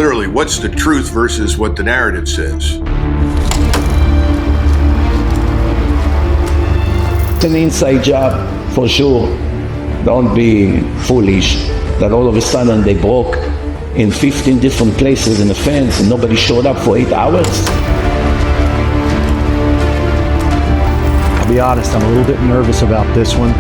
literally, what's the truth versus what the narrative says? It's an inside job, for sure. Don't be foolish that all of a sudden they broke in 15 different places in the fence and nobody showed up for 8 hours. I'll be honest, I'm a little bit nervous about this one.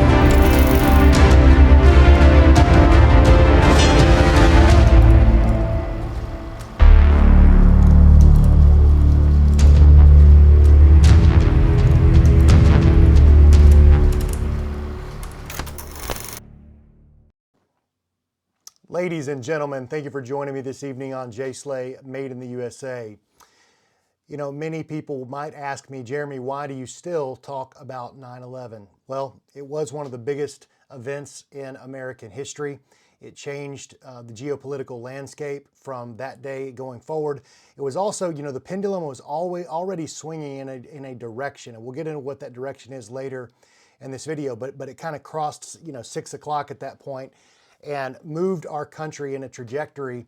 Ladies and gentlemen, thank you for joining me this evening on JSlay Made in the USA. You know, many people might ask me, Jeremy, why do you still talk about 9/11? Well, it was one of the biggest events in American history. It changed the geopolitical landscape from that day going forward. It was also, you know, the pendulum was already swinging in a direction, and we'll get into what that direction is later in this video, but it kind of crossed, you know, 6 o'clock at that point and moved our country in a trajectory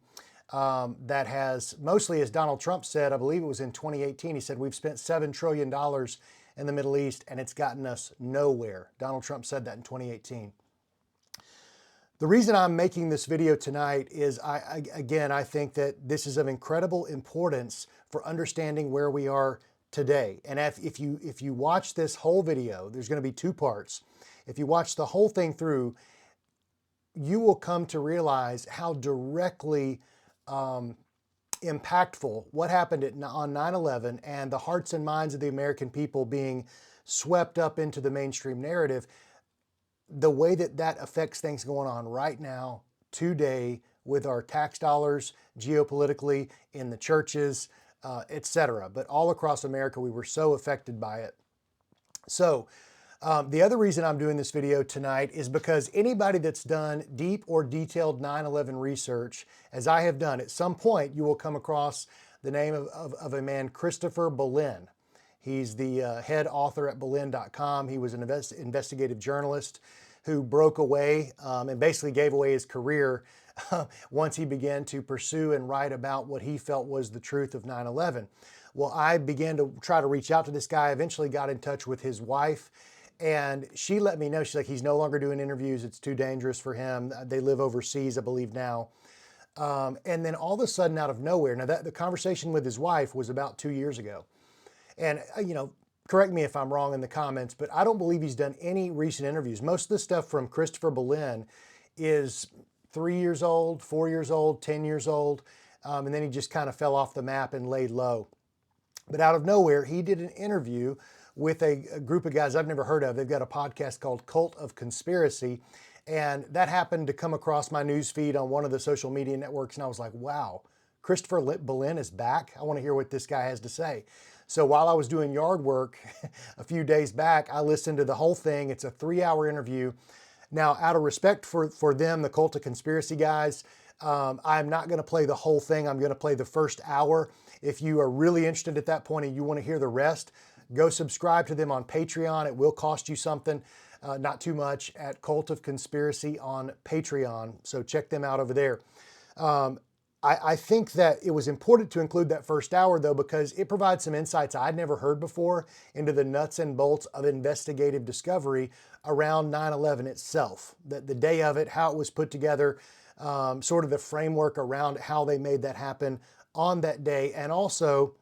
that has mostly, as Donald Trump said, I believe it was in 2018, he said, we've spent $7 trillion in the Middle East and it's gotten us nowhere. Donald Trump said that in 2018. The reason I'm making this video tonight is, I think that this is of incredible importance for understanding where we are today. And if you watch this whole video, there's going to be two parts. If you watch the whole thing through, you will come to realize how directly impactful what happened on 9/11 and the hearts and minds of the American people being swept up into the mainstream narrative, the way that affects things going on right now, today, with our tax dollars, geopolitically, in the churches, etc. But all across America, we were so affected by it. So, the other reason I'm doing this video tonight is because anybody that's done deep or detailed 9/11 research, as I have done, at some point you will come across the name of a man, Christopher Bollyn. He's the head author at Bollyn.com. He was an investigative journalist who broke away and basically gave away his career once he began to pursue and write about what he felt was the truth of 9/11. Well, I began to try to reach out to this guy, eventually got in touch with his wife, and she let me know, she's like, he's no longer doing interviews. It's too dangerous for him. They live overseas, I believe now. And then all of a sudden, out of nowhere, now the conversation with his wife was about 2 years ago. And, you know, correct me if I'm wrong in the comments, but I don't believe he's done any recent interviews. Most of the stuff from Christopher Bollyn is 3 years old, 4 years old, 10 years old. And then he just kind of fell off the map and laid low. But out of nowhere, he did an interview with a group of guys I've never heard of. They've got a podcast called Cult of Conspiracy. And that happened to come across my news feed on one of the social media networks. And I was like, wow, Christopher Bollyn is back. I want to hear what this guy has to say. So while I was doing yard work a few days back, I listened to the whole thing. It's a 3-hour interview. Now, out of respect for them, the Cult of Conspiracy guys, I'm not going to play the whole thing. I'm going to play the first hour. If you are really interested at that point and you want to hear the rest, go subscribe to them on Patreon. It will cost you something, not too much, at Cult of Conspiracy on Patreon. So check them out over there. I think that it was important to include that first hour, though, because it provides some insights I'd never heard before into the nuts and bolts of investigative discovery around 9/11 itself, the day of it, how it was put together, sort of the framework around how they made that happen on that day, and also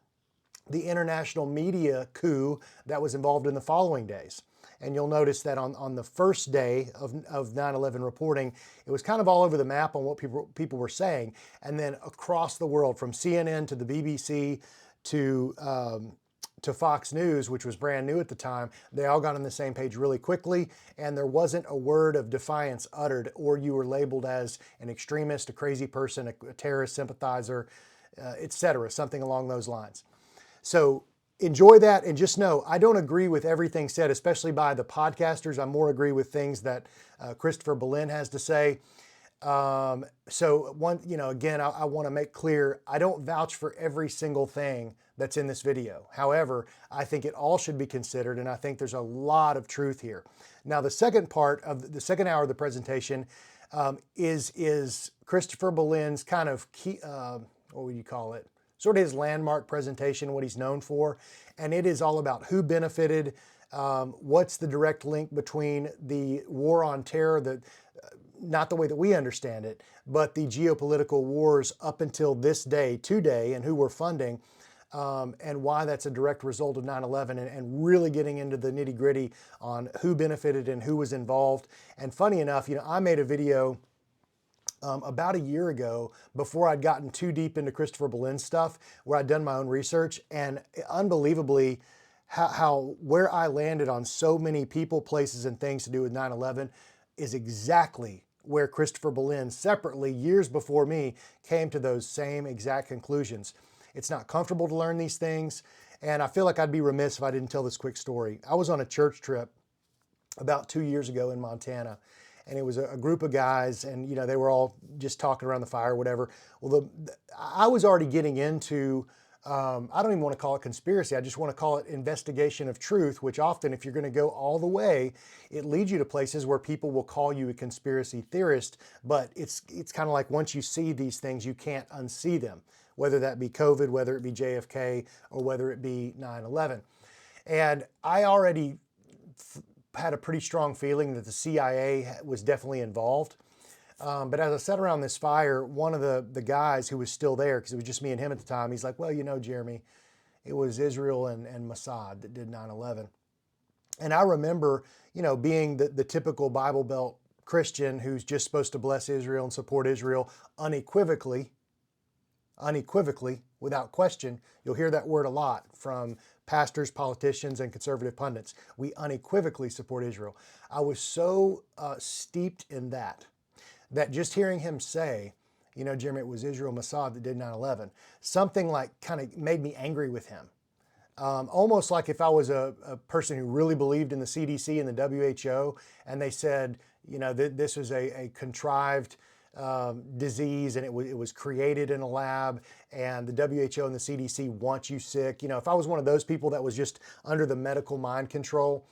the international media coup that was involved in the following days. And you'll notice that on the first day of 9/11 reporting, it was kind of all over the map on what people were saying. And then across the world, from CNN to the BBC to Fox News, which was brand new at the time, they all got on the same page really quickly. And there wasn't a word of defiance uttered, or you were labeled as an extremist, a crazy person, a terrorist sympathizer, etc., something along those lines. So enjoy that, and just know I don't agree with everything said, especially by the podcasters. I more agree with things that Christopher Bollyn has to say. So again, I want to make clear, I don't vouch for every single thing that's in this video. However, I think it all should be considered, and I think there's a lot of truth here. Now, the second part of the second hour of the presentation is Christopher Bollyn's kind of key, what would you call it? Sort of his landmark presentation, what he's known for. And it is all about who benefited, what's the direct link between the war on terror, not the way that we understand it, but the geopolitical wars up until this day, today, and who we're funding, and why that's a direct result of 9/11, and really getting into the nitty gritty on who benefited and who was involved. And funny enough, I made a video about a year ago, before I'd gotten too deep into Christopher Bollyn stuff, where I'd done my own research, and unbelievably how where I landed on so many people, places, and things to do with 9/11 is exactly where Christopher Bollyn, separately, years before me, came to those same exact conclusions. It's not comfortable to learn these things, and I feel like I'd be remiss if I didn't tell this quick story. I was on a church trip about 2 years ago in Montana, and it was a group of guys, and they were all just talking around the fire or whatever. Well, I was already getting into, I don't even want to call it conspiracy, I just want to call it investigation of truth, which often, if you're going to go all the way, it leads you to places where people will call you a conspiracy theorist. But it's kind of like, once you see these things, you can't unsee them, whether that be COVID, whether it be JFK, or whether it be 9/11. And I already had a pretty strong feeling that the CIA was definitely involved. But as I sat around this fire, one of the guys who was still there, because it was just me and him at the time, he's like, well, Jeremy, it was Israel and Mossad that did 9/11. And I remember, being the typical Bible Belt Christian who's just supposed to bless Israel and support Israel unequivocally, without question. You'll hear that word a lot from pastors, politicians, and conservative pundits. We unequivocally support Israel. I was so steeped in that just hearing him say, Jeremy, it was Israel Mossad that did 9/11, something like kind of made me angry with him. Almost like if I was a person who really believed in the CDC and the WHO, and they said, this was a contrived disease, and it was created in a lab, and the WHO and the CDC want you sick. If I was one of those people that was just under the medical mind control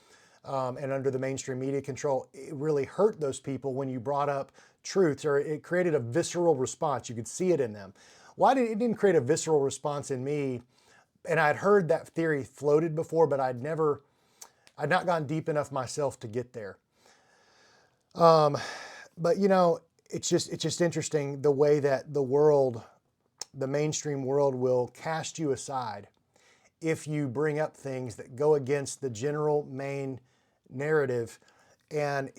and under the mainstream media control, it really hurt those people when you brought up truths, or it created a visceral response. You could see it in them. It didn't create a visceral response in me? And I'd heard that theory floated before, but I'd not gone deep enough myself to get there. But it's just interesting the way that the mainstream world will cast you aside if you bring up things that go against the general main narrative. And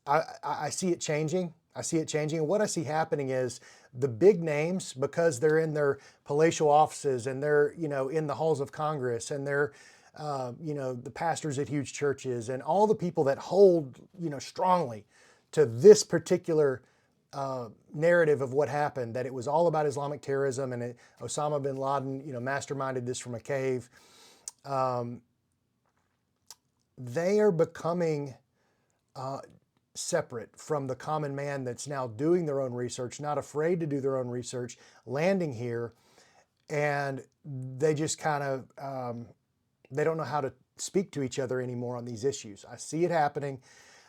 I see it changing. And what I see happening is the big names, because they're in their palatial offices, and they're, in the halls of Congress, and they're, the pastors at huge churches, and all the people that hold, strongly to this particular narrative of what happened, that it was all about Islamic terrorism, and Osama bin Laden, masterminded this from a cave. They are becoming separate from the common man that's now doing their own research, not afraid to do their own research, landing here, and they just kind of, they don't know how to speak to each other anymore on these issues. I see it happening.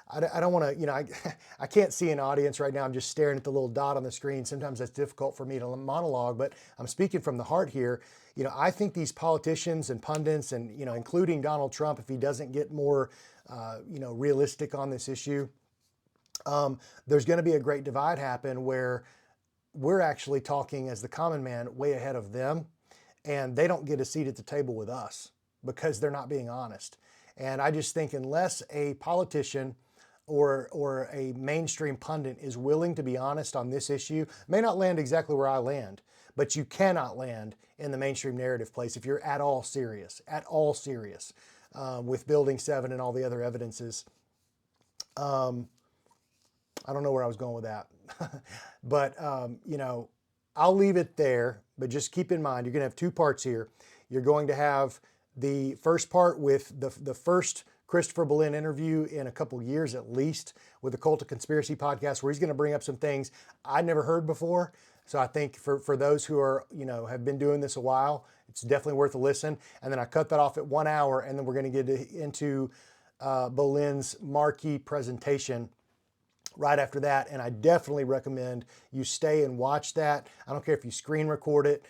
I don't want to, I can't see an audience right now. I'm just staring at the little dot on the screen. Sometimes that's difficult for me to monologue, but I'm speaking from the heart here. I think these politicians and pundits, and, including Donald Trump, if he doesn't get more, realistic on this issue, there's going to be a great divide happen where we're actually talking as the common man way ahead of them, and they don't get a seat at the table with us because they're not being honest. And I just think unless a politician or a mainstream pundit is willing to be honest on this issue, may not land exactly where I land, but you cannot land in the mainstream narrative place if you're at all serious, with Building 7 and all the other evidences. I don't know where I was going with that, but I'll leave it there. But just keep in mind, you're going to have two parts here. You're going to have the first part with the first Christopher Bollyn interview in a couple years at least, with the Cult of Conspiracy podcast, where he's going to bring up some things I'd never heard before. So I think for those who are, have been doing this a while, it's definitely worth a listen. And then I cut that off at 1 hour, and then we're going to get into Bollyn's marquee presentation right after that. And I definitely recommend you stay and watch that. I don't care if you screen record it,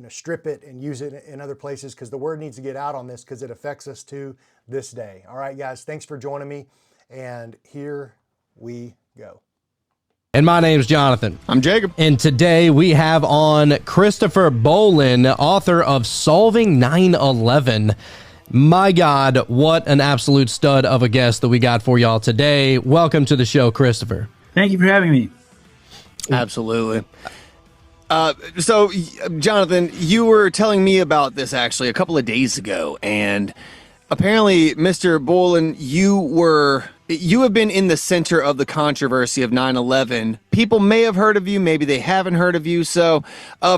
strip it and use it in other places, because the word needs to get out on this, because it affects us to this day. All right, guys, thanks for joining me. And here we go. And my name's Jonathan. I'm Jacob. And today we have on Christopher Bollyn, author of Solving 9/11. My God, what an absolute stud of a guest that we got for y'all today. Welcome to the show, Christopher. Thank you for having me. Absolutely. So, Jonathan, you were telling me about this actually a couple of days ago, and apparently, Mr. Bollyn, you have been in the center of the controversy of 9/11. People may have heard of you, maybe they haven't heard of you. So,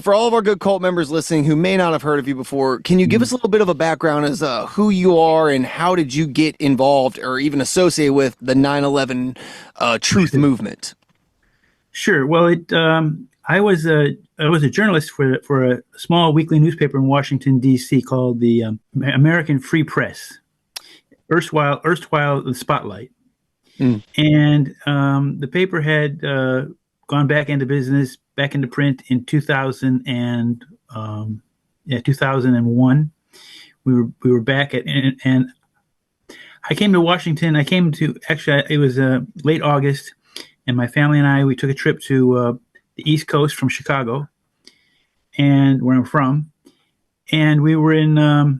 for all of our good cult members listening who may not have heard of you before, can you give us a little bit of a background as who you are and how did you get involved or even associated with the 9/11 truth movement? Sure. Well, I was a journalist for a small weekly newspaper in Washington, D.C. called the American Free Press, erstwhile the Spotlight. And the paper had gone back into business, back into print in 2001. We were back and I came to Washington. It was late August, and my family and we took a trip to the East Coast from Chicago, and where I'm from, and we were in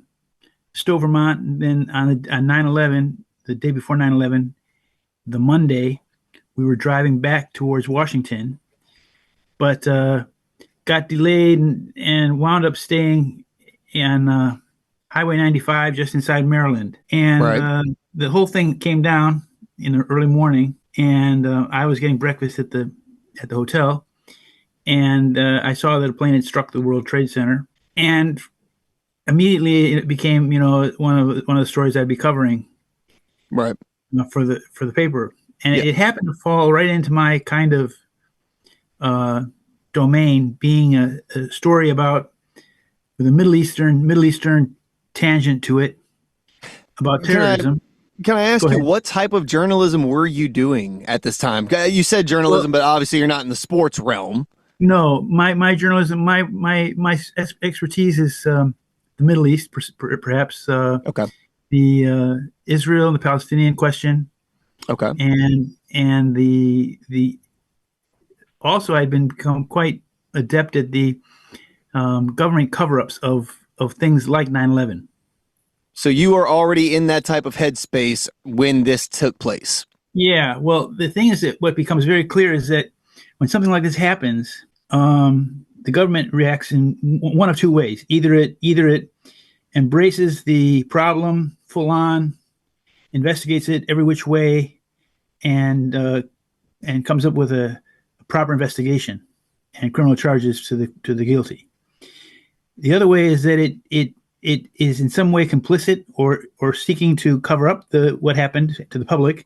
Stowe, Vermont. And then on 9/11, the day before 9/11, the Monday, we were driving back towards Washington, but got delayed and wound up staying on Highway 95 just inside Maryland. And the whole thing came down in the early morning, and I was getting breakfast at the hotel, and I saw that a plane had struck the World Trade Center, and immediately it became one of the stories I'd be covering, right, for the paper. And it happened to fall right into my kind of domain, being a story about the Middle Eastern tangent to it, about terrorism. Can I ask you, what type of journalism were you doing at this time? You said journalism, but obviously you're not in the sports realm. No, my journalism, my expertise is the Middle East, perhaps. The Israel and the Palestinian question. Okay. And the also I'd become quite adept at the government cover-ups of things like 9/11. So you were already in that type of headspace when this took place. Yeah. Well, the thing is that what becomes very clear is that when something like this happens, the government reacts in one of two ways. Either it embraces the problem full on, investigates it every which way, and comes up with a proper investigation and criminal charges to the guilty. The other way is that it is in some way complicit or seeking to cover up what happened to the public,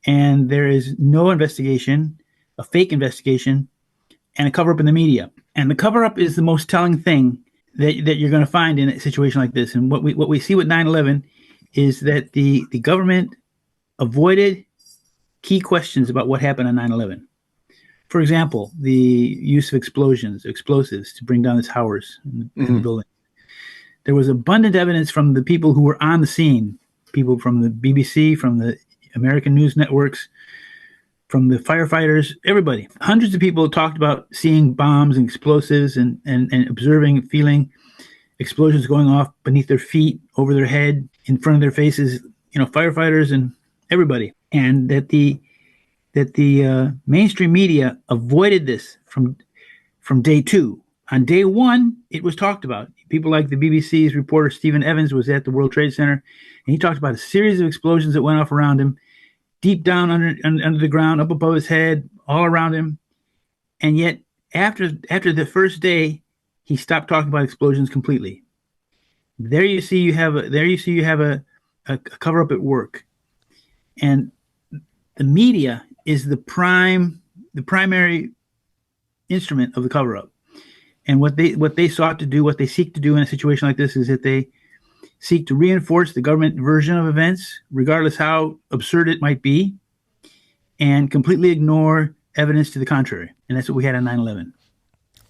and there is no investigation, a fake investigation, and a cover-up in the media. And the cover-up is the most telling thing that you're going to find in a situation like this. And what we see with 9/11 is that the government avoided key questions about what happened on 9/11. For example, the use of explosives to bring down the towers in the building. There was abundant evidence from the people who were on the scene, people from the BBC, from the American news networks, from the firefighters, everybody. Hundreds of people talked about seeing bombs and explosives and observing and feeling explosions going off beneath their feet, over their head, in front of their faces, firefighters and everybody. And that the mainstream media avoided this from day two. On day one, it was talked about. People like the BBC's reporter Stephen Evans was at the World Trade Center, and he talked about a series of explosions that went off around him, deep down under the ground, up above his head, all around him. And yet, after the first day, he stopped talking about explosions completely. There you see you have a cover-up at work, and the media is the primary instrument of the cover-up. And what they sought to do, what they seek to do in a situation like this, is that they seek to reinforce the government version of events, regardless how absurd it might be, and completely ignore evidence to the contrary. And that's what we had on 9/11.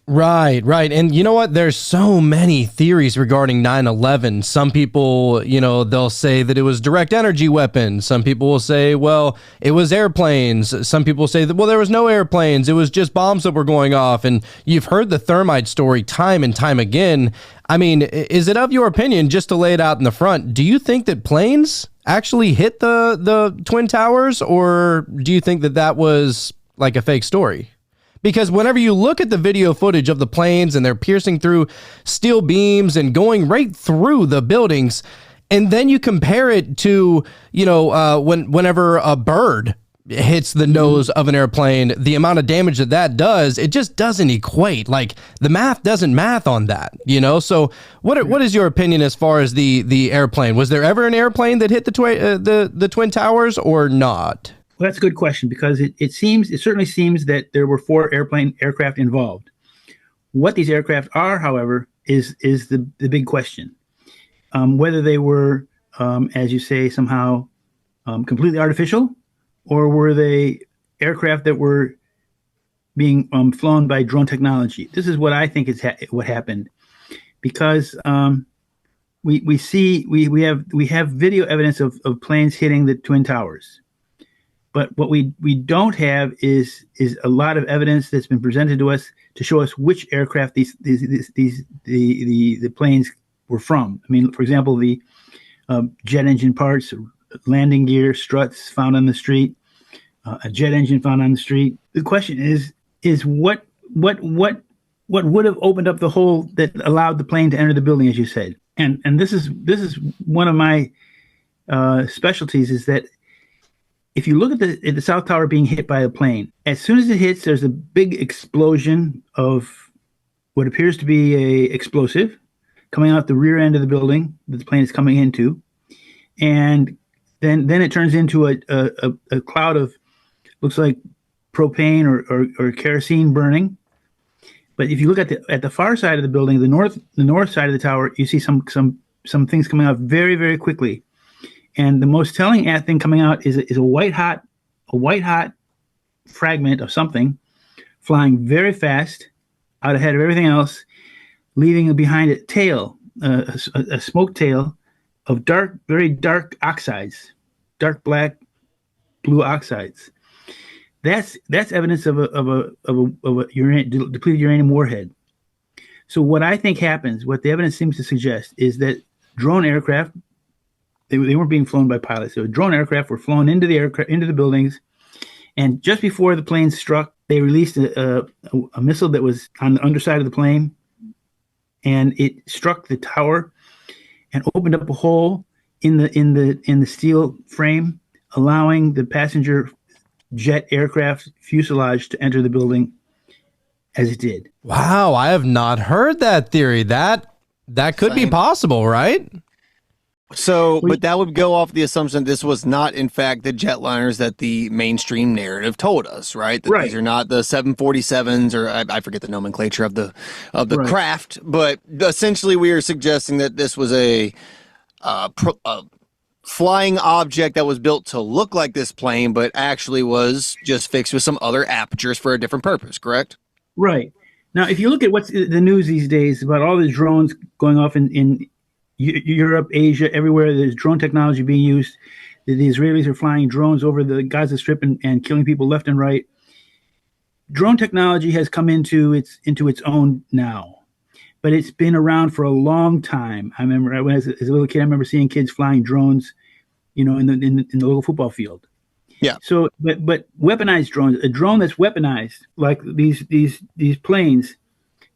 Right, right. And you know what? There's so many theories regarding 9/11. Some people, they'll say that it was direct energy weapons. Some people will say, well, it was airplanes. Some people say that, well, there was no airplanes. It was just bombs that were going off. And you've heard the thermite story time and time again. I mean, is it of your opinion, just to lay it out in the front, do you think that planes actually hit the Twin Towers, or do you think that that was like a fake story? Because whenever you look at the video footage of the planes and they're piercing through steel beams and going right through the buildings, and then you compare it to, whenever a bird hits the nose of an airplane, the amount of damage that does, it just doesn't equate. Like, the math doesn't math on that, So what is your opinion as far as the airplane? Was there ever an airplane that hit the Twin Towers or not? Well, that's a good question, because it certainly seems that there were 4 aircraft involved. What these aircraft are, however, is the big question. Whether they were, as you say, somehow completely artificial, or were they aircraft that were being flown by drone technology? This is what I think is what happened, because we have video evidence of planes hitting the Twin Towers. But what we don't have is a lot of evidence that's been presented to us to show us which aircraft the planes were from. I mean, for example, the jet engine parts, landing gear, struts found on the street, a jet engine found on the street. The question is what would have opened up the hole that allowed the plane to enter the building, as you said. And this is one of my specialties, is that if you look at the South Tower being hit by a plane, as soon as it hits, there's a big explosion of what appears to be a explosive coming out the rear end of the building that the plane is coming into, and then it turns into a cloud of, looks like propane or kerosene burning. But if you look at the far side of the building, the north side of the tower, you see some things coming out very, very quickly. And the most telling thing coming out is a white hot fragment of something flying very fast out ahead of everything else, leaving behind it a smoke tail of very dark oxides, dark black, blue oxides. That's evidence of a depleted uranium warhead. So what I think happens, what the evidence seems to suggest, is that drone aircraft, they weren't being flown by pilots. So drone aircraft were flown into the buildings, and just before the plane struck, they released a missile that was on the underside of the plane, and it struck the tower and opened up a hole in the steel frame, allowing the passenger jet aircraft fuselage to enter the building as it did. Wow, I have not heard that theory. That could be possible, right? So, but that would go off the assumption this was not, in fact, the jetliners that the mainstream narrative told us, right? That right. These are not the 747s, or I forget the nomenclature of the right. craft, but essentially we are suggesting that this was a flying object that was built to look like this plane, but actually was just fixed with some other apertures for a different purpose, correct? Right. Now, if you look at what's the news these days about all the drones going off in Europe, Asia, everywhere, there's drone technology being used. The Israelis are flying drones over the Gaza Strip and killing people left and right. Drone technology has come into its own now, but it's been around for a long time. I remember as a little kid, I remember seeing kids flying drones, in the local football field. Yeah. So, but weaponized drones, a drone that's weaponized, like these planes.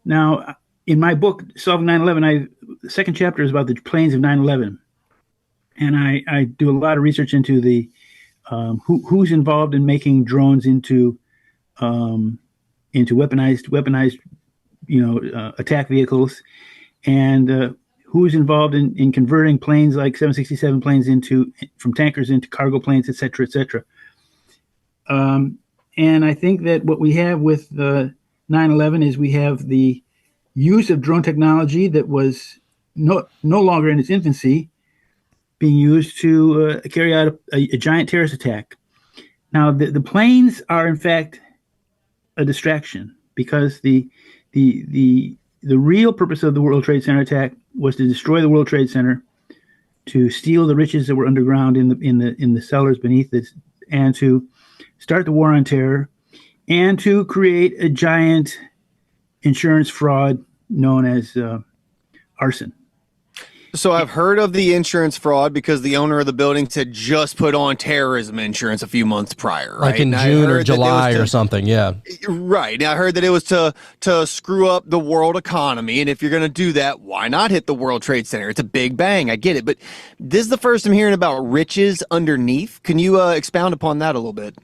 Now, in my book, Solving 9/11, the second chapter is about the planes of 9/11, and I do a lot of research into the who's involved in making drones into weaponized attack vehicles, and who's involved in converting planes like 767 planes from tankers into cargo planes, et cetera, et cetera. And I think that what we have with 9/11 is we have the use of drone technology that was no longer in its infancy, being used to carry out a giant terrorist attack. Now, the planes are in fact a distraction, because the real purpose of the World Trade Center attack was to destroy the World Trade Center, to steal the riches that were underground in the cellars beneath it, and to start the war on terror, and to create a giant insurance fraud known as arson. So I've heard of the insurance fraud because the owner of the buildings had just put on terrorism insurance a few months prior, right? Like in June or July or something, yeah. Right. Now, I heard that it was to screw up the world economy, and if you're going to do that, why not hit the World Trade Center? It's a big bang. I get it, but this is the first I'm hearing about riches underneath. Can you expound upon that a little bit?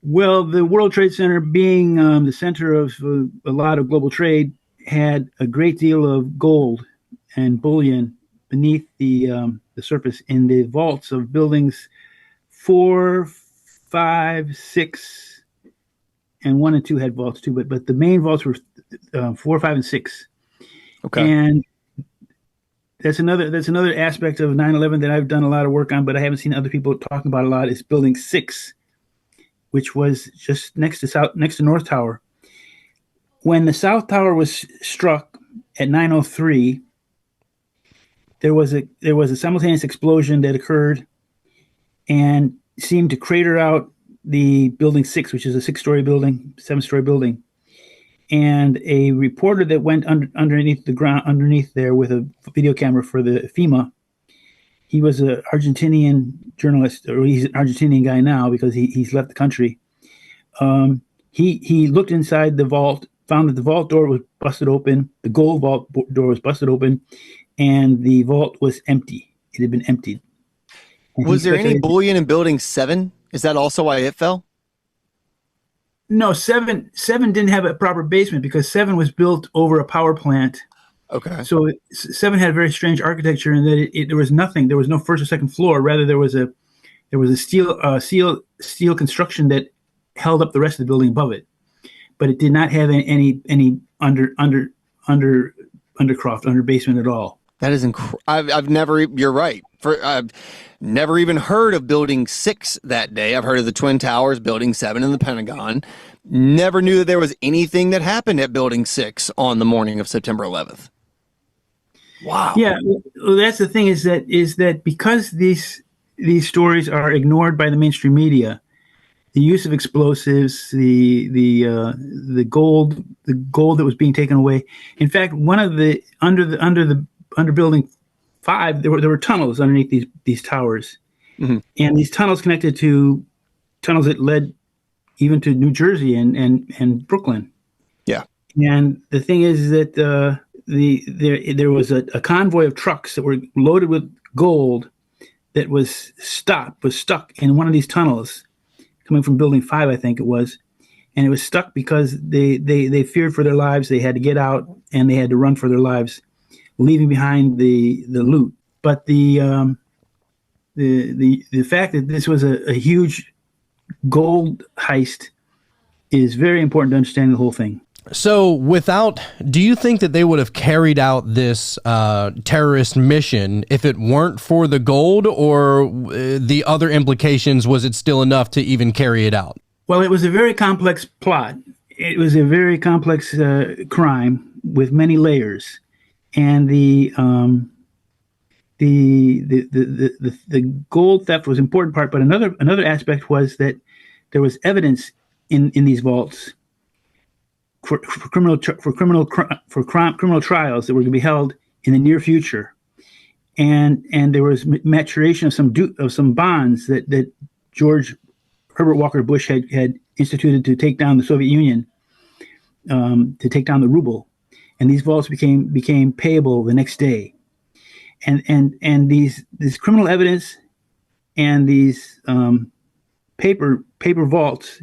Well, the World Trade Center, being the center of a lot of global trade, had a great deal of gold and bullion beneath the surface in the vaults of buildings 4, 5, 6, and 1 and 2 had vaults too, but the main vaults were 4, 5, and 6. Okay. And that's another aspect of 9/11 that I've done a lot of work on, but I haven't seen other people talking about a lot. Is Building 6, which was just next to North Tower. When the South Tower was struck at 9:03, there was a simultaneous explosion that occurred and seemed to crater out the Building 6, which is a 6-story building, 7-story building. And a reporter that went underneath the ground, underneath there, with a video camera for the FEMA. He was an Argentinian journalist, or he's an Argentinian guy now because he's left the country. He looked inside the vault, found that the vault door was busted open, the gold vault door was busted open, and the vault was empty. It had been emptied. And was there any bullion in Building 7? Is that also why it fell? No, 7 didn't have a proper basement because 7 was built over a power plant. Okay. So 7 had a very strange architecture in that there was nothing. There was no first or second floor. Rather, there was a steel construction that held up the rest of the building above it, but it did not have any undercroft, under basement at all. That is I've never. You're right. I've never even heard of Building 6 that day. I've heard of the Twin Towers, Building 7, and the Pentagon. Never knew that there was anything that happened at Building 6 on the morning of September 11th. Wow. Yeah, well, that's the thing, is that because these stories are ignored by the mainstream media, the use of explosives, the gold that was being taken away. In fact, one of the under Building 5, there were tunnels underneath these towers, mm-hmm. and these tunnels connected to tunnels that led even to New Jersey and Brooklyn. Yeah. And the thing is that there was a convoy of trucks that were loaded with gold that was stuck in one of these tunnels coming from Building 5, I think it was. And it was stuck because they feared for their lives. They had to get out, and they had to run for their lives, leaving behind the loot. But the fact that this was a huge gold heist is very important to understand the whole thing. So do you think that they would have carried out this terrorist mission if it weren't for the gold, or the other implications, was it still enough to even carry it out? Well, it was a very complex plot. It was a very complex crime with many layers. And the gold theft was an important part, but another aspect was that there was evidence in these vaults for criminal trials that were going to be held in the near future, and there was maturation of some bonds that George Herbert Walker Bush had instituted to take down the Soviet Union, to take down the ruble, and these vaults became payable the next day, and this criminal evidence and these paper vaults.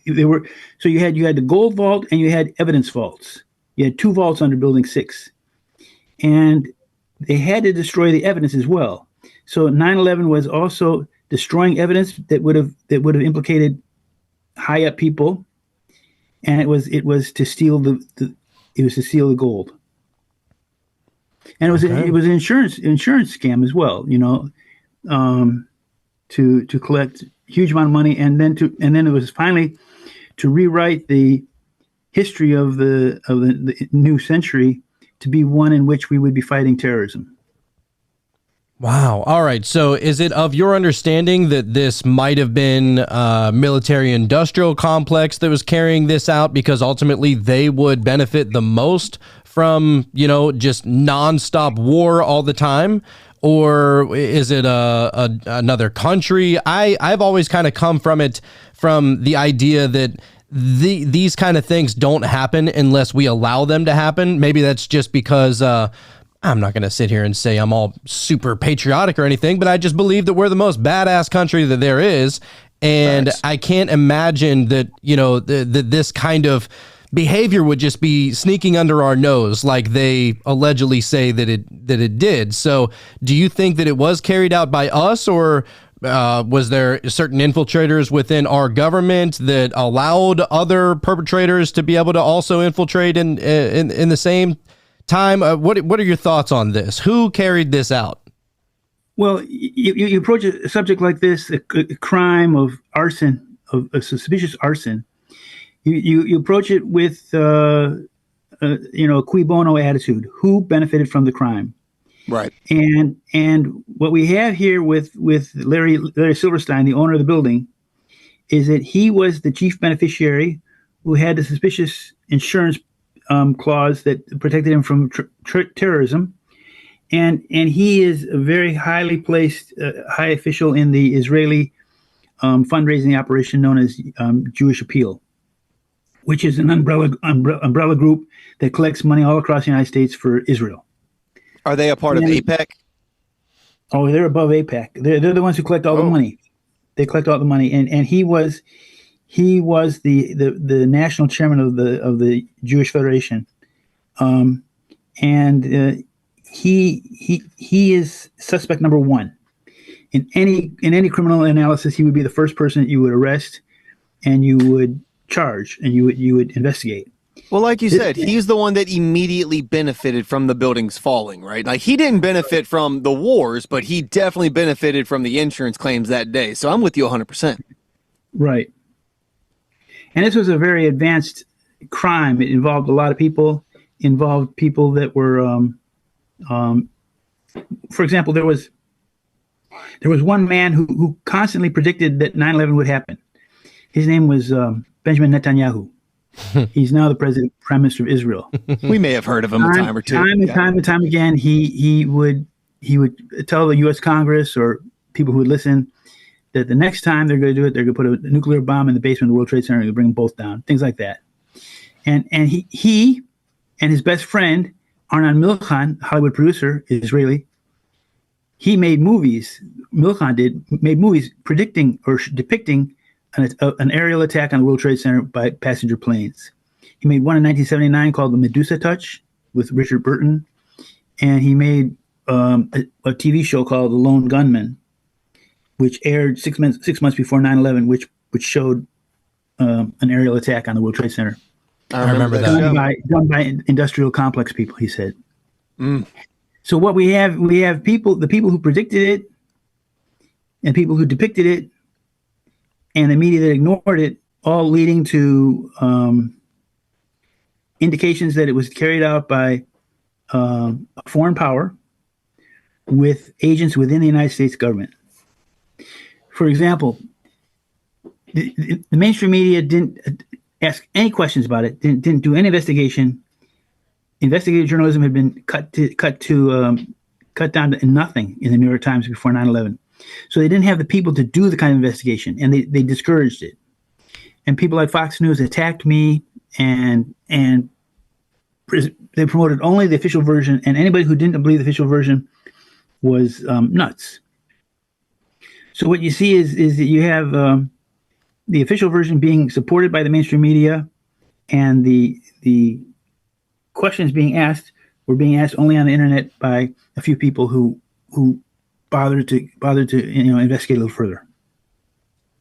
They were, so you had the gold vault and you had evidence vaults. You had 2 vaults under Building 6, and they had to destroy the evidence as well. So 9/11 was also destroying evidence that would have implicated high up people, and it was to steal the gold. And it was an insurance scam as well, to collect huge amount of money, and then it was finally to rewrite the history of the new century to be one in which we would be fighting terrorism. Wow. All right. So is it of your understanding that this might have been a military-industrial complex that was carrying this out because ultimately they would benefit the most from, just nonstop war all the time? Or is it another country? I've always kind of come from the idea that these kind of things don't happen unless we allow them to happen. Maybe that's just because I'm not going to sit here and say I'm all super patriotic or anything, but I just believe that we're the most badass country that there is. And nice. I can't imagine that, this kind of behavior would just be sneaking under our nose like they allegedly say that it did. So do you think that it was carried out by us, or was there certain infiltrators within our government that allowed other perpetrators to be able to also infiltrate in the same time? What are your thoughts on this? Who carried this out? Well, you approach a subject like this, a crime of arson, of a suspicious arson. You approach it with a cui bono attitude. Who benefited from the crime? Right. And what we have here with Larry Silverstein, the owner of the building, is that he was the chief beneficiary who had the suspicious insurance clause that protected him from terrorism, and he is a very highly placed high official in the Israeli fundraising operation known as Jewish Appeal, which is an umbrella group that collects money all across the United States for Israel. Are they a part of AIPAC? Oh, they're above AIPAC. They're the ones who collect all the money. They collect all the money, and he was the national chairman of the Jewish Federation, and he is suspect number one in any criminal analysis. He would be the first person that you would arrest, and you would charge, and you would investigate. Well, like you said, he's the one that immediately benefited from the buildings falling, right? Like, he didn't benefit from the wars, but he definitely benefited from the insurance claims that day. So I'm with you 100%. Right. And this was a very advanced crime. It involved a lot of people, involved people that were, for example, there was one man who constantly predicted that 9/11 would happen. His name was Benjamin Netanyahu. He's now the prime minister of Israel. We may have heard of him a time or two. Time and time again, he would tell the U.S. Congress or people who would listen that the next time they're going to do it, they're going to put a nuclear bomb in the basement of the World Trade Center and bring them both down, things like that. And he and his best friend, Arnon Milchan, Hollywood producer, Israeli, he made movies. Milchan made movies predicting or depicting an aerial attack on the World Trade Center by passenger planes. He made one in 1979 called The Medusa Touch with Richard Burton, and he made a TV show called The Lone Gunman, which aired 6 months before 9/11, which showed an aerial attack on the World Trade Center. I remember that. Done by industrial complex people, he said. So what we have the people who predicted it, and people who depicted it, and the media that ignored it, all leading to indications that it was carried out by a foreign power with agents within the United States government. For example, the mainstream media didn't ask any questions about it, didn't do any investigation. Investigative journalism had been cut down to nothing in the New York Times before 9/11. So they didn't have the people to do the kind of investigation, and they discouraged it. And people like Fox News attacked me, and they promoted only the official version, and anybody who didn't believe the official version was nuts. So what you see is that you have the official version being supported by the mainstream media, and the questions being asked were being asked only on the internet by a few people who bothered to investigate a little further.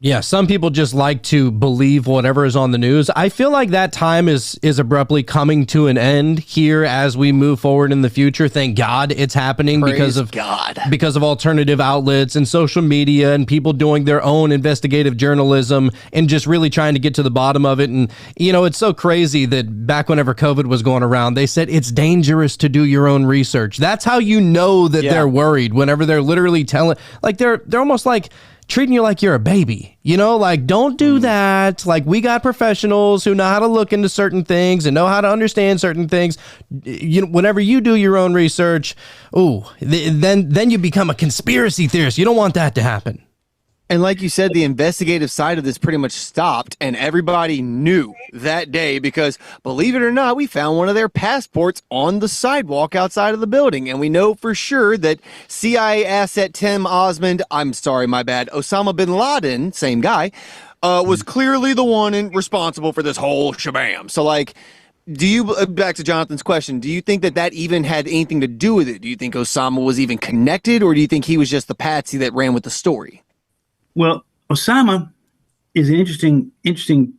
Yeah, some people just like to believe whatever is on the news. I feel like that time is abruptly coming to an end here as we move forward in the future. Thank God it's happening because of alternative outlets and social media and people doing their own investigative journalism and just really trying to get to the bottom of it. And, you know, it's so crazy that back whenever COVID was going around, they said it's dangerous to do your own research. That's how you know that they're worried whenever they're literally telling, like they're almost like treating you like you're a baby, you know, like don't do that. Like we got professionals who know how to look into certain things and know how to understand certain things. You know, whenever you do your own research, then you become a conspiracy theorist. You don't want that to happen. And like you said, the investigative side of this pretty much stopped, and everybody knew that day because, believe it or not, we found one of their passports on the sidewalk outside of the building, and we know for sure that CIA asset Tim Osmond, Osama bin Laden, same guy, was clearly the one responsible for this whole shabam. So, like, do you, back to Jonathan's question, do you think that even had anything to do with it? Do you think Osama was even connected, or do you think he was just the patsy that ran with the story? Well, Osama is an interesting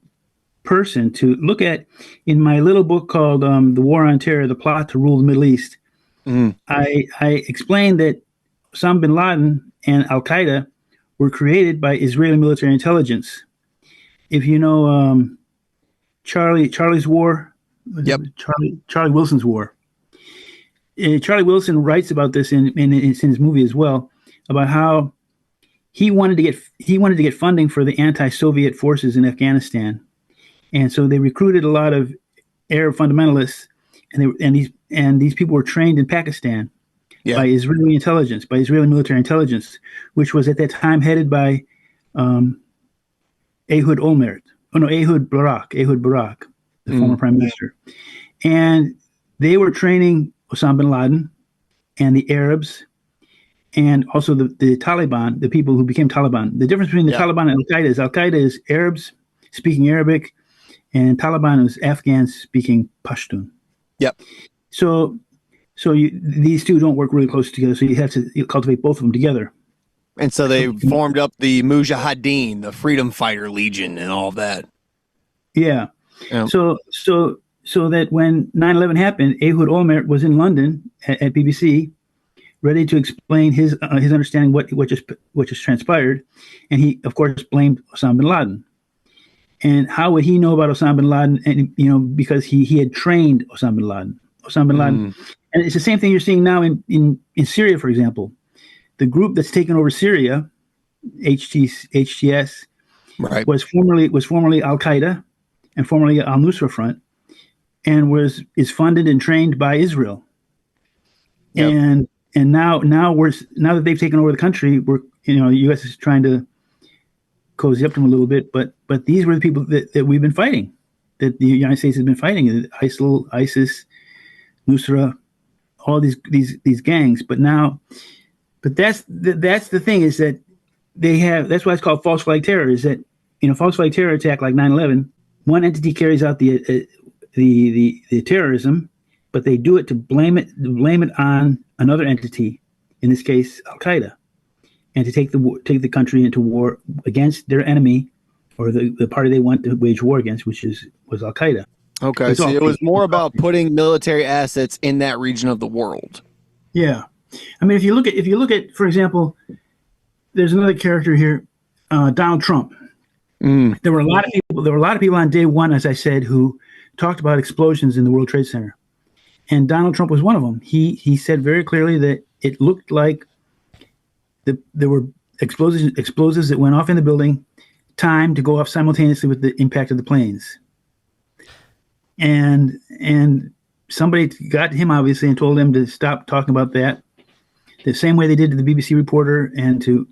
person to look at. In my little book called The War on Terror, The Plot to Rule the Middle East, I explained that Osama bin Laden and Al-Qaeda were created by Israeli military intelligence. If you know Charlie's War, Charlie Wilson's War. Charlie Wilson writes about this in his movie as well, about how he wanted to get funding for the anti-Soviet forces in Afghanistan, and so they recruited a lot of Arab fundamentalists, and these people were trained in Pakistan by Israeli intelligence, by Israeli military intelligence, which was at that time headed by Ehud Barak, the former prime minister, and they were training Osama bin Laden and the Arabs. And also the Taliban, the people who became Taliban. The difference between the Taliban and Al-Qaeda is Arabs speaking Arabic, and Taliban is Afghans speaking Pashtun. Yep. So these two don't work really close together. So you have to cultivate both of them together. And so they formed up the Mujahideen, the Freedom Fighter Legion, and all that. Yeah. So that when 9/11 happened, Ehud Olmert was in London at BBC, ready to explain his understanding what just transpired, and he of course blamed Osama bin Laden. And how would he know about Osama bin Laden? And because he had trained Osama bin Laden. And it's the same thing you're seeing now in Syria, for example. The group that's taken over Syria, HTS, was formerly Al Qaeda and formerly Al Nusra Front, and is funded and trained by Israel. Yep. And now that they've taken over the country, the U.S. is trying to cozy up to them a little bit. But these were the people that we've been fighting, that the United States has been fighting: ISIL, ISIS, Nusra, all these gangs. But that's the thing, is that that's why it's called false flag terror. Is that false flag terror attack like 9/11, one entity carries out the terrorism, but they do it to blame it on another entity, in this case Al Qaeda, and to take the country into war against their enemy, or the party they want to wage war against, which was Al Qaeda. Okay, so it was more about putting military assets in that region of the world. Yeah, I mean, if you look at, for example, there's another character here, Donald Trump. There were a lot of people on day one, as I said, who talked about explosions in the World Trade Center. And Donald Trump was one of them. He said very clearly that it looked like there were explosives that went off in the building, timed to go off simultaneously with the impact of the planes. And somebody got to him, obviously, and told him to stop talking about that. The same way they did to the BBC reporter and to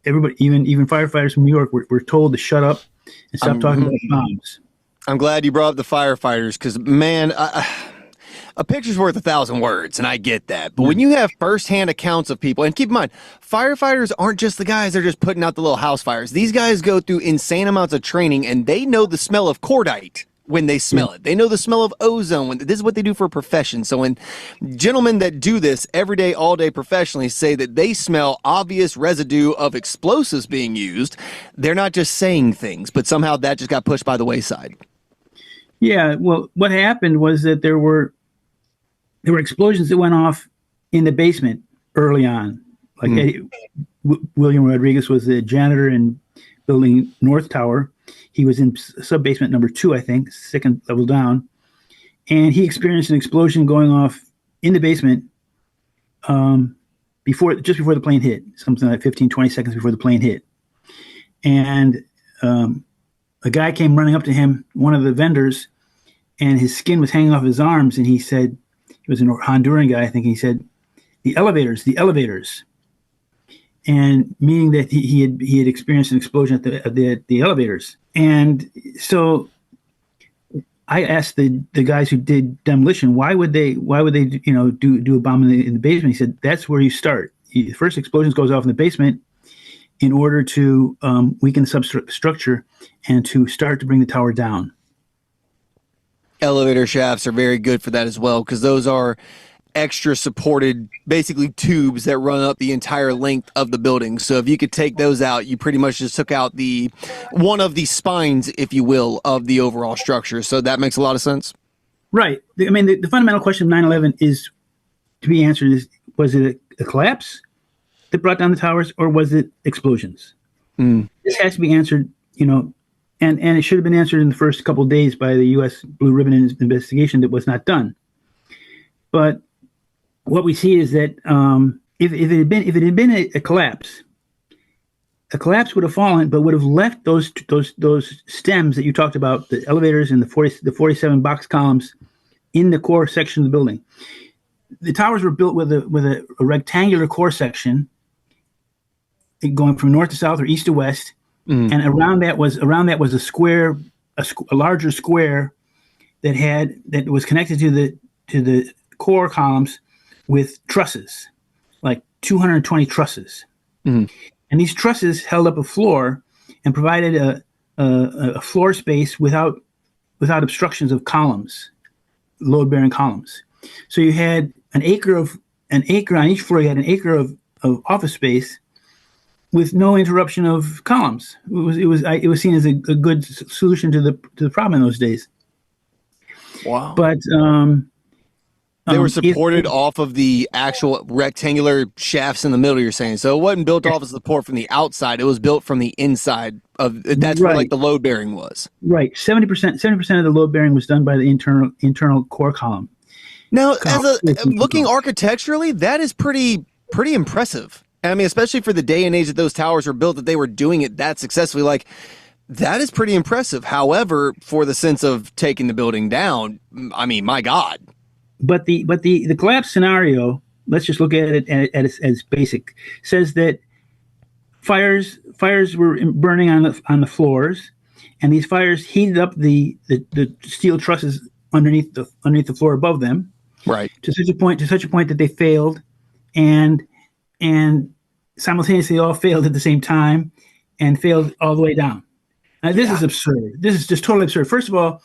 everybody, even firefighters from New York were told to shut up and stop talking about bombs. I'm glad you brought up the firefighters, because, man, a picture's worth 1,000 words, and I get that. But when you have firsthand accounts of people, and keep in mind, firefighters aren't just the guys that are just putting out the little house fires. These guys go through insane amounts of training, and they know the smell of cordite. when they smell it. They know the smell of ozone. This is what they do for a profession. So when gentlemen that do this every day, all day professionally say that they smell obvious residue of explosives being used, they're not just saying things, but somehow that just got pushed by the wayside. Yeah, well, what happened was that there were explosions that went off in the basement early on. Like William Rodriguez was the janitor in building North Tower. He was in sub-basement number 2, I think, second level down. And he experienced an explosion going off in the basement just before the plane hit, something like 15, 20 seconds before the plane hit. And a guy came running up to him, one of the vendors, and his skin was hanging off his arms. And he said, he was a Honduran guy, I think. He said, the elevators. And meaning that he had experienced an explosion at the elevators. And so I asked the guys who did demolition, why would they do a bomb in the basement? He said, that's where you start. The first explosion goes off in the basement in order to weaken the substructure and to start to bring the tower down. Elevator shafts are very good for that as well, because those are extra supported, basically tubes that run up the entire length of the building. So if you could take those out, you pretty much just took out one of the spines, if you will, of the overall structure. So that makes a lot of sense. Right. I mean, the fundamental question of 9/11 is to be answered is, was it a collapse that brought down the towers, or was it explosions? This has to be answered, and it should have been answered in the first couple of days by the U.S. Blue Ribbon investigation that was not done. But what we see is that if it had been a collapse would have fallen, but would have left those stems that you talked about, the elevators and the 47 box columns in the core section of the building. The towers were built with a rectangular core section going from north to south or east to west, and around that was a square, a larger square that was connected to the core columns with trusses, like 220 trusses. And these trusses held up a floor and provided a floor space without obstructions of columns, load-bearing columns. So you had an acre on each floor. You had an acre of office space with no interruption of columns. It was seen as a good solution to the problem in those days. Wow! But they were supported off of the actual rectangular shafts in the middle, you're saying. So it wasn't built off of support from the outside. It was built from the inside of that's where like the load bearing was. Right. 70% of the load bearing was done by the internal core column. Now, looking architecturally, that is pretty impressive. I mean, especially for the day and age that those towers were built, that they were doing it that successfully. Like, that is pretty impressive. However, for the sense of taking the building down, I mean, my God. But the collapse scenario, let's just look at it as basic, says that fires were burning on the floors, and these fires heated up the steel trusses underneath the floor above them, right, to such a point that they failed, and simultaneously all failed at the same time, and failed all the way down. Now this is absurd. This is just totally absurd. First of all,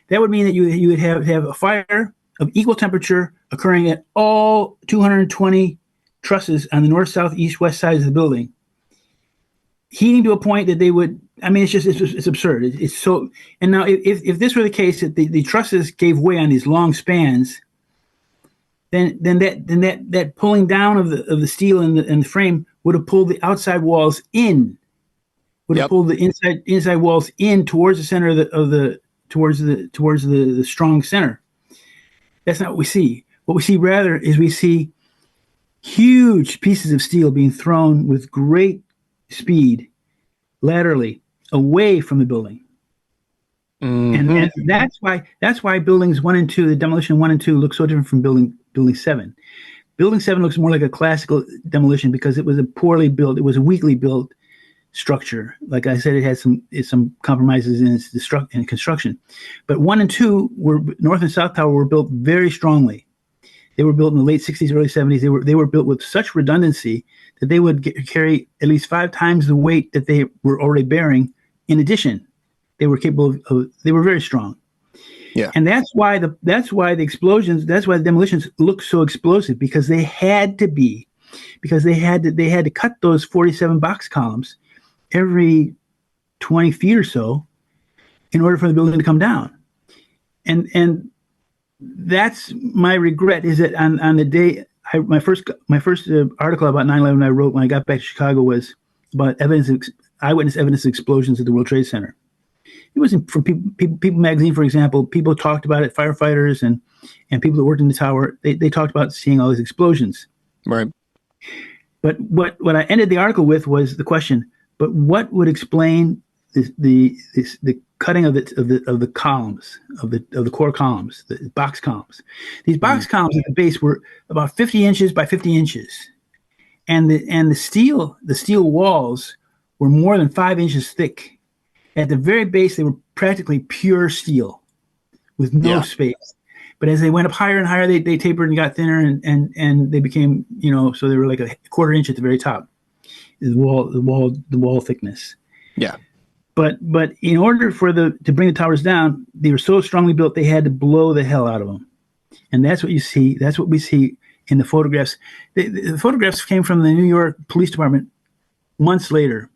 that would mean that you would have a fire of equal temperature occurring at all 220 trusses on the north, south, east, west sides of the building, heating to a point that they would. I mean, it's absurd. It's so. And now, if this were the case, that the trusses gave way on these long spans, then that pulling down of the steel and the frame would have pulled the outside walls in. Would have pulled the inside walls in towards the center towards the strong center. That's not what we see. What we see rather is we see huge pieces of steel being thrown with great speed laterally away from the building. And that's why buildings 1 and 2, the demolition 1 and 2, look so different from building 7. Building 7 looks more like a classical demolition because it was a weakly built structure. Like I said, it had some compromises in its construction. But 1 and 2 North and South Tower were built very strongly. They were built in the late 60s, early 70s. They were built with such redundancy that they would carry at least 5 times the weight that they were already bearing. In addition, they were capable of. They were very strong. Yeah. And that's why the demolitions look so explosive, because they had to be, because they had to cut those 47 box columns every 20 feet or so in order for the building to come down. And that's my regret, is that on the day my first article about 9/11 I wrote when I got back to Chicago was about eyewitness evidence of explosions at the World Trade Center. It wasn't from People magazine, for example. People talked about it, firefighters and people that worked in the tower. They talked about seeing all these explosions. Right. But what I ended the article with was the question: but what would explain the cutting of the columns of the core columns, the box columns? These box columns at the base were about 50 inches by 50 inches, and the steel walls were more than 5 inches thick. At the very base, they were practically pure steel with no space. But as they went up higher and higher, they tapered and got thinner, and they became, so they were like a quarter inch at the very top, the wall thickness. Yeah. But in order to bring the towers down, they were so strongly built, they had to blow the hell out of them. And that's what you see. That's what we see in the photographs. The photographs came from the New York Police Department months later,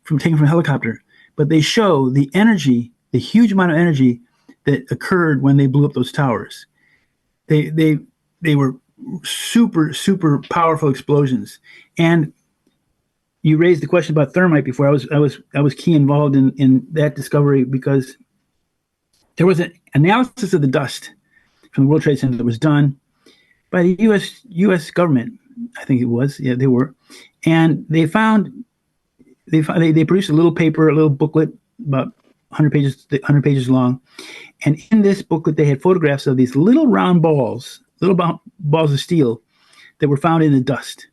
taken from a helicopter. But they show the energy, the huge amount of energy that occurred when they blew up those towers. They were super, super powerful explosions. And you raised the question about thermite before. I was key involved in that discovery, because there was an analysis of the dust from the World Trade Center that was done by the U.S. government. I think it was. Yeah, they were. And they produced a little paper, a little booklet, about 100 pages long. And in this booklet, they had photographs of these little round balls of steel that were found in the dust.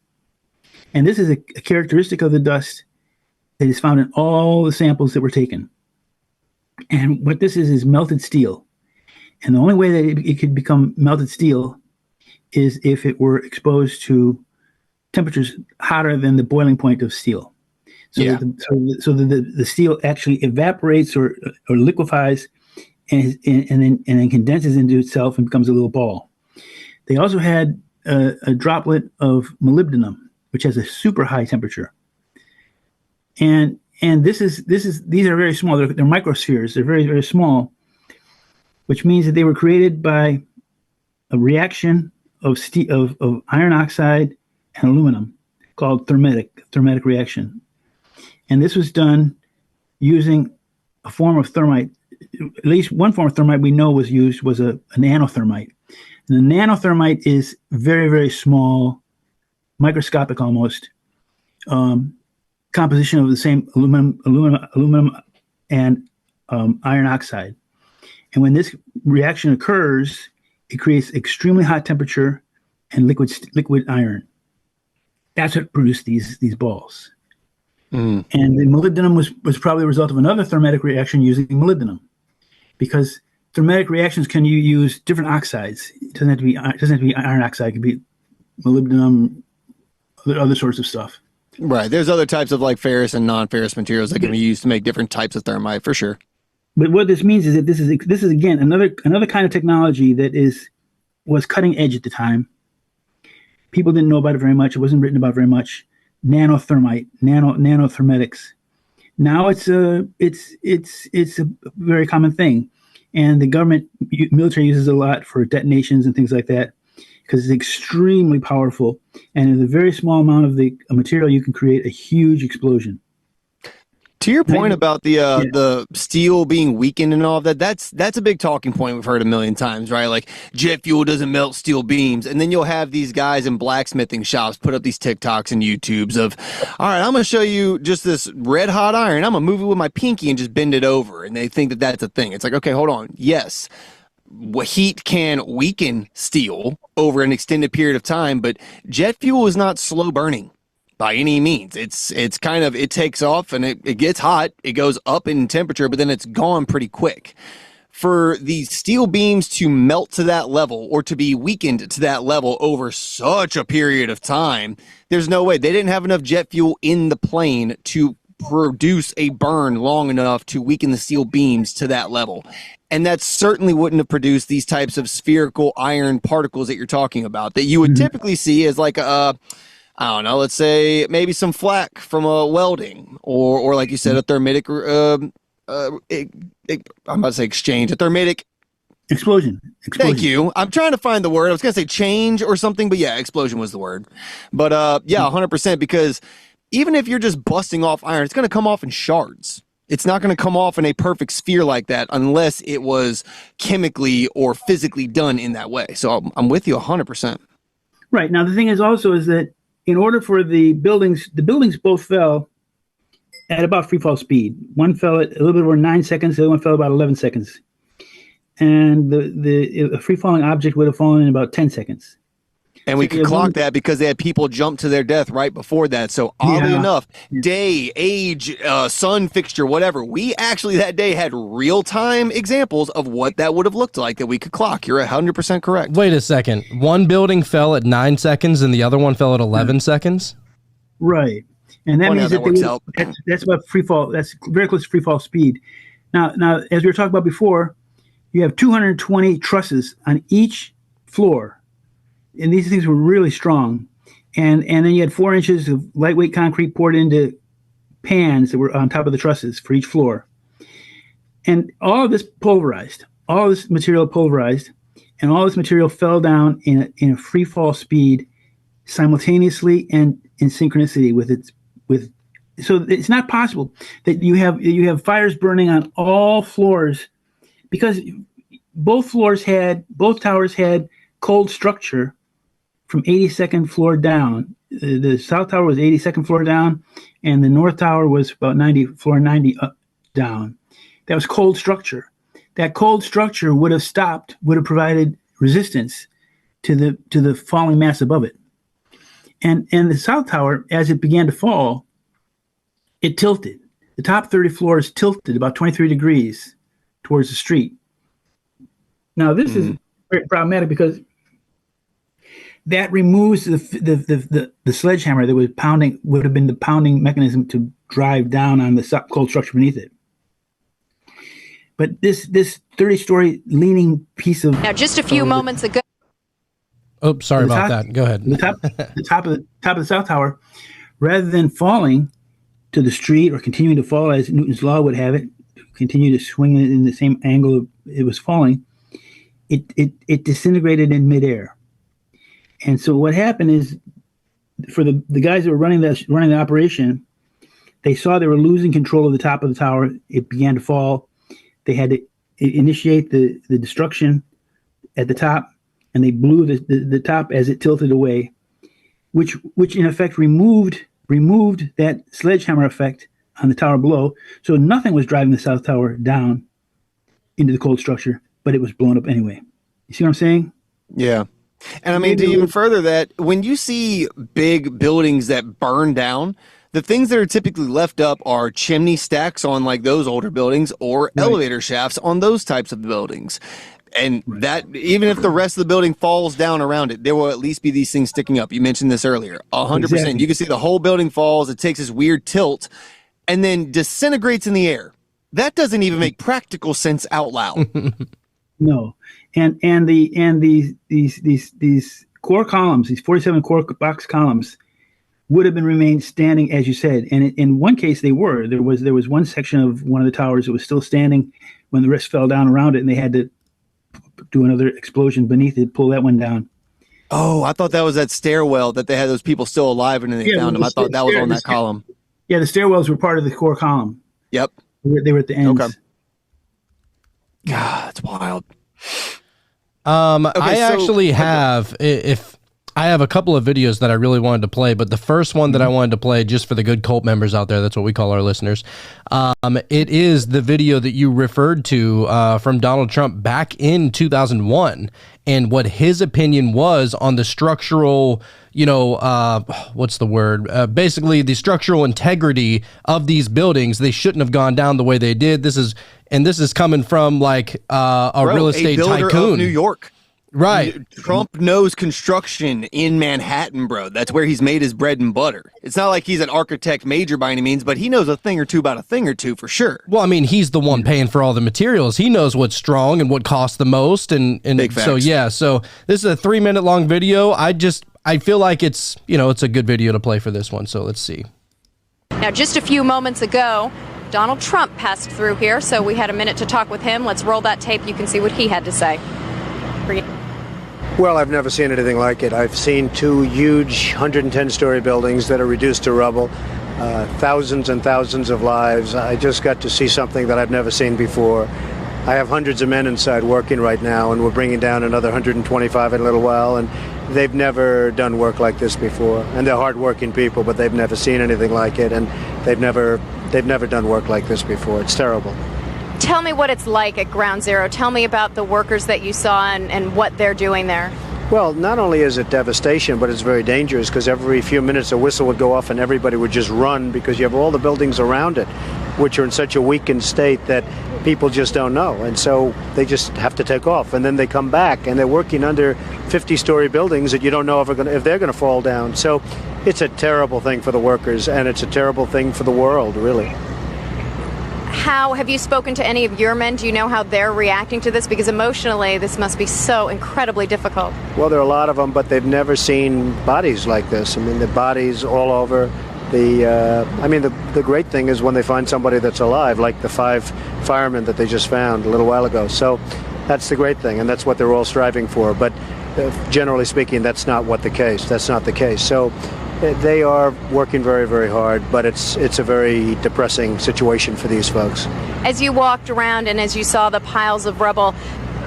And this is a characteristic of the dust that is found in all the samples that were taken. And what this is melted steel. And the only way that it could become melted steel is if it were exposed to temperatures hotter than the boiling point of steel. So, the steel actually evaporates or liquefies and then condenses into itself and becomes a little ball. They also had a droplet of molybdenum, which has a super high temperature. And these are very small. They're microspheres. They're very, very small, which means that they were created by a reaction of iron oxide and aluminum called thermatic reaction. And this was done using a form of thermite. At least one form of thermite we know was used was a nanothermite. And the nanothermite is very, very small, microscopic almost, composition of the same aluminum and iron oxide. And when this reaction occurs, it creates extremely hot temperature and liquid iron. That's what produced these balls. And the molybdenum was probably a result of another thermatic reaction using molybdenum, because thermatic reactions can you use different oxides. It doesn't have to be iron oxide. It could be molybdenum, other sorts of stuff. Right. There's other types of like ferrous and non-ferrous materials that can be used to make different types of thermite, for sure. But what this means is that this is again another kind of technology that was cutting edge at the time. People didn't know about it very much. It wasn't written about very much. Nanothermite, nanothermetics. Now it's a very common thing, and the military uses it a lot for detonations and things like that, because it's extremely powerful, and in a very small amount of the material you can create a huge explosion. To your point about the steel being weakened and all of that, that's a big talking point we've heard a million times, right? Like, jet fuel doesn't melt steel beams. And then you'll have these guys in blacksmithing shops put up these TikToks and YouTubes of, all right, I'm going to show you just this red hot iron. I'm going to move it with my pinky and just bend it over. And they think that that's a thing. It's like, okay, hold on. Yes, heat can weaken steel over an extended period of time, but jet fuel is not slow burning by any means. It's kind of, it takes off and it gets hot, it goes up in temperature, but then it's gone pretty quick. For these steel beams to melt to that level or to be weakened to that level over such a period of time, there's no way. They didn't have enough jet fuel in the plane to produce a burn long enough to weaken the steel beams to that level. And that certainly wouldn't have produced these types of spherical iron particles that you're talking about that you would typically see as like I don't know, let's say maybe some flak from a welding or like you said, a thermitic, I'm about to say exchange, a thermitic Explosion. Thank you. I'm trying to find the word. I was going to say change or something, but yeah, explosion was the word. But yeah, 100%, because even if you're just busting off iron, it's going to come off in shards. It's not going to come off in a perfect sphere like that unless it was chemically or physically done in that way. So I'm with you 100%. Right. Now, the thing is also is that in order for the buildings both fell at about free fall speed. One fell at a little bit over 9 seconds. The other one fell about 11 seconds. And a free falling object would have fallen in about 10 seconds. And we could clock that because they had people jump to their death right before that. So oddly enough, day, age, sun fixture, whatever, we actually that day had real-time examples of what that would have looked like that we could clock. You're 100% correct. Wait a second. One building fell at 9 seconds and the other one fell at 11 seconds? Right. And that means that's about free fall. That's very close to free fall speed. Now, as we were talking about before, you have 220 trusses on each floor. And these things were really strong. And then you had 4 inches of lightweight concrete poured into pans that were on top of the trusses for each floor. And all of this pulverized, all of this material pulverized, and all this material fell down in a free fall speed simultaneously and in synchronicity so it's not possible that you have fires burning on all floors, because both towers had cold structure from 82nd floor down. The South Tower was 82nd floor down, and the North Tower was about 90 up down. That was cold structure. That cold structure would have provided resistance to the falling mass above it. And the South Tower, as it began to fall, it tilted. The top 30 floors tilted about 23 degrees towards the street. Now, this is very problematic because that removes the sledgehammer that was would have been the pounding mechanism to drive down on the cold structure beneath it. But this 30-story leaning piece of just a few moments ago. Oh, sorry about that. Go ahead. The top of the South Tower, rather than falling to the street or continuing to fall as Newton's law would have it, continue to swing it in the same angle it was falling, it disintegrated in midair. And so what happened is, for the guys that were running the operation, they saw they were losing control of the top of the tower. It began to fall. They had to initiate the destruction at the top, and they blew the top as it tilted away, which in effect removed that sledgehammer effect on the tower below. So nothing was driving the South Tower down into the cold structure, but it was blown up anyway. You see what I'm saying? Yeah. And I mean, to even further that, when you see big buildings that burn down, the things that are typically left up are chimney stacks on like those older buildings or elevator shafts on those types of buildings. And that, even if the rest of the building falls down around it, there will at least be these things sticking up. You mentioned this earlier. 100%. Exactly. You can see the whole building falls. It takes this weird tilt and then disintegrates in the air. That doesn't even make practical sense out loud. No. And these core columns, these 47 core box columns, would have remained standing, as you said. And in one case, they were. There was one section of one of the towers that was still standing when the rest fell down around it, and they had to do another explosion beneath it, pull that one down. Oh, I thought that was that stairwell that they had those people still alive and then they found them. I thought that was on that column. Yeah, the stairwells were part of the core column. Yep. They were at the ends. Okay. God, that's wild. I actually have, I have a couple of videos that I really wanted to play, but the first one that I wanted to play, just for the good cult members out there, that's what we call our listeners, it is the video that you referred to from Donald Trump back in 2001, and what his opinion was on the structural, what's the word? Basically, the structural integrity of these buildings. They shouldn't have gone down the way they did. This is coming from like a real estate builder tycoon of New York. Right. Trump knows construction in Manhattan, bro. That's where he's made his bread and butter. It's not like he's an architect major by any means, but he knows a thing or two about a thing or two for sure. Well, I mean, he's the one paying for all the materials. He knows what's strong and what costs the most. And Big so, facts. yeah, so this is a 3-minute long video. I feel like it's a good video to play for this one. So let's see. Now, just a few moments ago, Donald Trump passed through here, so we had a minute to talk with him. Let's roll that tape. You can see what he had to say. Well, I've never seen anything like it. I've seen 2 huge 110-story buildings that are reduced to rubble, thousands and thousands of lives. I just got to see something that I've never seen before. I have hundreds of men inside working right now, and we're bringing down another 125 in a little while, and they've never done work like this before. And they're hardworking people, but they've never seen anything like it, and they've never done work like this before. It's terrible. Tell me what it's like at Ground Zero. Tell me about the workers that you saw and what they're doing there. Well, not only is it devastation, but it's very dangerous because every few minutes a whistle would go off and everybody would just run because you have all the buildings around it, which are in such a weakened state that people just don't know. And so they just have to take off. And then they come back and they're working under 50-story buildings that you don't know if they're going to fall down. So it's a terrible thing for the workers, and it's a terrible thing for the world, really. How have you spoken to any of your men? Do you know how they're reacting to this? Because emotionally, this must be so incredibly difficult. Well, there are a lot of them, but they've never seen bodies like this. I mean, the bodies all over. The great thing is when they find somebody that's alive, like the 5 firemen that they just found a little while ago. So that's the great thing, and that's what they're all striving for. But generally speaking, that's not the case. So they are working very, very hard, but it's a very depressing situation for these folks. As you walked around and as you saw the piles of rubble,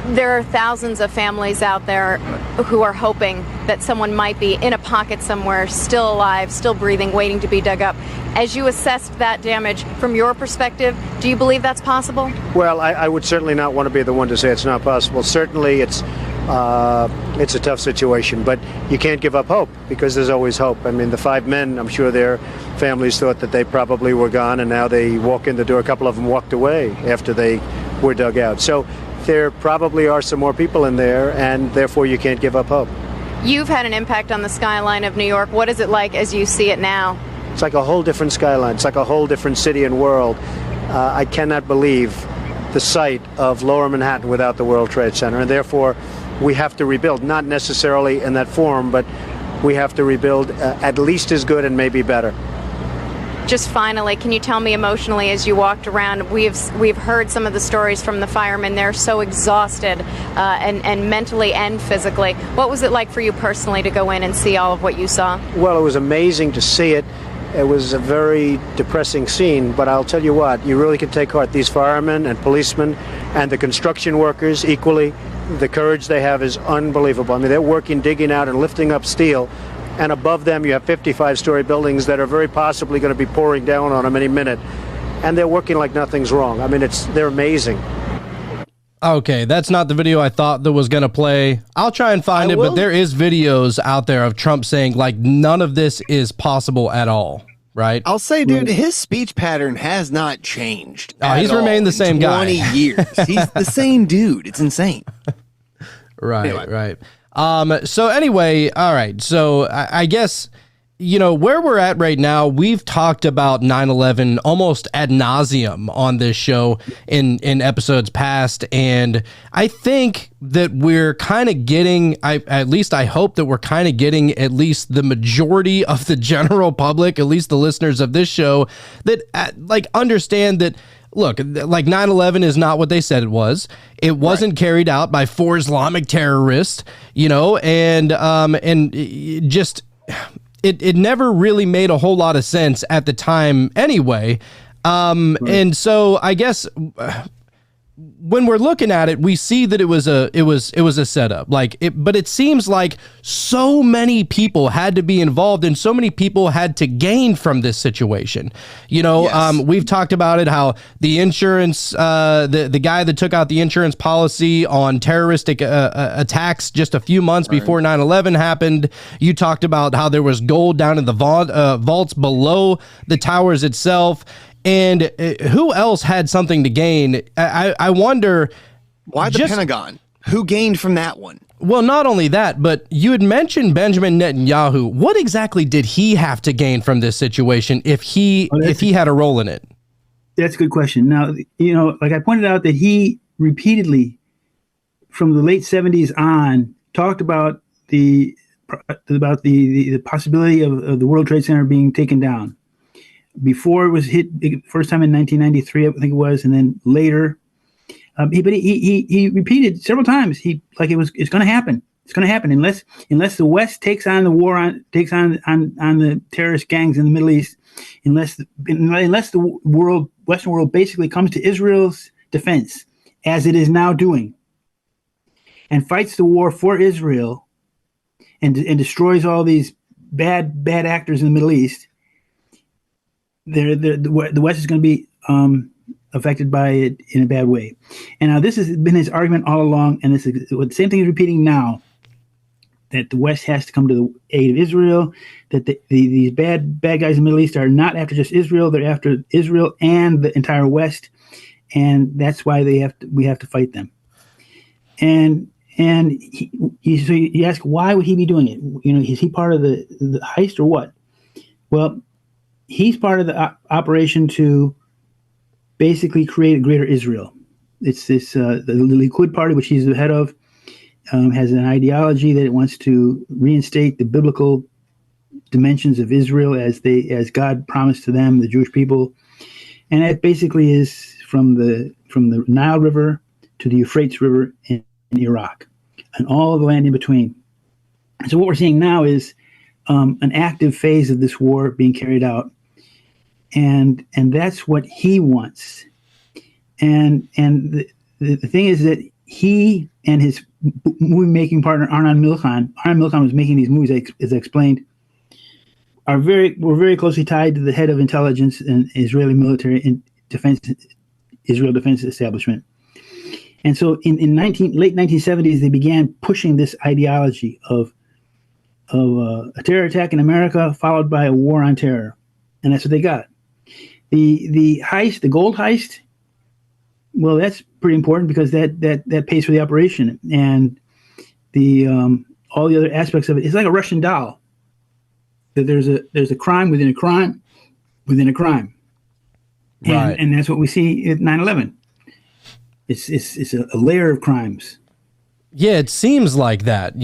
there are thousands of families out there who are hoping that someone might be in a pocket somewhere, still alive, still breathing, waiting to be dug up. As you assessed that damage from your perspective, do you believe that's possible? Well, I would certainly not want to be the one to say it's not possible. Certainly it's a tough situation, but you can't give up hope because there's always hope. I mean, the 5 men, I'm sure their families thought that they probably were gone, and now they walk in the door. A couple of them walked away after they were dug out. So there probably are some more people in there, and therefore you can't give up hope. You've had an impact on the skyline of New York. What is it like as you see it now? It's like a whole different skyline. It's like a whole different city and world. I cannot believe the sight of Lower Manhattan without the World Trade Center, and therefore we have to rebuild, not necessarily in that form, but we have to rebuild at least as good and maybe better. Just finally, can you tell me emotionally as you walked around, we've heard some of the stories from the firemen. They're so exhausted and mentally and physically. What was it like for you personally to go in and see all of what you saw? Well, it was amazing to see it. It was a very depressing scene, but I'll tell you what, you really can take heart. These firemen and policemen and the construction workers equally, the courage they have is unbelievable. I mean, they're working, digging out and lifting up steel, and above them you have 55-story buildings that are very possibly going to be pouring down on them any minute, and they're working like nothing's wrong. I mean, they're amazing. Okay, that's not the video I thought that was going to play. I'll try and find it, but there is videos out there of Trump saying, like, none of this is possible at all, right? I'll say, dude, his speech pattern has not changed. He's remained the same guy. 20 years. He's the same dude. It's insane. Right, Anyway. right. So anyway, all right. So I guess, where we're at right now, we've talked about 9/11 almost ad nauseum on this show in episodes past. And I think that we're kind of getting, at least I hope that we're kind of getting at least the majority of the general public, at least the listeners of this show, that understand that, look, like 9/11 is not what they said it was. It wasn't carried out by 4 Islamic terrorists, and it never really made a whole lot of sense at the time anyway. And so I guess when we're looking at it, we see that it was a setup. But it seems like so many people had to be involved and so many people had to gain from this situation. Yes. We've talked about it, how the insurance, the guy that took out the insurance policy on terroristic attacks just a few months before 9/11 happened. You talked about how there was gold down in the vaults below the towers itself. And who else had something to gain? I wonder. Why the Pentagon? Who gained from that one? Well, not only that, but you had mentioned Benjamin Netanyahu. What exactly did he have to gain from this situation if he had a role in it? That's a good question. Now, like I pointed out, that he repeatedly, from the late 70s on, talked about the possibility of the World Trade Center being taken down. Before it was hit, first time in 1993, I think it was, and then later. He repeated several times. It's going to happen. It's going to happen unless the West takes on on the terrorist gangs in the Middle East. Unless the Western world basically comes to Israel's defense, as it is now doing, and fights the war for Israel, and destroys all these bad actors in the Middle East. The West is going to be affected by it in a bad way. And now this has been his argument all along, and this is the same thing he's repeating now, that the West has to come to the aid of Israel, that these bad guys in the Middle East are not after just Israel, they're after Israel and the entire West, and that's why we have to fight them. And so you ask, why would he be doing it? Is he part of the heist or what? Well, he's part of the operation to basically create a greater Israel. It's this the Likud party, which he's the head of, has an ideology that it wants to reinstate the biblical dimensions of Israel as God promised to them, the Jewish people, and that basically is from the Nile River to the Euphrates River in Iraq, and all of the land in between. So what we're seeing now is an active phase of this war being carried out. And that's what he wants. And the thing is that he and his movie making partner Arnon Milchan was making these movies, as I explained, were very closely tied to the head of intelligence and Israeli military and Israel defense establishment. And so in late 1970s, they began pushing this ideology of a terror attack in America followed by a war on terror, and that's what they got. The heist, the gold heist, well, that's pretty important because that pays for the operation, and the all the other aspects of it. It's like a Russian doll. That there's a crime within a crime within a crime, right? And that's what we see at 9/11. It's a layer of crimes. Yeah, it seems like that,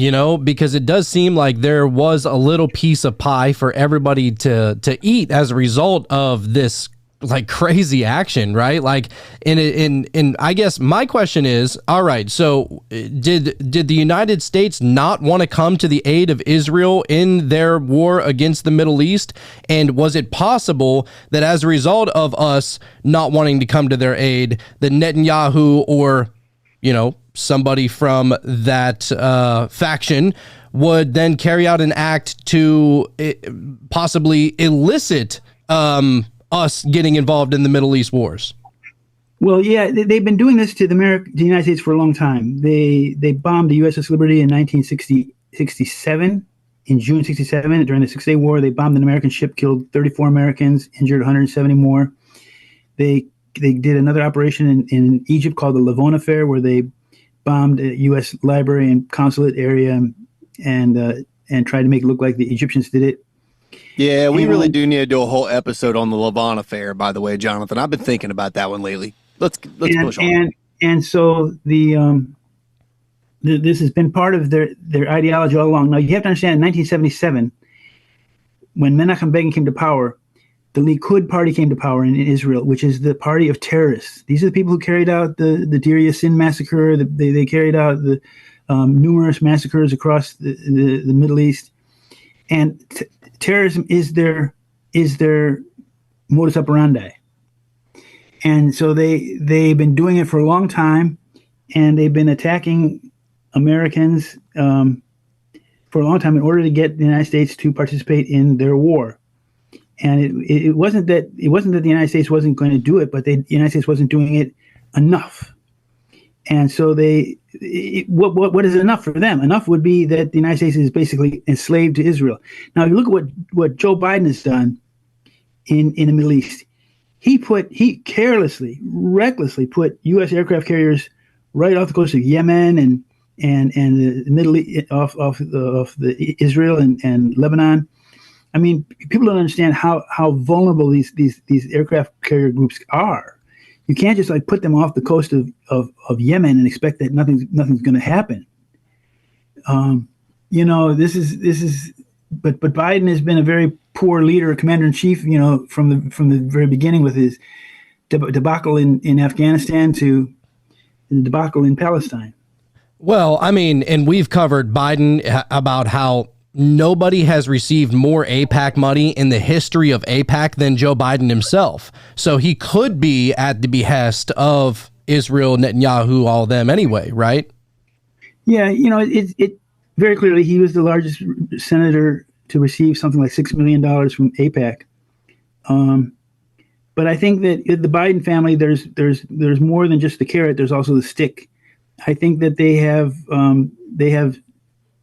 because it does seem like there was a little piece of pie for everybody to eat as a result of this like crazy action, right? Like in I guess my question is, all right, so did the United States not want to come to the aid of Israel in their war against the Middle East? And was it possible that as a result of us not wanting to come to their aid, that Netanyahu or, somebody from that faction would then carry out an act to possibly elicit us getting involved in the Middle East wars? Well, yeah, they've been doing this to the United States for a long time. They bombed the USS Liberty in 1967, in June 67, during the Six-Day War. They bombed an American ship, killed 34 Americans, injured 170 more. They did another operation in Egypt called the Lavon Affair, where they bombed a U.S. library and consulate area and tried to make it look like the Egyptians did it. Yeah, we really do need to do a whole episode on the Lavon Affair, by the way, Jonathan. I've been thinking about that one lately. Let's push on. And so this has been part of their ideology all along. Now, you have to understand, in 1977, when Menachem Begin came to power, the Likud party came to power in Israel, which is the party of terrorists. These are the people who carried out the Deir Yassin massacre. They carried out the numerous massacres across the Middle East. And terrorism is their modus operandi. And so they've been doing it for a long time, and they've been attacking Americans for a long time in order to get the United States to participate in their war. And it wasn't that the United States wasn't going to do it, but the United States wasn't doing it enough. And so what is enough for them? Enough would be that the United States is basically enslaved to Israel. Now, if you look at what Joe Biden has done in the Middle East, he carelessly, recklessly put U.S. aircraft carriers right off the coast of Yemen and the Middle East, off the Israel and Lebanon. I mean, people don't understand how vulnerable these aircraft carrier groups are. You can't just like put them off the coast of Yemen and expect that nothing's going to happen. You know, this is. But Biden has been a very poor leader, commander in chief. You know, from the very beginning with his debacle in Afghanistan to the debacle in Palestine. Well, I mean, and we've covered Biden about how nobody has received more AIPAC money in the history of AIPAC than Joe Biden himself. So he could be at the behest of Israel, Netanyahu, all of them anyway, right? Yeah, you know, it very clearly he was the largest senator to receive something like $6 million from AIPAC. But I think that in the Biden family, there's more than just the carrot. There's also the stick. I think that they have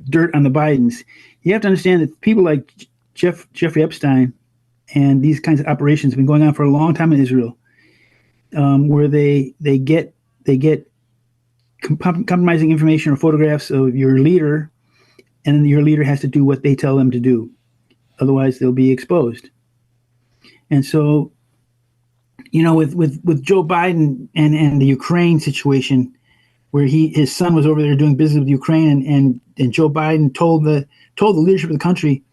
dirt on the Bidens. You have to understand that people like Jeffrey Epstein and these kinds of operations have been going on for a long time in Israel, where they get compromising information or photographs of your leader, and then your leader has to do what they tell them to do. Otherwise, they'll be exposed. And so, you know, with Joe Biden and the Ukraine situation, where his son was over there doing business with Ukraine, and Joe Biden told the leadership of the country,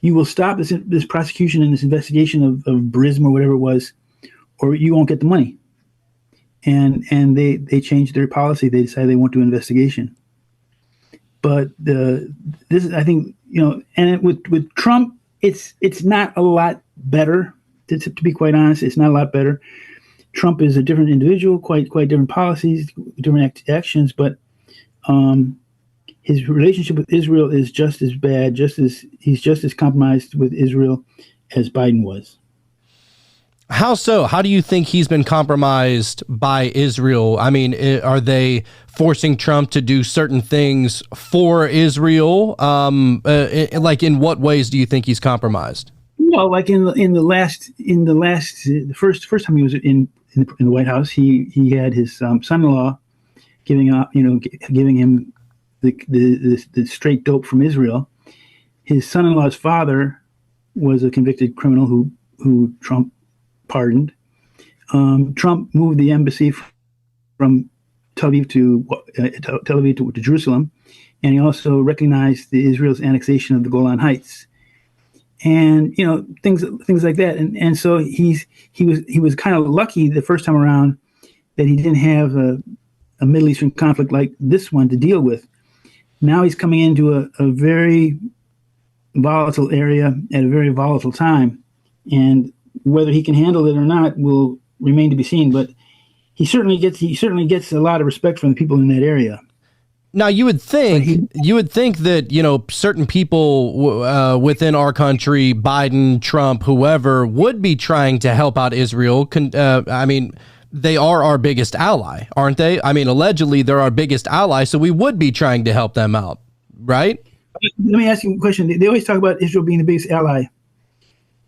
you will stop this prosecution and this investigation of Burisma or whatever it was, or you won't get the money. And they changed their policy. They decided they won't do an investigation. But this is, I think, you know, and with Trump, it's not a lot better. To be quite honest, it's not a lot better. Trump is a different individual, quite different policies, different actions, but his relationship with Israel is just as bad, he's just as compromised with Israel as Biden was. How so? How do you think he's been compromised by Israel? I mean, are they forcing Trump to do certain things for Israel? Like, in what ways do you think he's compromised? Well, like in the first time he was in the White House, he had his son-in-law giving him the straight dope from Israel. His son-in-law's father was a convicted criminal who Trump pardoned. Trump moved the embassy from Tel Aviv to Jerusalem, and he also recognized Israel's annexation of the Golan Heights, and you know things like that. And so he was kind of lucky the first time around that he didn't have a Middle Eastern conflict like this one to deal with. Now he's coming into a very volatile area at a very volatile time, and whether he can handle it or not will remain to be seen. But he certainly gets a lot of respect from the people in that area. Now, you would think that, you know, certain people within our country, Biden, Trump, whoever, would be trying to help out Israel. I mean, they are our biggest ally, aren't they? I mean, allegedly, they're our biggest ally, so we would be trying to help them out, right? Let me ask you a question. They always talk about Israel being the biggest ally.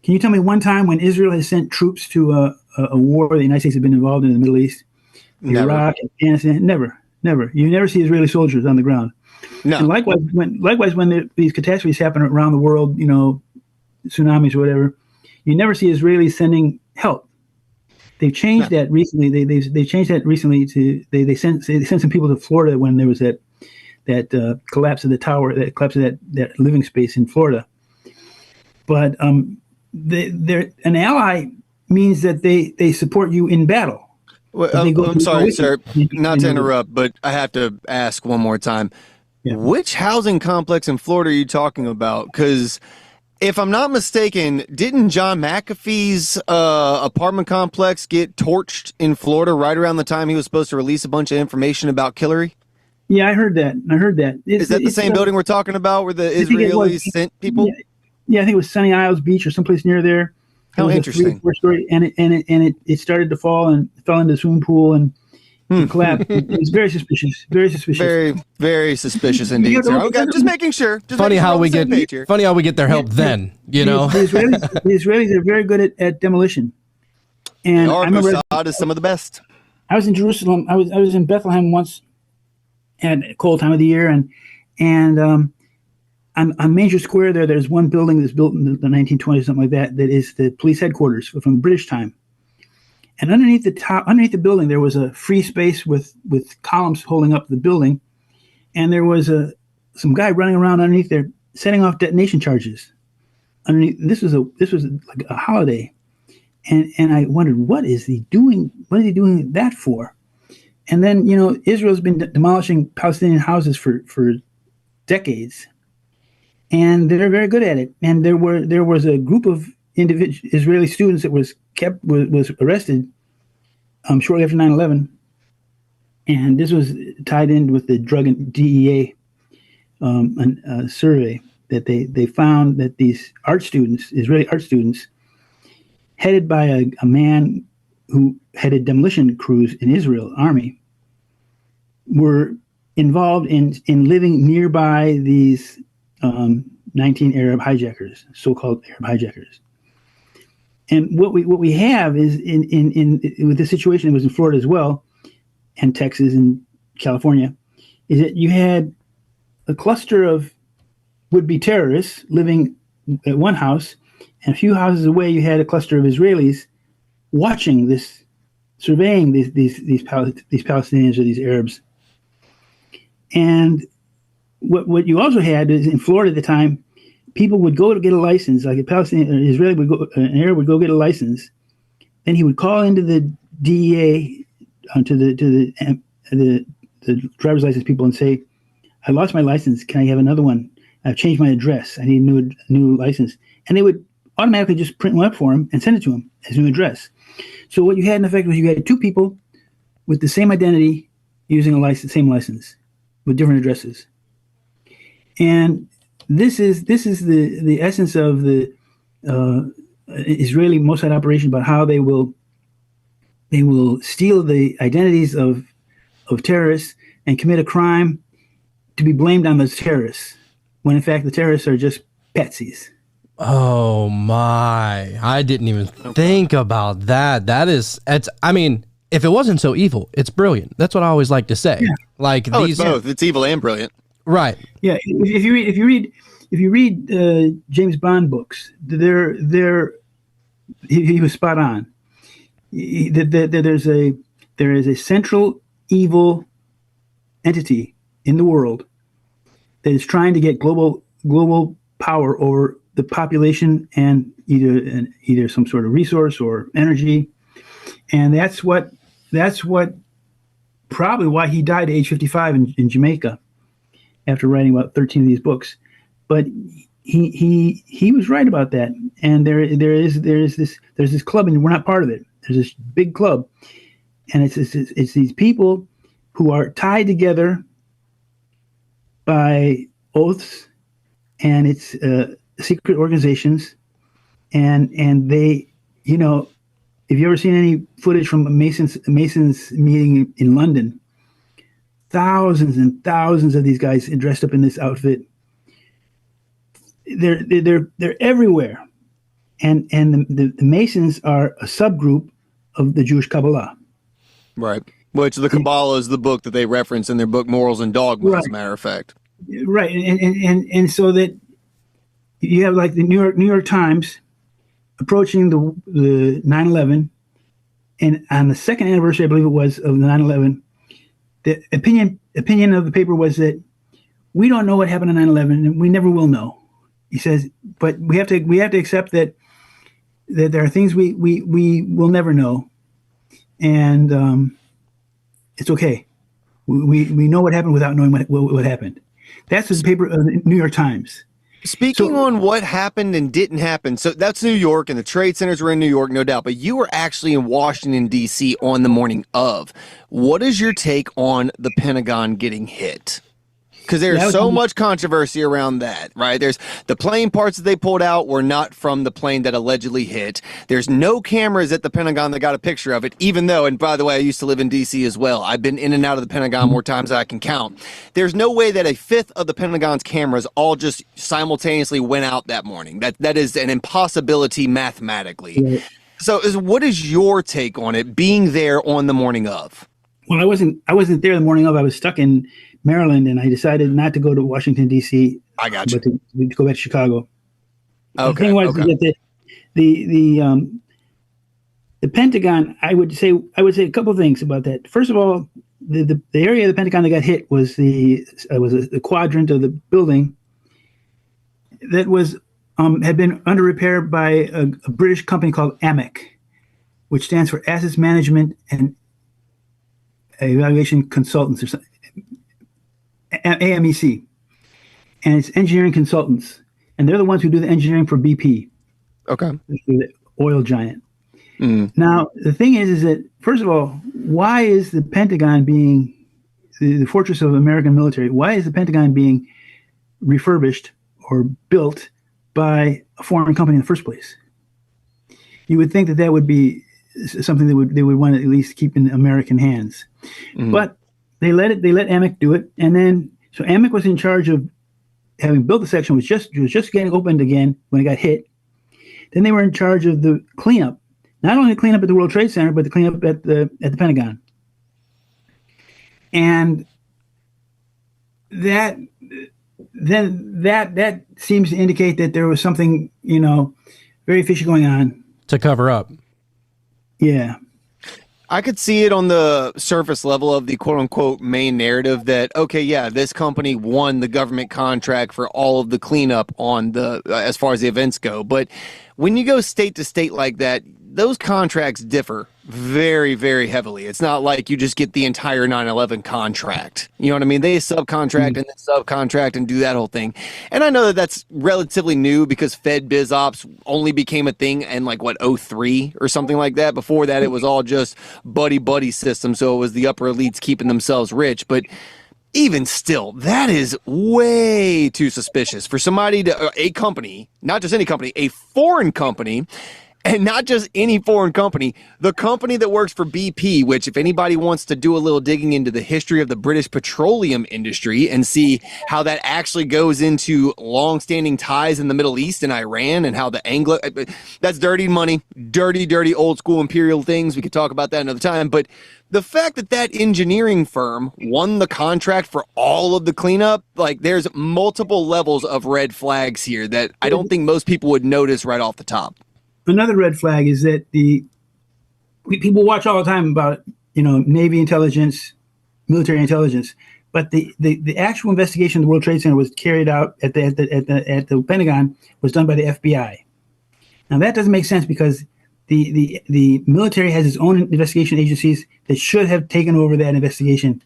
Can you tell me one time when Israel has sent troops to a war the United States has been involved in the Middle East? Never. Iraq, Afghanistan? Never. You never see Israeli soldiers on the ground. No. And likewise, when these catastrophes happen around the world, you know, tsunamis or whatever, you never see Israelis sending help. They've changed that recently. They changed that recently to they sent some people to Florida when there was that collapse of the tower, that collapse of that living space in Florida. But they're an ally means that they support you in battle. Well, I'm sorry, sir, not to interrupt, but I have to ask one more time. Yeah. Which housing complex in Florida are you talking about? Because if I'm not mistaken, didn't John McAfee's apartment complex get torched in Florida right around the time he was supposed to release a bunch of information about Hillary? Yeah, I heard that. Is that the same building we're talking about where the Israelis sent people? Yeah, I think it was Sunny Isles Beach or someplace near there. How interesting. Story, and it started to fall and fell into the swimming pool and collapsed. It was very suspicious. Very suspicious. Very, very suspicious indeed, sir. Okay, just making sure. Funny how we get their help then, you know. The Israelis are very good at demolition. And Mossad is some of the best. I was in Jerusalem. I was in Bethlehem once, at a cold time of the year, and on Major Square there's one building that's built in the 1920s, something like that, that is the police headquarters from the British time. And underneath the building, there was a free space with columns holding up the building, and there was some guy running around underneath there setting off detonation charges. Underneath, this was like a holiday, and I wondered, what is he doing? What is he doing that for? And then, Israel's been demolishing Palestinian houses for decades, and they're very good at it. And there was a group of Israeli students that was arrested shortly after 9/11, and this was tied in with the drug and DEA survey that they found that these Israeli art students, headed by a man who headed demolition crews in Israel Army, were involved in living nearby these 19 Arab hijackers, so-called Arab hijackers. And what we have is in with this situation, it was in Florida as well, and Texas and California, is that you had a cluster of would-be terrorists living at one house, and a few houses away you had a cluster of Israelis watching this, surveying these Palestinians or these Arabs. And what you also had is in Florida at the time, people would go to get a license, like an Israeli would go, an Arab would go get a license, then he would call into the DEA, to the driver's license people and say, "I lost my license. Can I have another one? I've changed my address. I need a new license." And they would automatically just print one up for him and send it to him as new address. So what you had in effect was you had two people with the same identity using same license with different addresses. And this is the essence of the Israeli Mossad operation, about how they will steal the identities of terrorists and commit a crime to be blamed on those terrorists, when in fact the terrorists are just patsies. Oh my, I didn't even think about that. I mean, if it wasn't so evil, it's brilliant. That's what I always like to say. Yeah. Like it's both. It's evil and brilliant. Right. Yeah. If you read James Bond books, he was spot on. There is a central evil entity in the world that is trying to get global power over the population and either some sort of resource or energy, and that's what probably why he died at age 55 in Jamaica after writing about 13 of these books. But he was right about that, and there's this club, and we're not part of it. There's this big club, and it's these people who are tied together by oaths, and it's secret organizations, and they, if you ever seen any footage from a Masons meeting in London, thousands and thousands of these guys dressed up in this outfit. They're everywhere, and the Masons are a subgroup of the Jewish Kabbalah. Right. Which the Kabbalah is the book that they reference in their book Morals and Dogma, right. As a matter of fact. Right, and so that you have like the New York Times approaching the 9/11, and on the second anniversary, I believe it was, of the 9/11, the opinion of the paper was that we don't know what happened on 9/11, and we never will know. He says, but we have to accept that there are things we will never know, and it's okay. We know what happened without knowing what happened. That's the paper of the New York Times. Speaking on what happened and didn't happen, so that's New York, and the trade centers were in New York, no doubt, but you were actually in Washington, D.C. on the morning of. What is your take on the Pentagon getting hit? Because there's so much controversy around that, right? There's the plane parts that they pulled out were not from the plane that allegedly hit. There's no cameras at the Pentagon that got a picture of it, even though, and by the way, I used to live in D.C. as well. I've been in and out of the Pentagon more times than I can count. There's no way that a fifth of the Pentagon's cameras all just simultaneously went out that morning. That is an impossibility mathematically. Yeah. So what is your take on it being there on the morning of? Well, I wasn't there the morning of. I was stuck in Maryland, and I decided not to go to Washington D.C. I got you. But to go back to Chicago. The Okay. thing was that the Pentagon. I would say a couple of things about that. First of all, the area of the Pentagon that got hit was the quadrant of the building that was had been under repair by a British company called AMEC, which stands for Assets Management and Evaluation Consultants, or something, AMEC, and it's engineering consultants, and they're the ones who do the engineering for BP, Okay. the oil giant. Now, the thing is that, first of all, why is the Pentagon being the fortress of American military? Why is the Pentagon being refurbished or built by a foreign company in the first place? You would think that would be something they would want to at least keep in American hands, but they let AMEC do it, and then so AMEC was in charge of having built the section, was just getting opened again when it got hit. Then they were in charge of the cleanup, not only the cleanup at the World Trade Center, but the cleanup at the Pentagon, and that seems to indicate that there was something very fishy going on to cover up. Yeah. I could see it on the surface level of the quote unquote main narrative that, okay, yeah, this company won the government contract for all of the cleanup on the, as far as the events go. But when you go state to state like that, those contracts differ very, very heavily. It's not like you just get the entire 9/11 contract. You know what I mean? They subcontract and then subcontract and do that whole thing. And I know that that's relatively new because Fed Biz Ops only became a thing in like, 03 or something like that. Before that, it was all just buddy system. So it was the upper elites keeping themselves rich. But even still, that is way too suspicious for somebody to, a company, not just any company, a foreign company. And not just any foreign company, the company that works for BP, which if anybody wants to do a little digging into the history of the British petroleum industry and see how that actually goes into long-standing ties in the Middle East and Iran and how the Anglo, that's dirty money, dirty old school imperial things. We could talk about that another time. But the fact that that engineering firm won the contract for all of the cleanup, like there's multiple levels of red flags here that I don't think most people would notice right off the top. Another red flag is that people watch all the time about Navy intelligence, military intelligence, but the actual investigation of the World Trade Center was carried out at the Pentagon, was done by the FBI. Now that doesn't make sense because the military has its own investigation agencies that should have taken over that investigation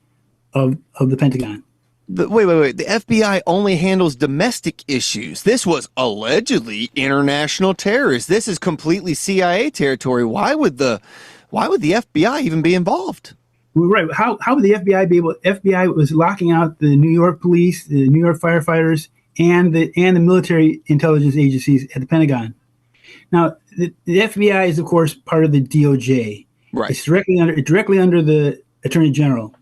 of the Pentagon. Wait. The FBI only handles domestic issues. This was allegedly international terrorists. This is completely CIA territory. Why would the FBI even be involved? Right. How would the FBI be able? FBI was locking out the New York police, the New York firefighters, and the military intelligence agencies at the Pentagon. Now, the FBI is of course part of the DOJ. Right. It's directly under the Attorney General.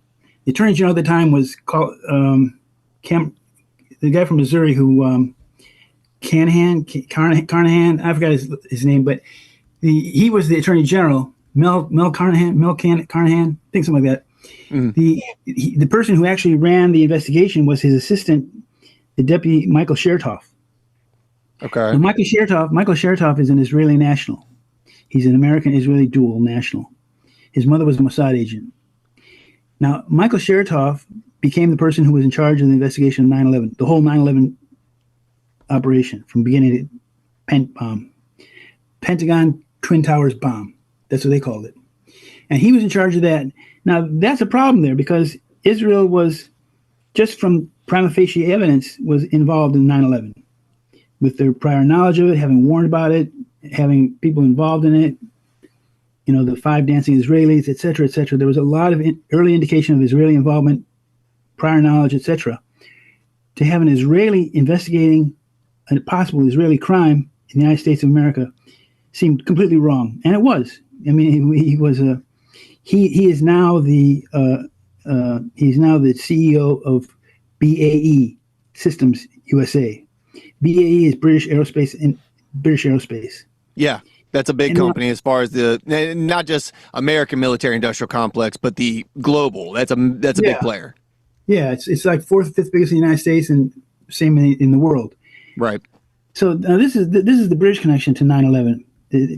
The Attorney General at the time was called the guy from Missouri who Carnahan. I forgot his name, but he was the Attorney General. Mel Carnahan, I think something like that. The person who actually ran the investigation was his assistant, the Deputy Michael Chertoff. Okay. And Michael Chertoff is an Israeli national. He's an American-Israeli dual national. His mother was a Mossad agent. Now, Michael Chertoff became the person who was in charge of the investigation of 9/11, the whole 9/11 operation from beginning to Pentagon Twin Towers bomb. That's what they called it. And he was in charge of that. Now, that's a problem there because Israel was, just from prima facie evidence, was involved in 9/11 with their prior knowledge of it, having warned about it, having people involved in it. The 5 dancing Israelis, et cetera, et cetera. There was a lot of early indication of Israeli involvement, prior knowledge, et cetera. To have an Israeli investigating a possible Israeli crime in the United States of America seemed completely wrong, and it was. I mean, he was he is now the CEO of BAE Systems USA. BAE is British Aerospace. Yeah. That's a big company as far as the not just American military industrial complex, but the global. That's a big player. Yeah, it's like fourth, fifth biggest in the United States, and same in the world. Right. So now this is the British connection to 9/11.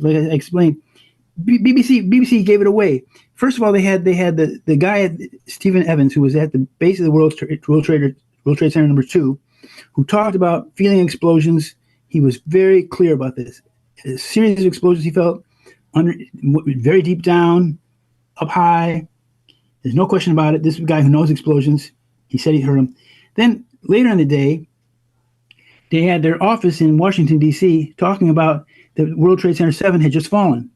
Like I explained, BBC gave it away. First of all, they had the guy Stephen Evans, who was at the base of the World Trade Center number 2, who talked about feeling explosions. He was very clear about this. A series of explosions he felt very deep down, up high. There's no question about it. This is a guy who knows explosions. He said he heard them. Then later in the day, they had their office in Washington, D.C. talking about the World Trade Center 7 had just fallen,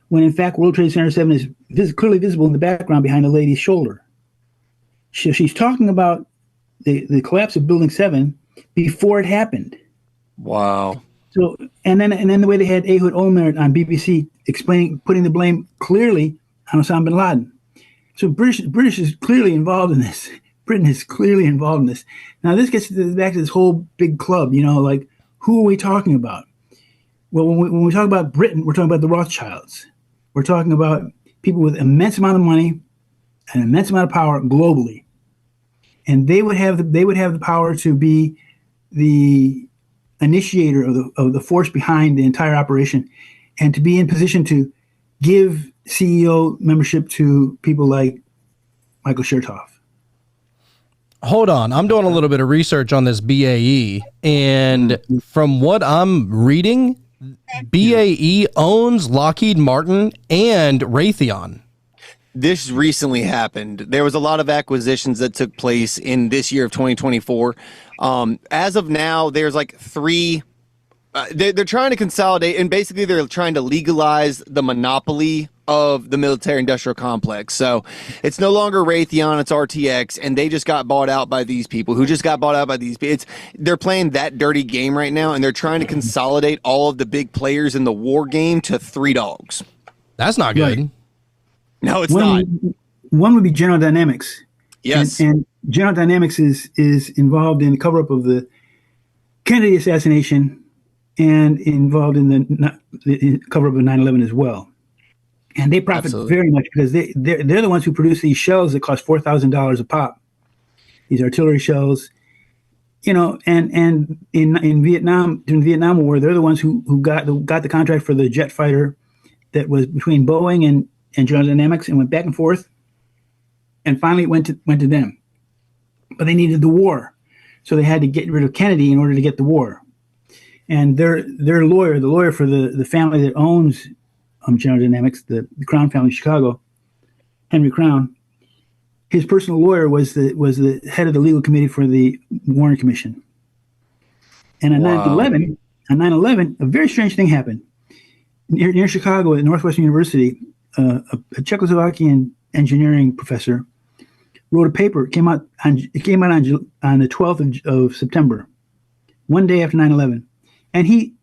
when in fact World Trade Center 7 is clearly visible in the background behind the lady's shoulder. She's talking about the collapse of Building 7 before it happened. Wow. So and then the way they had Ehud Olmert on BBC putting the blame clearly on Osama bin Laden. So British is clearly involved in this. Britain is clearly involved in this. Now this gets back to this whole big club, like who are we talking about? Well, when we talk about Britain, we're talking about the Rothschilds. We're talking about people with immense amount of money and immense amount of power globally, and they would have the power to be the initiator of the force behind the entire operation, and to be in position to give CEO membership to people like Michael Chertoff. Hold on. I'm doing a little bit of research on this BAE, and from what I'm reading, BAE owns Lockheed Martin and Raytheon. This recently happened. There was a lot of acquisitions that took place in this year of 2024. As of now, there's like 3. They're trying to consolidate, and basically they're trying to legalize the monopoly of the military-industrial complex. So it's no longer Raytheon, it's RTX, and they just got bought out by these people who just got bought out by these people. They're playing that dirty game right now, and they're trying to consolidate all of the big players in the war game to 3 dogs. That's not good. Right. No, it's not. One would be General Dynamics. Yes. And General Dynamics is involved in the cover-up of the Kennedy assassination and involved in the cover-up of 9/11 as well. And they profit very much because they're the ones who produce these shells that cost $4,000 a pop. These artillery shells, and in Vietnam, during the Vietnam War, they're the ones who got the contract for the jet fighter that was between Boeing and General Dynamics, and went back and forth, and finally it went to them. But they needed the war, so they had to get rid of Kennedy in order to get the war. And their lawyer, the lawyer for the family that owns General Dynamics, the Crown family in Chicago, Henry Crown, his personal lawyer was the head of the legal committee for the Warren Commission. And on 9/11, a very strange thing happened. Near Chicago at Northwestern University, a Czechoslovakian engineering professor wrote a paper. It came out on the 12th of September, one day after 9/11. And he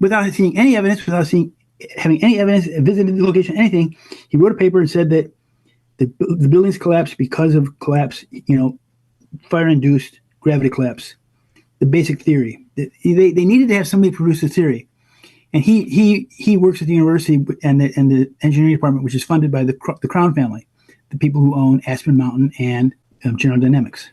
without seeing any evidence, having any evidence, visited the location, anything, he wrote a paper and said that the buildings collapsed because of collapse, fire-induced gravity collapse, the basic theory. They needed to have somebody produce a theory. And he works at the university and the engineering department, which is funded by the Crown family, the people who own Aspen Mountain and General Dynamics.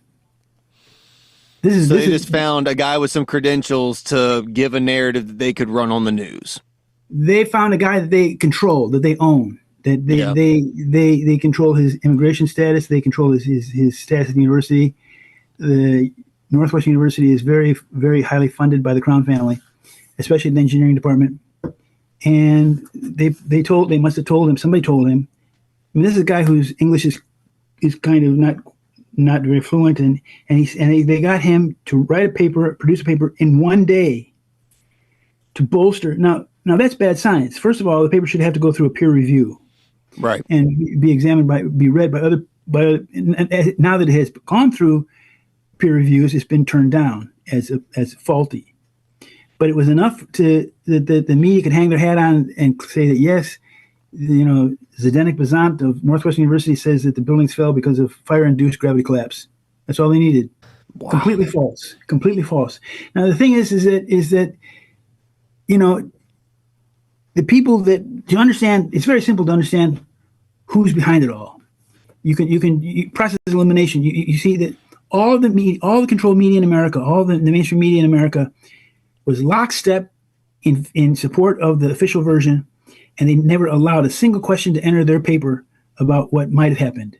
They just found a guy with some credentials to give a narrative that they could run on the news. They found a guy that they control, that they own, that they control his immigration status, they control his status at the university. The Northwestern University is very, very highly funded by the Crown family, especially the engineering department. And they must have told him, somebody told him. I mean, this is a guy whose English is kind of not very fluent, and they got him to write a paper, produce a paper in one day to bolster. Now that's bad science. First of all, the paper should have to go through a peer review, right, and be examined be read by other. And now that it has gone through peer reviews, it's been turned down as faulty. But it was enough that the media could hang their hat on and say that yes, Zdenek Bazant of Northwestern University says that the buildings fell because of fire-induced gravity collapse. That's all they needed. Wow. Completely false. Completely false. Now the thing is that the people that, to understand, it's very simple to understand who's behind it all. You can process elimination. You see that all the media, all the controlled media in America, all the mainstream media in America was lockstep in support of the official version, and they never allowed a single question to enter their paper about what might have happened.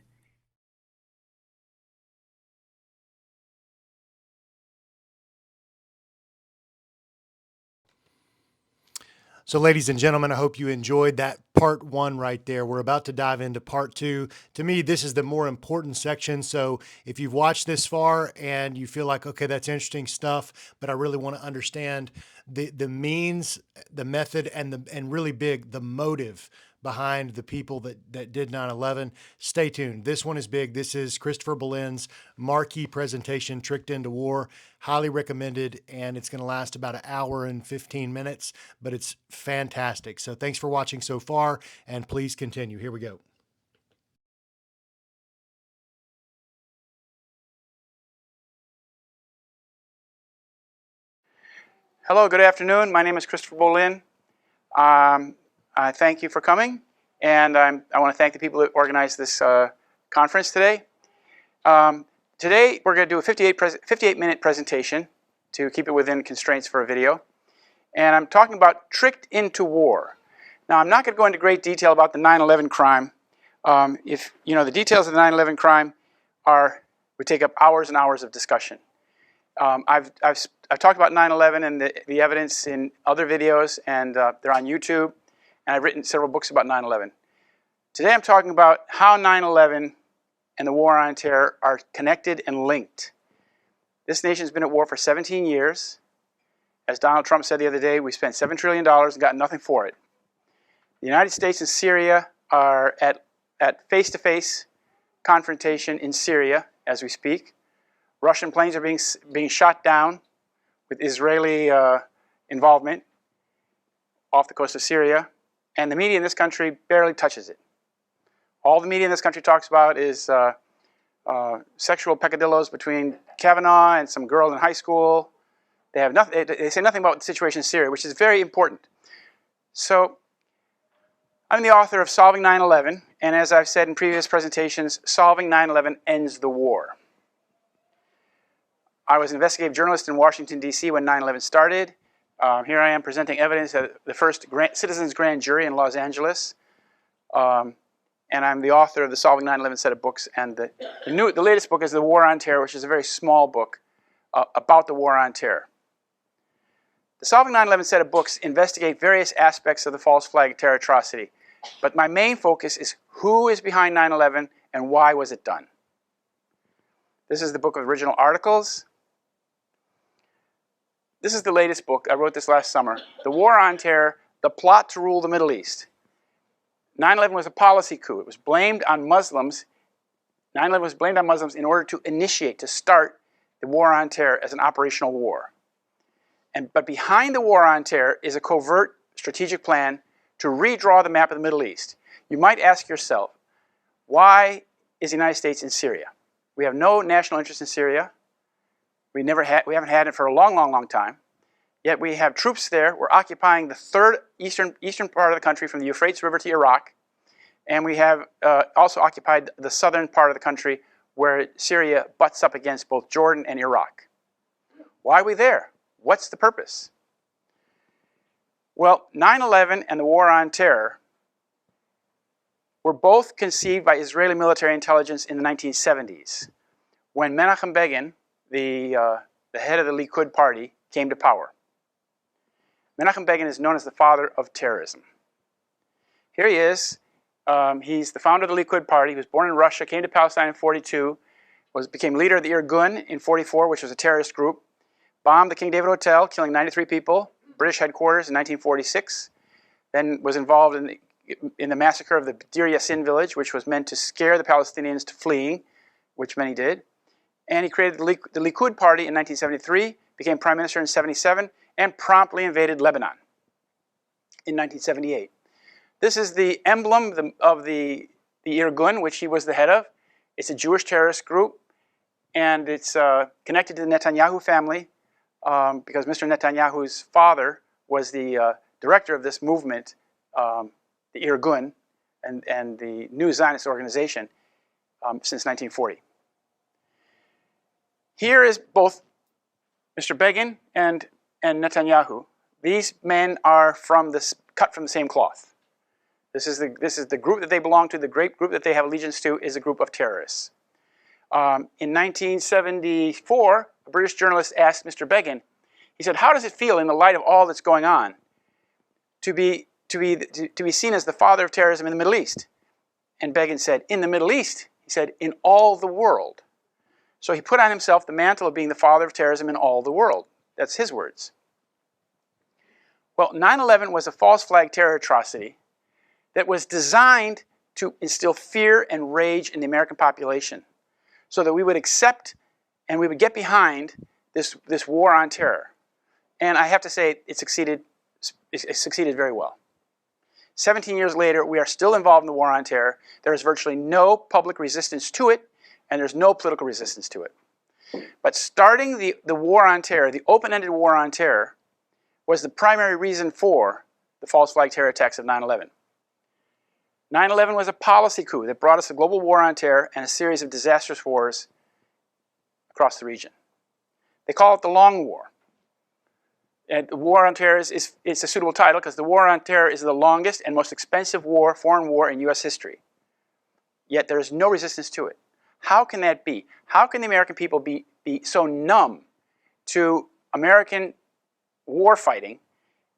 So, ladies and gentlemen, I hope you enjoyed that part one right there. We're about to dive into part two. To me, this is the more important section. So if you've watched this far and you feel like, okay, that's interesting stuff, but I really want to understand the means, the method, and really big, the motive behind the people that did 9/11. Stay tuned. This one is big. This is Christopher Bollyn's marquee presentation, Tricked into War. Highly recommended, and it's going to last about an hour and 15 minutes, but it's fantastic. So thanks for watching so far, and please continue. Here we go. Hello, good afternoon. My name is Christopher Bollyn. I thank you for coming, and I want to thank the people that organized this conference today. Today, we're going to do a 58-minute presentation to keep it within constraints for a video. And I'm talking about Tricked into War. Now, I'm not going to go into great detail about the 9/11 crime. If you know the details of the 9/11 crime would take up hours and hours of discussion. I've talked about 9/11 and the evidence in other videos, and they're on YouTube. And I've written several books about 9/11. Today, I'm talking about how 9/11 and the war on terror are connected and linked. This nation's been at war for 17 years. As Donald Trump said the other day, we spent $7 trillion and got nothing for it. The United States and Syria are at face-to-face confrontation in Syria as we speak. Russian planes are being shot down with Israeli involvement off the coast of Syria, and the media in this country barely touches it. All the media in this country talks about is sexual peccadillos between Kavanaugh and some girl in high school. They have nothing. They say nothing about the situation in Syria, which is very important. So, I'm the author of Solving 9/11, and as I've said in previous presentations, Solving 9/11 ends the war. I was an investigative journalist in Washington, D.C. when 9/11 started. Here I am presenting evidence at the first citizens' grand jury in Los Angeles. And I'm the author of the Solving 9/11 set of books. And the latest book is The War on Terror, which is a very small book about the war on terror. The Solving 9/11 set of books investigate various aspects of the false flag terror atrocity. But my main focus is who is behind 9/11 and why was it done. This is the book of original articles. This is the latest book. I wrote this last summer. The War on Terror, The Plot to Rule the Middle East. 9/11 was a policy coup. It was blamed on Muslims. 9/11 was blamed on Muslims in order to start the war on terror as an operational war. But behind the war on terror is a covert strategic plan to redraw the map of the Middle East. You might ask yourself, why is the United States in Syria? We have no national interest in Syria. We haven't had it for a long, long, long time. Yet we have troops there. We're occupying the third eastern part of the country from the Euphrates River to Iraq. And we have also occupied the southern part of the country where Syria butts up against both Jordan and Iraq. Why are we there? What's the purpose? Well, 9/11 and the war on terror were both conceived by Israeli military intelligence in the 1970s, when Menachem Begin, the head of the Likud party, came to power. Menachem Begin is known as the father of terrorism. Here he is. He's the founder of the Likud party. He was born in Russia, came to Palestine in 1942, became leader of the Irgun in 1944, which was a terrorist group, bombed the King David Hotel, killing 93 people, British headquarters in 1946, then was involved in the massacre of the Deir Yassin village, which was meant to scare the Palestinians to fleeing, which many did. And he created the Likud party in 1973, became prime minister in 1977, and promptly invaded Lebanon in 1978. This is the emblem of the Irgun, which he was the head of. It's a Jewish terrorist group, and it's connected to the Netanyahu family because Mr. Netanyahu's father was the director of this movement the Irgun and the new Zionist organization since 1940. Here is both Mr. Begin and Netanyahu. These men are cut from the same cloth. This is the group that they belong to. The great group that they have allegiance to is a group of terrorists. In 1974, a British journalist asked Mr. Begin, he said, "How does it feel in the light of all that's going on to be seen as the father of terrorism in the Middle East?" And Begin said, "In the Middle East?" He said, "In all the world." So he put on himself the mantle of being the father of terrorism in all the world. That's his words. Well, 9/11 was a false flag terror atrocity that was designed to instill fear and rage in the American population so that we would accept and we would get behind this war on terror. And I have to say, it succeeded very well. 17 years later, we are still involved in the war on terror. There is virtually no public resistance to it, and there's no political resistance to it. But starting the war on terror, the open-ended war on terror, was the primary reason for the false flag terror attacks of 9/11. 9/11 was a policy coup that brought us a global war on terror and a series of disastrous wars across the region. They call it the Long War. And the war on terror is a suitable title because the war on terror is the longest and most expensive foreign war in U.S. history. Yet there is no resistance to it. How can that be? How can the American people be so numb to American war fighting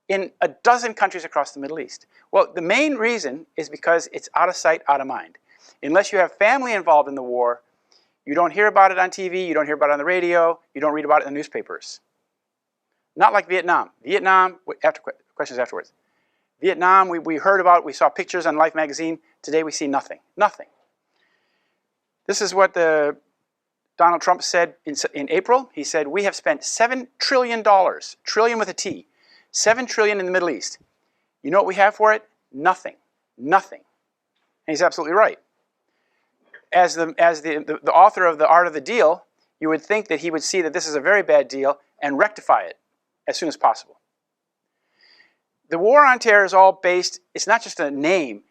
in a dozen countries across the Middle East? Well, the main reason is because it's out of sight, out of mind. Unless you have family involved in the war, you don't hear about it on TV, you don't hear about it on the radio, you don't read about it in the newspapers. Not like Vietnam. Vietnam, questions afterwards. Vietnam, we heard about, we saw pictures on Life magazine. Today we see nothing. Nothing. This is what Donald Trump said in April. He said, "We have spent $7 trillion, trillion with a T, $7 trillion in the Middle East. You know what we have for it? Nothing. Nothing." And he's absolutely right. As the author of The Art of the Deal, you would think that he would see that this is a very bad deal and rectify it as soon as possible. The war on terror is all based, it's not just a name,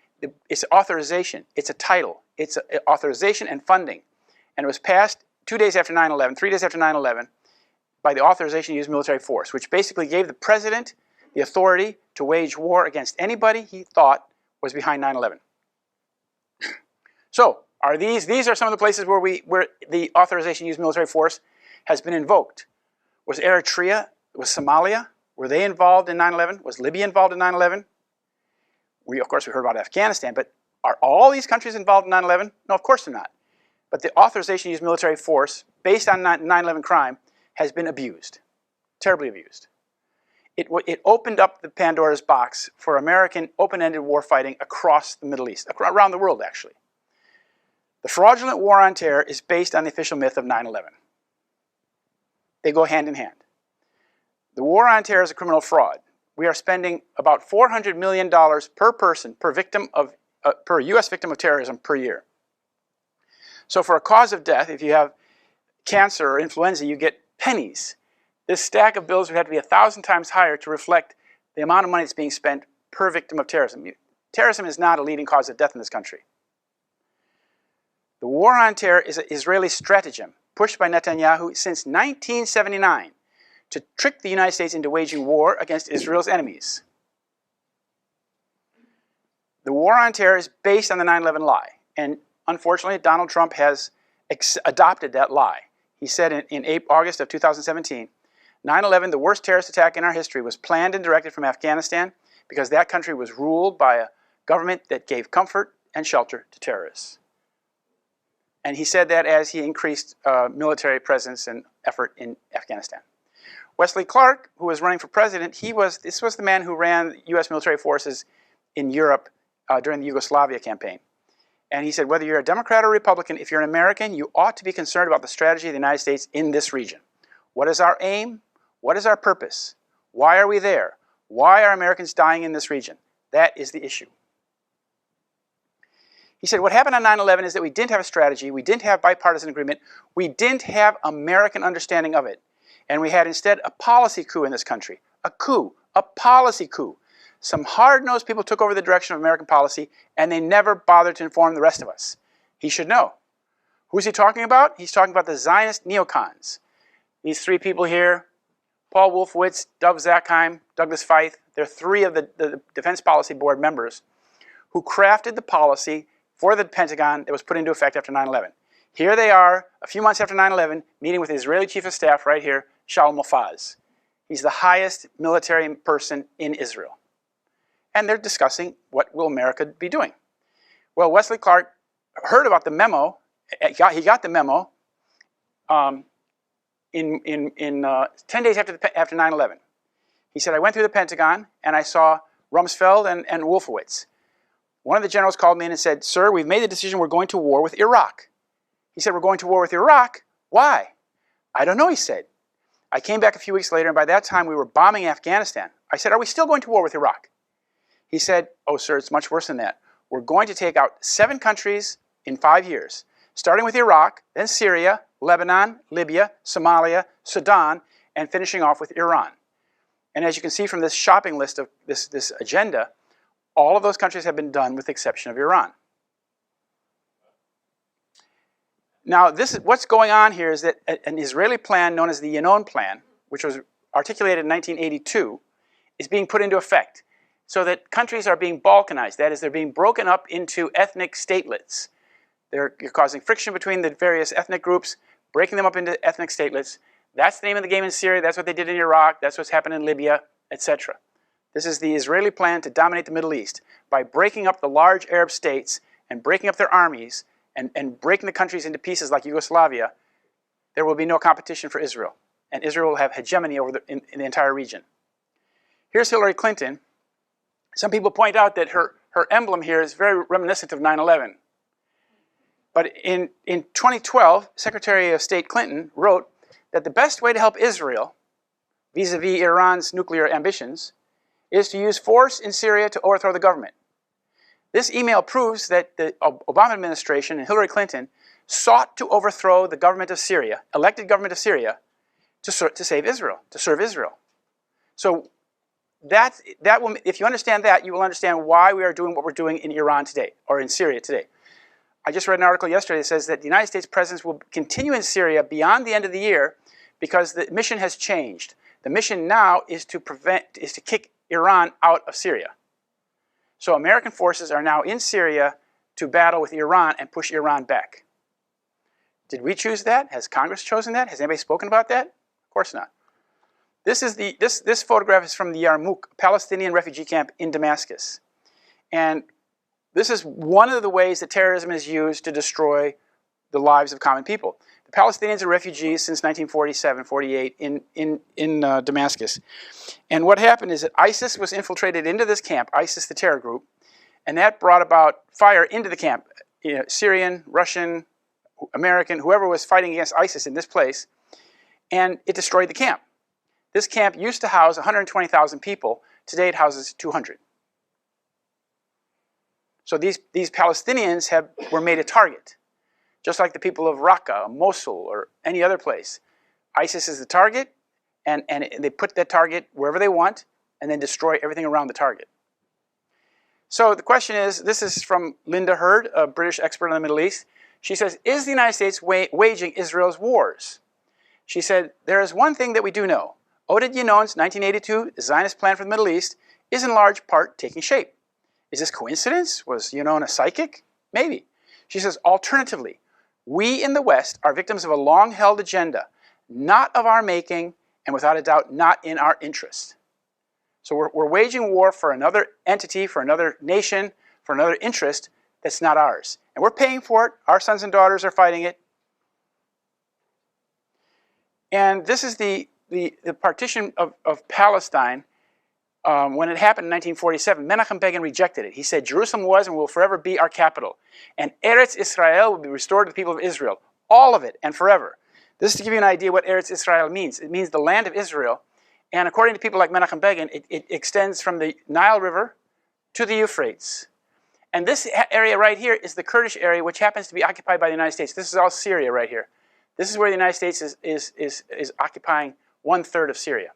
it's authorization, it's a title, it's authorization and funding. And it was passed 2 days after 9/11, 3 days after 9/11, by the authorization to use military force, which basically gave the president the authority to wage war against anybody he thought was behind 9/11. So, these are some of the places where the authorization to use military force has been invoked. Was Eritrea, was Somalia, were they involved in 9/11? Was Libya involved in 9/11? Of course, we heard about Afghanistan, but are all these countries involved in 9/11? No, of course they're not. But the authorization to use military force based on 9/11 crime has been abused, terribly abused. It opened up the Pandora's box for American open-ended war fighting across the Middle East, around the world actually. The fraudulent war on terror is based on the official myth of 9/11. They go hand in hand. The war on terror is a criminal fraud. We are spending about $400 million per person, per U.S. victim of terrorism per year. So for a cause of death, if you have cancer or influenza, you get pennies. This stack of bills would have to be 1,000 times higher to reflect the amount of money that's being spent per victim of terrorism. Terrorism is not a leading cause of death in this country. The war on terror is an Israeli stratagem pushed by Netanyahu since 1979 to trick the United States into waging war against Israel's enemies. The war on terror is based on the 9/11 lie, and unfortunately, Donald Trump has adopted that lie. He said in August of 2017, 9/11, the worst terrorist attack in our history, was planned and directed from Afghanistan because that country was ruled by a government that gave comfort and shelter to terrorists. And he said that as he increased military presence and effort in Afghanistan. Wesley Clark, who was running for president, this was the man who ran U.S. military forces in Europe during the Yugoslavia campaign. And he said, whether you're a Democrat or Republican, if you're an American, you ought to be concerned about the strategy of the United States in this region. What is our aim? What is our purpose? Why are we there? Why are Americans dying in this region? That is the issue. He said, what happened on 9/11 is that we didn't have a strategy, we didn't have bipartisan agreement, we didn't have American understanding of it. And we had instead a policy coup in this country. A coup, a policy coup. Some hard-nosed people took over the direction of American policy, and they never bothered to inform the rest of us. He should know. Who's he talking about? He's talking about the Zionist neocons. These three people here, Paul Wolfowitz, Doug Zakheim, Douglas Feith, they're three of the Defense Policy Board members who crafted the policy for the Pentagon that was put into effect after 9/11. Here they are, a few months after 9/11, meeting with the Israeli Chief of Staff right here, Shaul Mofaz. He's the highest military person in Israel. And they're discussing what will America be doing. Well, Wesley Clark heard about the memo. He got the memo 10 days after 9/11. He said, I went through the Pentagon and I saw Rumsfeld and Wolfowitz. One of the generals called me in and said, sir, we've made the decision we're going to war with Iraq. He said, we're going to war with Iraq? Why? I don't know, he said. I came back a few weeks later, and by that time we were bombing Afghanistan. I said, are we still going to war with Iraq? He said, oh, sir, it's much worse than that. We're going to take out 7 countries in 5 years, starting with Iraq, then Syria, Lebanon, Libya, Somalia, Sudan, and finishing off with Iran. And as you can see from this shopping list of this agenda, all of those countries have been done with the exception of Iran. Now, what's going on here is that an Israeli plan known as the Yinon Plan, which was articulated in 1982, is being put into effect so that countries are being balkanized. That is, they're being broken up into ethnic statelets. You're causing friction between the various ethnic groups, breaking them up into ethnic statelets. That's the name of the game in Syria. That's what they did in Iraq. That's what's happened in Libya, etc. This is the Israeli plan to dominate the Middle East by breaking up the large Arab states and breaking up their armies and breaking the countries into pieces like Yugoslavia. There will be no competition for Israel, and Israel will have hegemony over in the entire region. Here's Hillary Clinton. Some people point out that her emblem here is very reminiscent of 9/11. But in 2012, Secretary of State Clinton wrote that the best way to help Israel vis-a-vis Iran's nuclear ambitions is to use force in Syria to overthrow the government. This email proves that the Obama administration and Hillary Clinton sought to overthrow the government of Syria, elected government of Syria, to save Israel, to serve Israel. So that will, if you understand that, you will understand why we are doing what we're doing in Iran today, or in Syria today. I just read an article yesterday that says that the United States presence will continue in Syria beyond the end of the year because the mission has changed. The mission now is to kick Iran out of Syria. So American forces are now in Syria to battle with Iran and push Iran back. Did we choose that? Has Congress chosen that? Has anybody spoken about that? Of course not. This photograph is from the Yarmouk Palestinian refugee camp in Damascus. And this is one of the ways that terrorism is used to destroy the lives of common people. The Palestinians are refugees since 1947-48 in Damascus. And what happened is that ISIS was infiltrated into this camp, ISIS, the terror group, and that brought about fire into the camp. You know, Syrian, Russian, American, whoever was fighting against ISIS in this place, and it destroyed the camp. This camp used to house 120,000 people. Today it houses 200. So these Palestinians were made a target, just like the people of Raqqa, Mosul, or any other place. ISIS is the target, and they put that target wherever they want, and then destroy everything around the target. So the question is, this is from Linda Hurd, a British expert on the Middle East. She says, is the United States waging Israel's wars? She said, there is one thing that we do know. Oded Yinon's 1982 Zionist plan for the Middle East is in large part taking shape. Is this coincidence? Was Yinon a psychic? Maybe. She says, alternatively, we in the West are victims of a long-held agenda, not of our making, and without a doubt, not in our interest. So we're waging war for another entity, for another nation, for another interest that's not ours. And we're paying for it. Our sons and daughters are fighting it. And this is the partition of Palestine. When it happened in 1947, Menachem Begin rejected it. He said, Jerusalem was and will forever be our capital. And Eretz Israel will be restored to the people of Israel. All of it and forever. This is to give you an idea what Eretz Israel means. It means the land of Israel. And according to people like Menachem Begin, it extends from the Nile River to the Euphrates. And this area right here is the Kurdish area, which happens to be occupied by the United States. This is all Syria right here. This is where the United States is occupying 1/3 of Syria.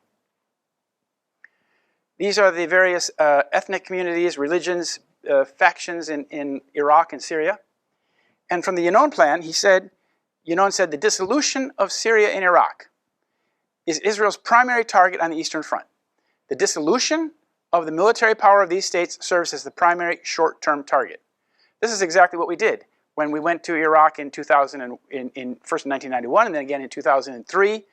These are the various ethnic communities, religions, factions in Iraq and Syria. And from the Yinon plan, Yinon said the dissolution of Syria and Iraq is Israel's primary target on the Eastern Front. The dissolution of the military power of these states serves as the primary short-term target. This is exactly what we did when we went to Iraq in first in 1991 and then again in 2003.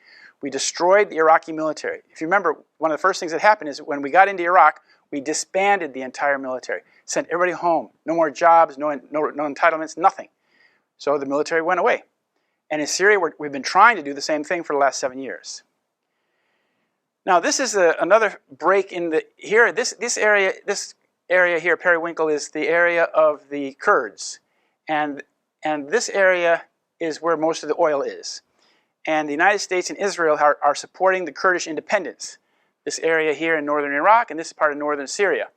We destroyed the Iraqi military. If you remember, one of the first things that happened is when we got into Iraq, we disbanded the entire military, sent everybody home. No more jobs, no entitlements, nothing. So the military went away. And in Syria, we've been trying to do the same thing for the last 7 years. Now, this is another break in the here. This area here, Periwinkle, is the area of the Kurds, and this area is where most of the oil is. And the United States and Israel are supporting the Kurdish independence. This area here in northern Iraq, and this is part of northern Syria.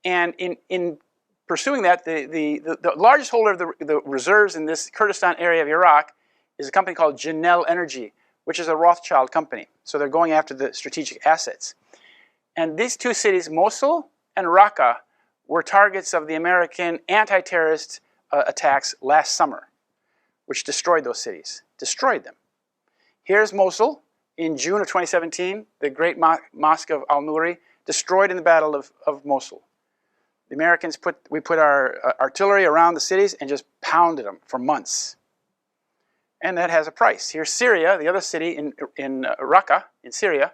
And in pursuing that, the largest holder of the reserves in this Kurdistan area of Iraq is a company called Janel Energy, which is a Rothschild company. So they're going after the strategic assets. And these two cities, Mosul and Raqqa, were targets of the American anti-terrorist attacks last summer, which destroyed those cities, destroyed them. Here's Mosul in June of 2017, the great mosque of Al-Nuri, destroyed in the Battle of Mosul. The Americans put our artillery around the cities and just pounded them for months. And that has a price. Here's Syria, the other city in Raqqa, in Syria,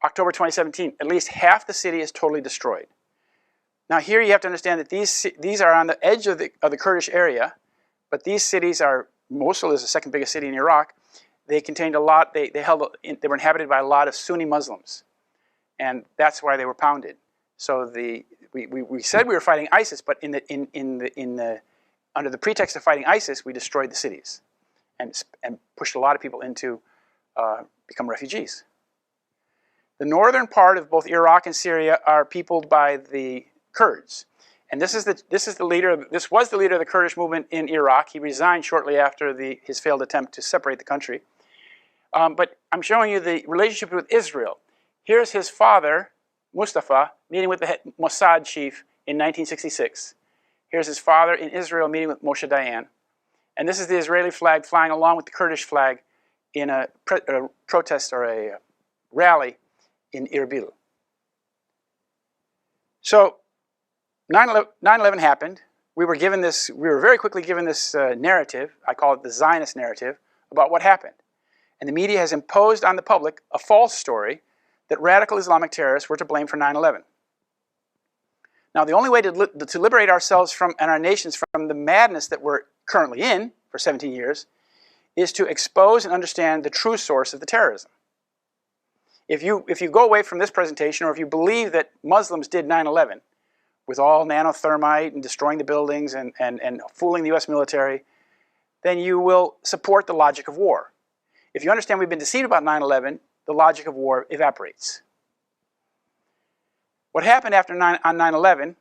October 2017. At least half the city is totally destroyed. Now here you have to understand that these are on the edge of the Kurdish area, but these cities are, Mosul is the second biggest city in Iraq. They contained a lot, they were inhabited by a lot of Sunni Muslims. And that's why they were pounded. So we said we were fighting ISIS, but under the pretext of fighting ISIS, we destroyed the cities and pushed a lot of people into become refugees. The northern part of both Iraq and Syria are peopled by the Kurds, and this was the leader of the Kurdish movement in Iraq. He resigned shortly after his failed attempt to separate the country. But I'm showing you the relationship with Israel. Here's his father, Mustafa, meeting with the Mossad chief in 1966. Here's his father in Israel meeting with Moshe Dayan. And this is the Israeli flag flying along with the Kurdish flag in a protest or a rally in Erbil. So 9/11 happened. We were very quickly given this narrative, I call it the Zionist narrative, about what happened. And the media has imposed on the public a false story that radical Islamic terrorists were to blame for 9/11. Now, the only way to liberate ourselves and our nations from the madness that we're currently in for 17 years is to expose and understand the true source of the terrorism. If you go away from this presentation, or if you believe that Muslims did 9/11 with all nanothermite and destroying the buildings and fooling the US military, then you will support the logic of war. If you understand we've been deceived about 9/11, the logic of war evaporates. What happened on 9/11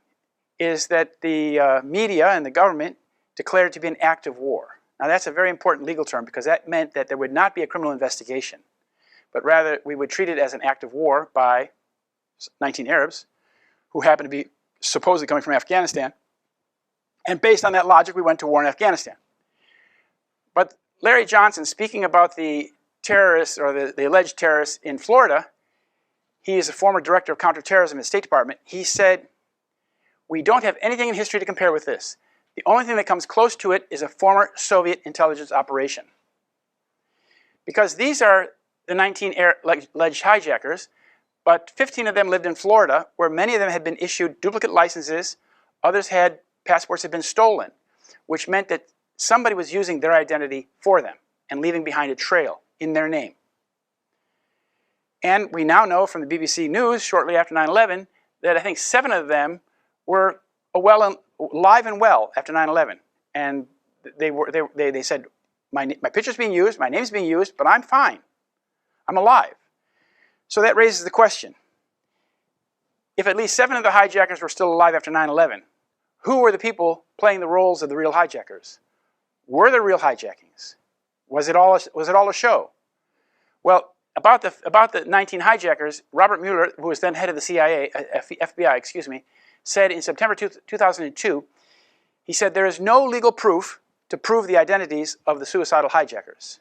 is that the media and the government declared it to be an act of war. Now that's a very important legal term because that meant that there would not be a criminal investigation, but rather we would treat it as an act of war by 19 Arabs who happened to be supposedly coming from Afghanistan. And based on that logic, we went to war in Afghanistan. But Larry Johnson, speaking about the terrorists or the alleged terrorists in Florida, he is a former director of counterterrorism in the State Department. He said, "We don't have anything in history to compare with this. The only thing that comes close to it is a former Soviet intelligence operation." Because these are the 19 alleged hijackers, but 15 of them lived in Florida, where many of them had been issued duplicate licenses. Others had passports had been stolen, which meant that somebody was using their identity for them and leaving behind a trail in their name. And we now know from the BBC News shortly after 9/11 that I think 7 of them were alive and well after 9/11. And they said, my picture's being used, my name's being used, but I'm fine. I'm alive. So that raises the question. If at least 7 of the hijackers were still alive after 9/11, who were the people playing the roles of the real hijackers? Were there real hijackings? Was it all a show? Well, about the 19 hijackers, Robert Mueller, who was then head of the CIA, FBI, excuse me, said in September 2002, he said, there is no legal proof to prove the identities of the suicidal hijackers.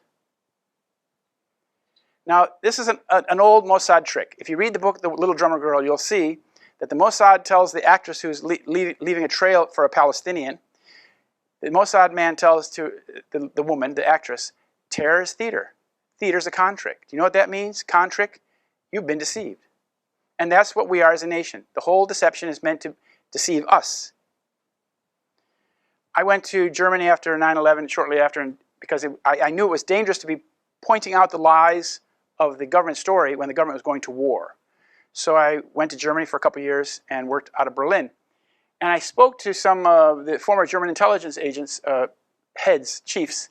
Now, this is an old Mossad trick. If you read the book, The Little Drummer Girl, you'll see that the Mossad tells the actress who's leaving a trail for a Palestinian, the Mossad man tells to the woman, the actress, terror is theater. Theater's a con trick. Do you know what that means? Con trick? You've been deceived. And that's what we are as a nation. The whole deception is meant to deceive us. I went to Germany after 9/11, shortly after, because I knew it was dangerous to be pointing out the lies of the government story when the government was going to war. So I went to Germany for a couple of years and worked out of Berlin. And I spoke to some of the former German intelligence agents, heads, chiefs,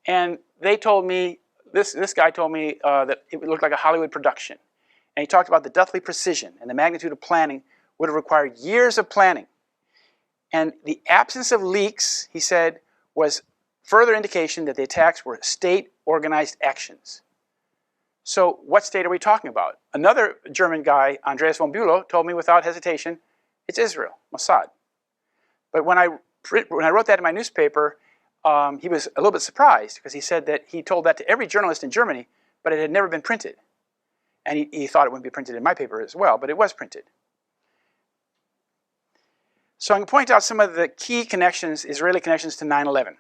and they told me, this guy told me that it looked like a Hollywood production. And he talked about the deathly precision and the magnitude of planning would have required years of planning. And the absence of leaks, he said, was further indication that the attacks were state-organized actions. So what state are we talking about? Another German guy, Andreas von Bülow, told me without hesitation, it's Israel, Mossad. But when I wrote that in my newspaper, he was a little bit surprised because he said that he told that to every journalist in Germany, but it had never been printed. And he thought it wouldn't be printed in my paper as well, but it was printed. So I'm going to point out some of the key connections, Israeli connections to 9/11.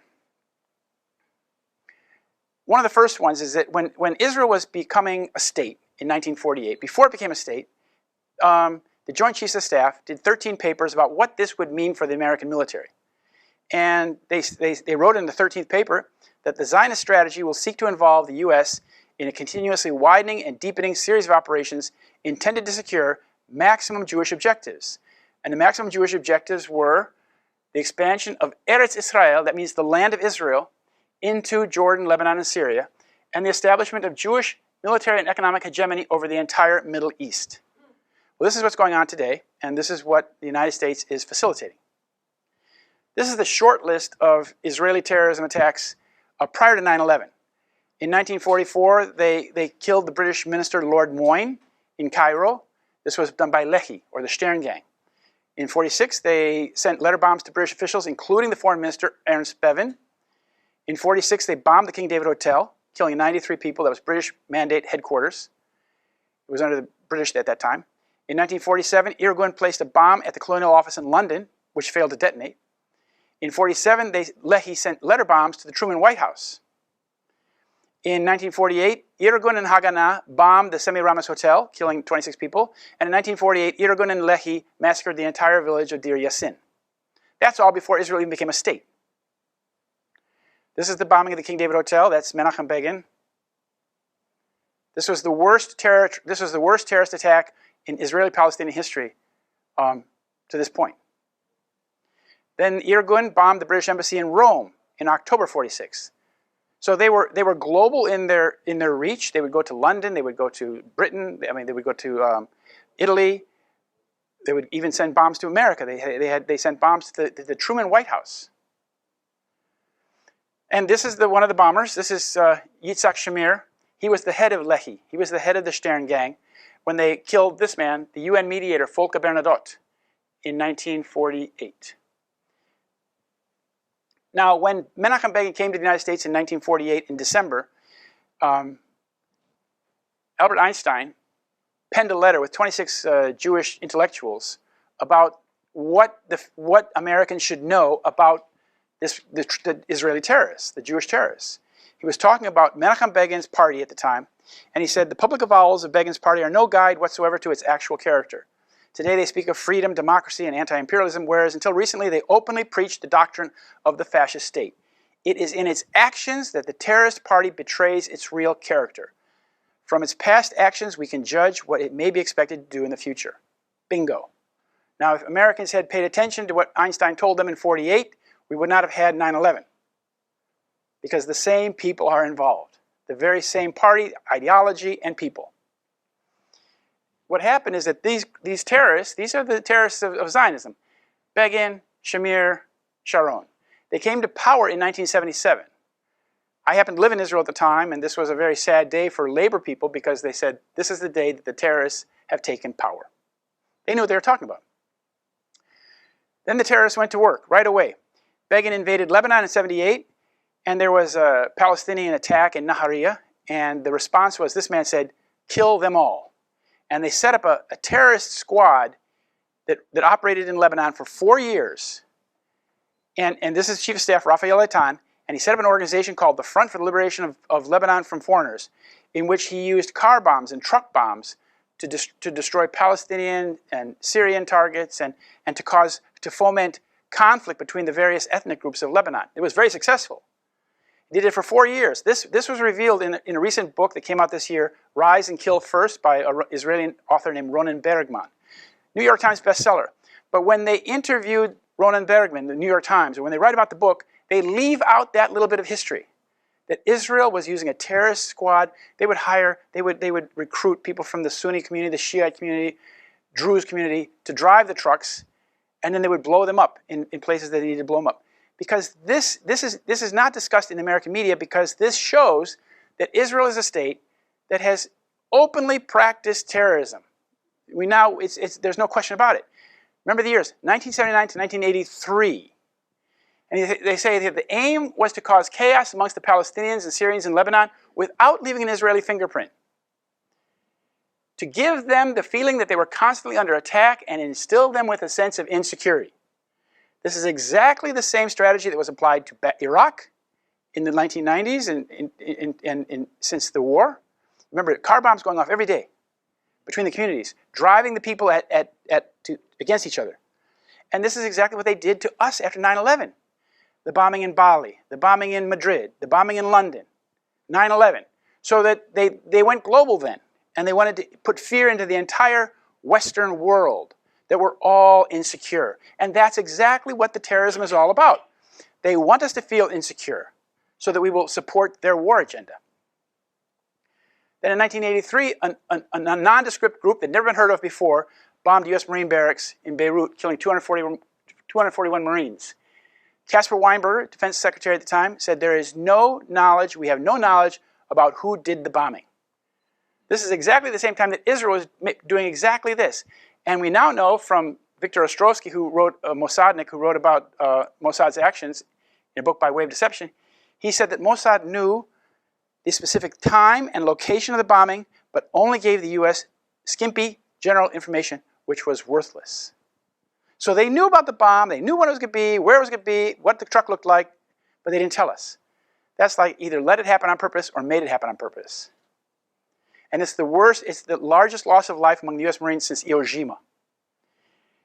One of the first ones is that when Israel was becoming a state in 1948, before it became a state, the Joint Chiefs of Staff did 13 papers about what this would mean for the American military. And they wrote in the 13th paper that the Zionist strategy will seek to involve the U.S. in a continuously widening and deepening series of operations intended to secure maximum Jewish objectives. And the maximum Jewish objectives were the expansion of Eretz Israel, that means the land of Israel, into Jordan, Lebanon, and Syria, and the establishment of Jewish military and economic hegemony over the entire Middle East. Well, this is what's going on today, and this is what the United States is facilitating. This is the short list of Israeli terrorism attacks prior to 9/11. In 1944, they killed the British minister Lord Moyne in Cairo. This was done by Lehi, or the Stern Gang. In 1946, they sent letter bombs to British officials, including the foreign minister Ernst Bevin. In 1946, they bombed the King David Hotel, killing 93 people. That was British Mandate headquarters. It was under the British at that time. In 1947, Irgun placed a bomb at the Colonial Office in London, which failed to detonate. In 1947, Lehi sent letter bombs to the Truman White House. In 1948, Irgun and Haganah bombed the Semiramis Hotel, killing 26 people. And in 1948, Irgun and Lehi massacred the entire village of Deir Yassin. That's all before Israel even became a state. This is the bombing of the King David Hotel. That's Menachem Begin. This was the worst terrorist attack in Israeli-Palestinian history to this point. Then Irgun bombed the British embassy in Rome in October 1946. So they were global in their reach. They would go to London. They would go to Britain. They would go to Italy. They would even send bombs to America. They sent bombs to the Truman White House. And this is one of the bombers. This is Yitzhak Shamir. He was the head of Lehi. He was the head of the Stern Gang when they killed this man, the UN mediator Volker Bernadotte, in 1948. Now, when Menachem Begin came to the United States in 1948 in December, Albert Einstein penned a letter with 26 Jewish intellectuals about what Americans should know about the Israeli terrorists, the Jewish terrorists. He was talking about Menachem Begin's party at the time, and he said, the public avowals of Begin's party are no guide whatsoever to its actual character. Today they speak of freedom, democracy, and anti-imperialism, whereas until recently they openly preached the doctrine of the fascist state. It is in its actions that the terrorist party betrays its real character. From its past actions, we can judge what it may be expected to do in the future. Bingo. Now, if Americans had paid attention to what Einstein told them in 1948, we would not have had 9/11. Because the same people are involved. The very same party, ideology, and people. What happened is that these terrorists, these are the terrorists of Zionism. Begin, Shamir, Sharon. They came to power in 1977. I happened to live in Israel at the time, and this was a very sad day for labor people because they said, this is the day that the terrorists have taken power. They knew what they were talking about. Then the terrorists went to work right away. Begin invaded Lebanon in 78, and there was a Palestinian attack in Nahariya, and the response was, this man said, kill them all. And they set up a terrorist squad that operated in Lebanon for 4 years. And this is Chief of Staff Raphael Eitan, and he set up an organization called the Front for the Liberation of Lebanon from Foreigners, in which he used car bombs and truck bombs to destroy Palestinian and Syrian targets and to foment conflict between the various ethnic groups of Lebanon. It was very successful. He did it for 4 years. This was revealed in a recent book that came out this year, Rise and Kill First, by an Israeli author named Ronen Bergman. New York Times bestseller. But when they interviewed Ronen Bergman, the New York Times, and when they write about the book, they leave out that little bit of history. That Israel was using a terrorist squad. They would recruit people from the Sunni community, the Shiite community, Druze community, to drive the trucks, and then they would blow them up in places that they needed to blow them up. Because this is not discussed in the American media, because this shows that Israel is a state that has openly practiced terrorism. There's no question about it. Remember the years, 1979 to 1983. And they say that the aim was to cause chaos amongst the Palestinians and Syrians in Lebanon without leaving an Israeli fingerprint. To give them the feeling that they were constantly under attack and instill them with a sense of insecurity. This is exactly the same strategy that was applied to Iraq in the 1990s and since the war. Remember, car bombs going off every day between the communities, driving the people against each other. And this is exactly what they did to us after 9/11. The bombing in Bali, the bombing in Madrid, the bombing in London, 9/11. So that they went global then, and they wanted to put fear into the entire Western world, that we're all insecure. And that's exactly what the terrorism is all about. They want us to feel insecure so that we will support their war agenda. Then in 1983, a nondescript group that had never been heard of before bombed U.S. Marine barracks in Beirut, killing 241 Marines. Caspar Weinberger, Defense Secretary at the time, said there is no knowledge, we have no knowledge about who did the bombing. This is exactly the same time that Israel was doing exactly this. And we now know from Victor Ostrovsky, who wrote, Mossadnik, who wrote about Mossad's actions in a book by Way of Deception, he said that Mossad knew the specific time and location of the bombing, but only gave the U.S. skimpy general information, which was worthless. So they knew about the bomb, they knew what it was going to be, where it was going to be, what the truck looked like, but they didn't tell us. That's like either let it happen on purpose or made it happen on purpose. And it's the worst, it's the largest loss of life among the U.S. Marines since Iwo Jima.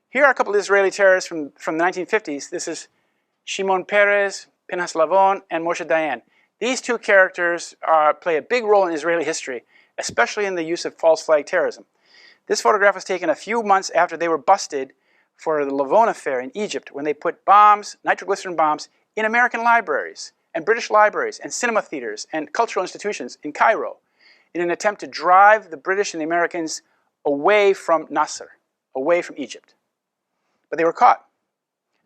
Here are a couple of Israeli terrorists from the 1950s. This is Shimon Peres, Pinhas Lavon, and Moshe Dayan. These two characters play a big role in Israeli history, especially in the use of false flag terrorism. This photograph was taken a few months after they were busted for the Lavon affair in Egypt, when they put bombs, nitroglycerin bombs, in American libraries, and British libraries, and cinema theaters, and cultural institutions in Cairo, in an attempt to drive the British and the Americans away from Nasser, away from Egypt. But they were caught,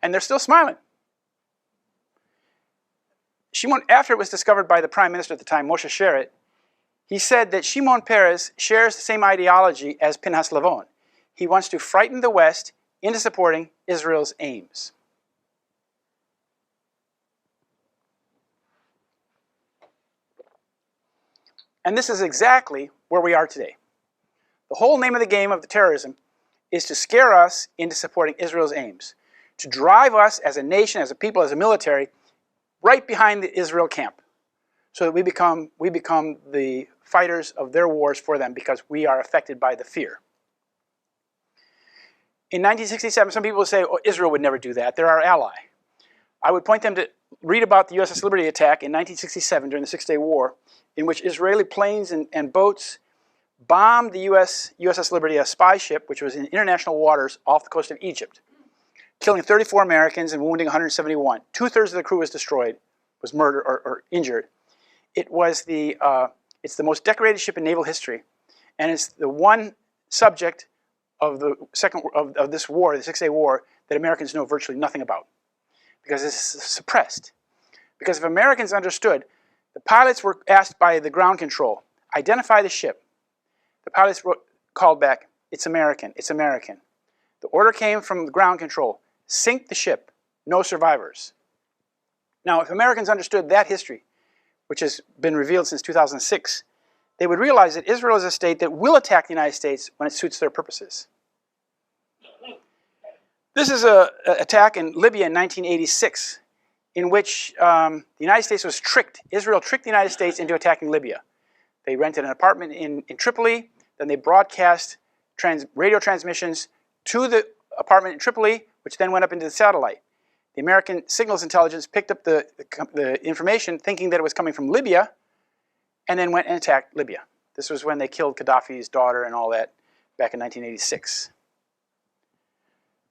and they're still smiling. Shimon, after it was discovered by the Prime Minister at the time, Moshe Sharett, he said that Shimon Peres shares the same ideology as Pinhas Lavon. He wants to frighten the West into supporting Israel's aims. And this is exactly where we are today. The whole name of the game of the terrorism is to scare us into supporting Israel's aims, to drive us as a nation, as a people, as a military, right behind the Israel camp, so that we become the fighters of their wars for them because we are affected by the fear. In 1967, some people will say, oh, Israel would never do that. They're our ally. I would point them to read about the USS Liberty attack in 1967 during the Six-Day War, in which Israeli planes and boats bombed the USS Liberty, a spy ship, which was in international waters off the coast of Egypt, killing 34 Americans and wounding 171. 2/3 of the crew was destroyed, was murdered or injured. It's the most decorated ship in naval history, and it's the one subject of this war, the Six-Day War, that Americans know virtually nothing about, because it's suppressed. Because if Americans understood The pilots were asked by the ground control, identify the ship. The pilots called back, it's American, it's American. The order came from the ground control, sink the ship, no survivors. Now, if Americans understood that history, which has been revealed since 2006, they would realize that Israel is a state that will attack the United States when it suits their purposes. This is an attack in Libya in 1986, in which the United States was tricked. Israel tricked the United States into attacking Libya. They rented an apartment in Tripoli, then they broadcast radio transmissions to the apartment in Tripoli, which then went up into the satellite. The American signals intelligence picked up the information thinking that it was coming from Libya, and then went and attacked Libya. This was when they killed Gaddafi's daughter and all that back in 1986.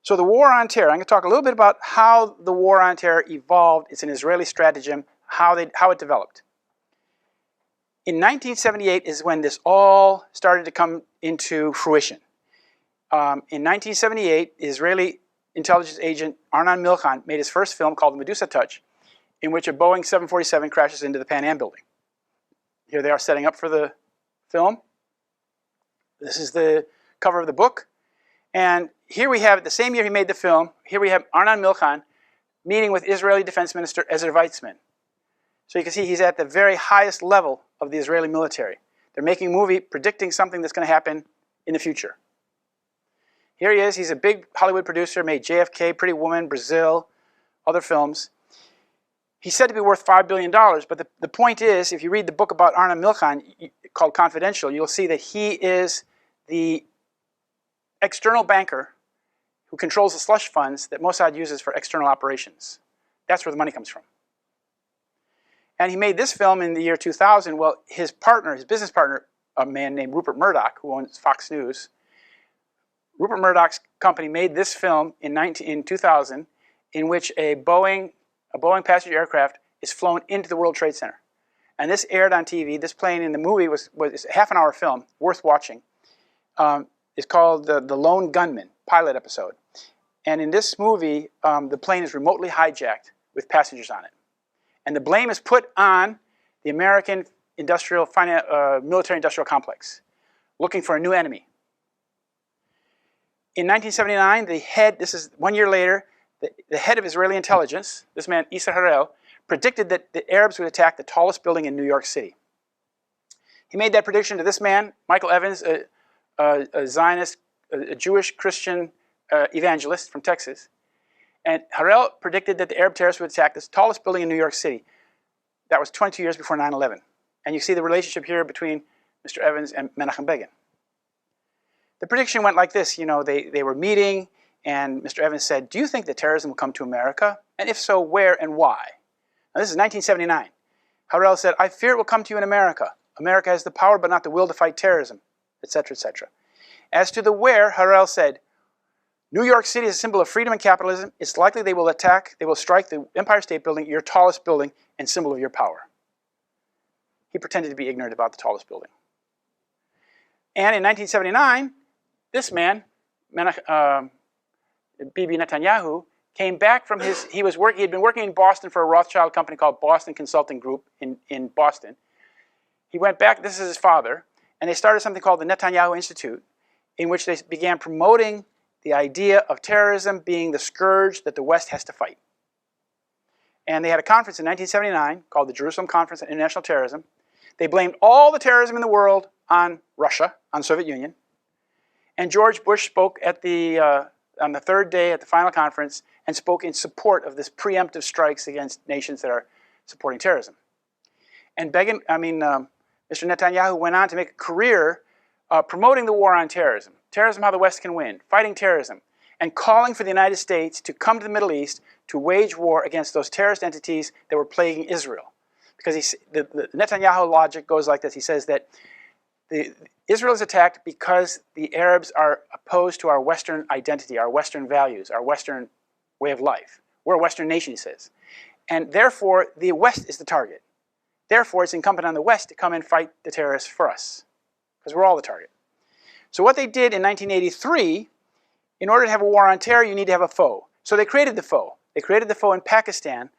So the war on terror, I'm going to talk a little bit about how the war on terror evolved. It's an Israeli stratagem, how it developed. In 1978 is when this all started to come into fruition. In 1978, Israeli intelligence agent Arnon Milchan made his first film called Medusa Touch, in which a Boeing 747 crashes into the Pan Am building. Here they are setting up for the film. This is the cover of the book. And here we have, the same year he made the film, here we have Arnon Milchan meeting with Israeli Defense Minister Ezer Weizman. So you can see he's at the very highest level of the Israeli military. They're making a movie predicting something that's going to happen in the future. Here he is. He's a big Hollywood producer, made JFK, Pretty Woman, Brazil, other films. He's said to be worth $5 billion, but the point is, if you read the book about Arnon Milchan, called Confidential, you'll see that he is the external banker who controls the slush funds that Mossad uses for external operations. That's where the money comes from. And he made this film in the year 2000. Well, his partner, his business partner, a man named Rupert Murdoch, who owns Fox News, Rupert Murdoch's company made this film in 2000, in which a Boeing passenger aircraft is flown into the World Trade Center. And this aired on TV. This plane in the movie was a half-an-hour film, worth watching. It's called The Lone Gunman, pilot episode. And in this movie, the plane is remotely hijacked with passengers on it. And the blame is put on the American military-industrial complex, looking for a new enemy. In 1979, this is 1 year later, the head of Israeli intelligence, this man, Issa Harel, predicted that the Arabs would attack the tallest building in New York City. He made that prediction to this man, Michael Evans, a Zionist, a Jewish Christian evangelist from Texas. And Harel predicted that the Arab terrorists would attack this tallest building in New York City. That was 22 years before 9/11. And you see the relationship here between Mr. Evans and Menachem Begin. The prediction went like this. You know, they were meeting, and Mr. Evans said, do you think that terrorism will come to America? And if so, where and why? Now, this is 1979. Harel said, I fear it will come to you in America. America has the power but not the will to fight terrorism, etc., etc. As to the where, Harel said, New York City is a symbol of freedom and capitalism. It's likely they will strike the Empire State Building, your tallest building, and symbol of your power. He pretended to be ignorant about the tallest building. And in 1979, this man, Bibi Netanyahu, came back from he had been working in Boston for a Rothschild company called Boston Consulting Group in Boston. He went back, this is his father, and they started something called the Netanyahu Institute, in which they began promoting the idea of terrorism being the scourge that the West has to fight. And they had a conference in 1979 called the Jerusalem Conference on International Terrorism. They blamed all the terrorism in the world on Russia, on the Soviet Union. And George Bush spoke on the third day at the final conference and spoke in support of this preemptive strikes against nations that are supporting terrorism. And Mr. Netanyahu went on to make a career promoting the war on terrorism. Terrorism, how the West can win, fighting terrorism, and calling for the United States to come to the Middle East to wage war against those terrorist entities that were plaguing Israel. Because the Netanyahu logic goes like this. He says that Israel is attacked because the Arabs are opposed to our Western identity, our Western values, our Western way of life. We're a Western nation, he says. And therefore, the West is the target. Therefore, it's incumbent on the West to come and fight the terrorists for us, because we're all the target. So what they did in 1983, in order to have a war on terror, you need to have a foe. So they created the foe. They created the foe in Pakistan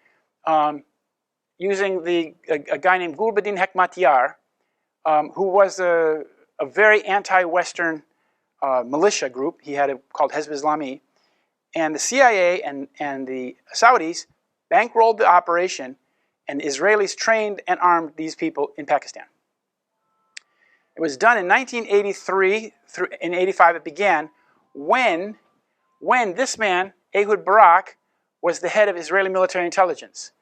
using a guy named Gulbuddin Hekmatyar, who was a very anti-Western militia group. He had called Hezb Islami. And the CIA and the Saudis bankrolled the operation, and the Israelis trained and armed these people in Pakistan. It was done in 1983 through in 85. It began when this man, Ehud Barak, was the head of Israeli military intelligence.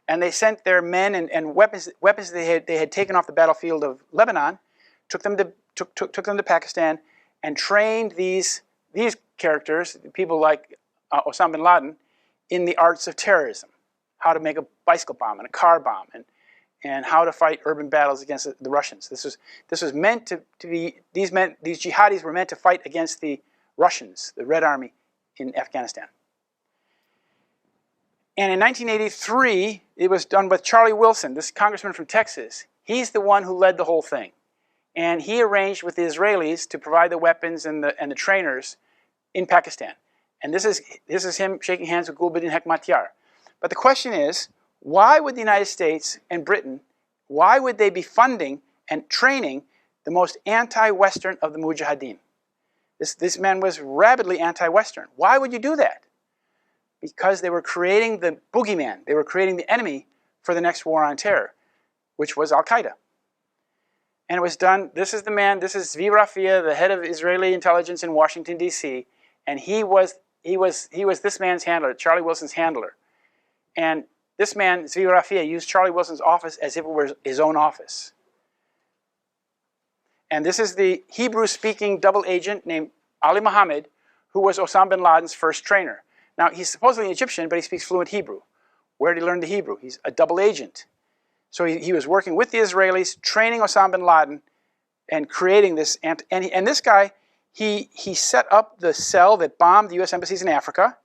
And they sent their men and weapons they had taken off the battlefield of Lebanon, took them to Pakistan, and trained these characters, people like Osama bin Laden, in the arts of terrorism, how to make a bicycle bomb and a car bomb, and how to fight urban battles against the Russians. This was meant to be, these jihadis were meant to fight against the Russians, the Red Army in Afghanistan. And in 1983, it was done with Charlie Wilson, this congressman from Texas. He's the one who led the whole thing. And he arranged with the Israelis to provide the weapons and the trainers in Pakistan. And this is him shaking hands with Gulbuddin Hekmatyar. But the question is, why would the United States and Britain, why would they be funding and training the most anti-Western of the Mujahideen? This man was rabidly anti-Western. Why would you do that? Because they were creating the boogeyman. They were creating the enemy for the next war on terror, which was Al-Qaeda. And it was done, this is the man, this is Zvi Rafia, the head of Israeli intelligence in Washington, D.C., and he was this man's handler, Charlie Wilson's handler. And this man, Zvi Rafia, used Charlie Wilson's office as if it were his own office. And this is the Hebrew-speaking double agent named Ali Mohammed, who was Osama bin Laden's first trainer. Now, he's supposedly Egyptian, but he speaks fluent Hebrew. Where did he learn the Hebrew? He's a double agent. So he was working with the Israelis, training Osama bin Laden, and creating this. And this guy, he set up the cell that bombed the U.S. embassies in Africa.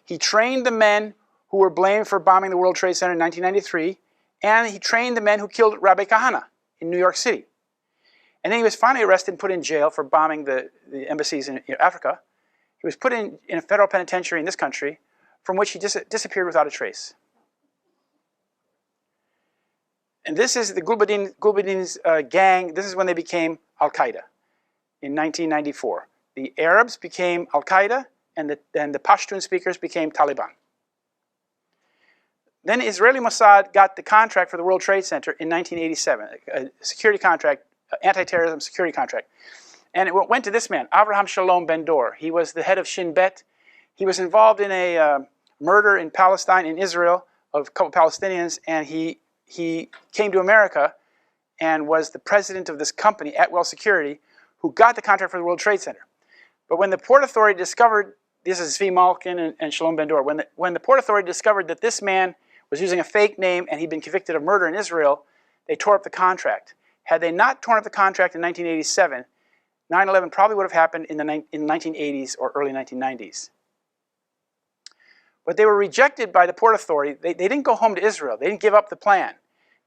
He trained the men who were blamed for bombing the World Trade Center in 1993. And he trained the men who killed Rabbi Kahana in New York City. And then he was finally arrested and put in jail for bombing the embassies in Africa. He was put in a federal penitentiary in this country, from which he disappeared without a trace. And this is the Gulbuddin's gang. This is when they became Al-Qaeda in 1994. The Arabs became Al-Qaeda, and the Pashtun speakers became Taliban. Then Israeli Mossad got the contract for the World Trade Center in 1987, a security contract, anti-terrorism security contract. And it went to this man, Avraham Shalom Ben-Dor. He was the head of Shin Bet. He was involved in a murder in Palestine, in Israel, of a couple Palestinians, and he came to America and was the president of this company, Atwell Security, who got the contract for the World Trade Center. But when the Port Authority discovered, this is Zvi Malkin and Shalom Ben-Dor, when the Port Authority discovered that this man was using a fake name and he'd been convicted of murder in Israel, they tore up the contract. Had they not torn up the contract in 1987, 9/11 probably would have happened in the 1980s or early 1990s. But they were rejected by the Port Authority. They didn't go home to Israel. They didn't give up the plan.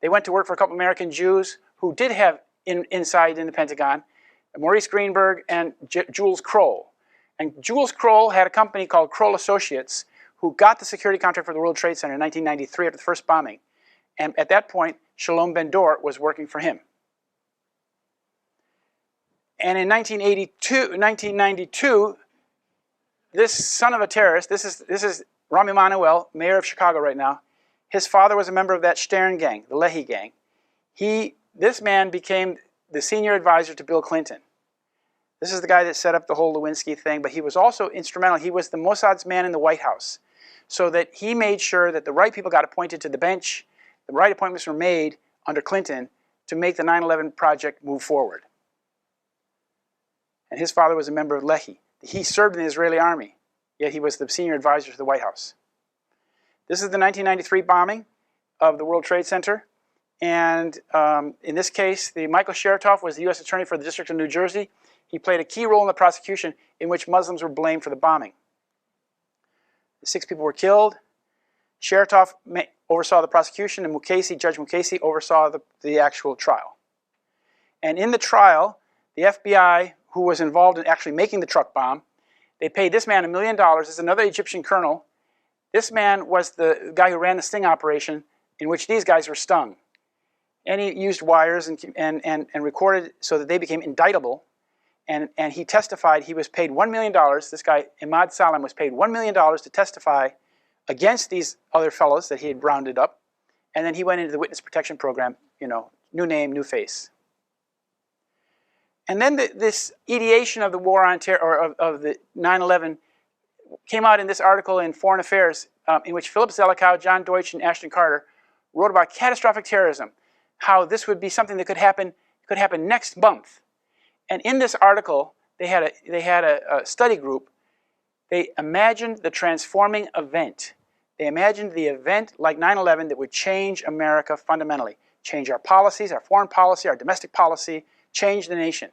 They went to work for a couple American Jews who did have inside in the Pentagon, Maurice Greenberg and Jules Kroll. And Jules Kroll had a company called Kroll Associates who got the security contract for the World Trade Center in 1993 after the first bombing. And at that point, Shalom Ben-Dor was working for him. And in 1992, this son of a terrorist, this is Rami Emanuel, mayor of Chicago right now. His father was a member of that Stern gang, the Leahy gang. This man became the senior advisor to Bill Clinton. This is the guy that set up the whole Lewinsky thing, but he was also instrumental. He was the Mossad's man in the White House, so that he made sure that the right people got appointed to the bench, the right appointments were made under Clinton to make the 9/11 project move forward. And his father was a member of Leahy. He served in the Israeli army, yet he was the senior advisor to the White House. This is the 1993 bombing of the World Trade Center. And in this case, Michael Chertoff was the U.S. Attorney for the District of New Jersey. He played a key role in the prosecution in which Muslims were blamed for the bombing. 6 people were killed. Chertoff oversaw the prosecution, and Judge Mukasey oversaw the actual trial. And in the trial, the FBI, who was involved in actually making the truck bomb, they paid this man $1 million. This is another Egyptian colonel. This man was the guy who ran the sting operation in which these guys were stung. And he used wires and recorded so that they became indictable. And he testified he was paid $1 million. This guy, Imad Salam, was paid $1 million to testify against these other fellows that he had rounded up. And then he went into the witness protection program, you know, new name, new face. And then this ideation of the war on terror, or of the 9/11, came out in this article in Foreign Affairs, in which Philip Zelikow, John Deutsch, and Ashton Carter wrote about catastrophic terrorism, how this would be something that could happen next month. And in this article, they had a study group. They imagined the transforming event. They imagined the event like 9/11 that would change America fundamentally, change our policies, our foreign policy, our domestic policy, change the nation.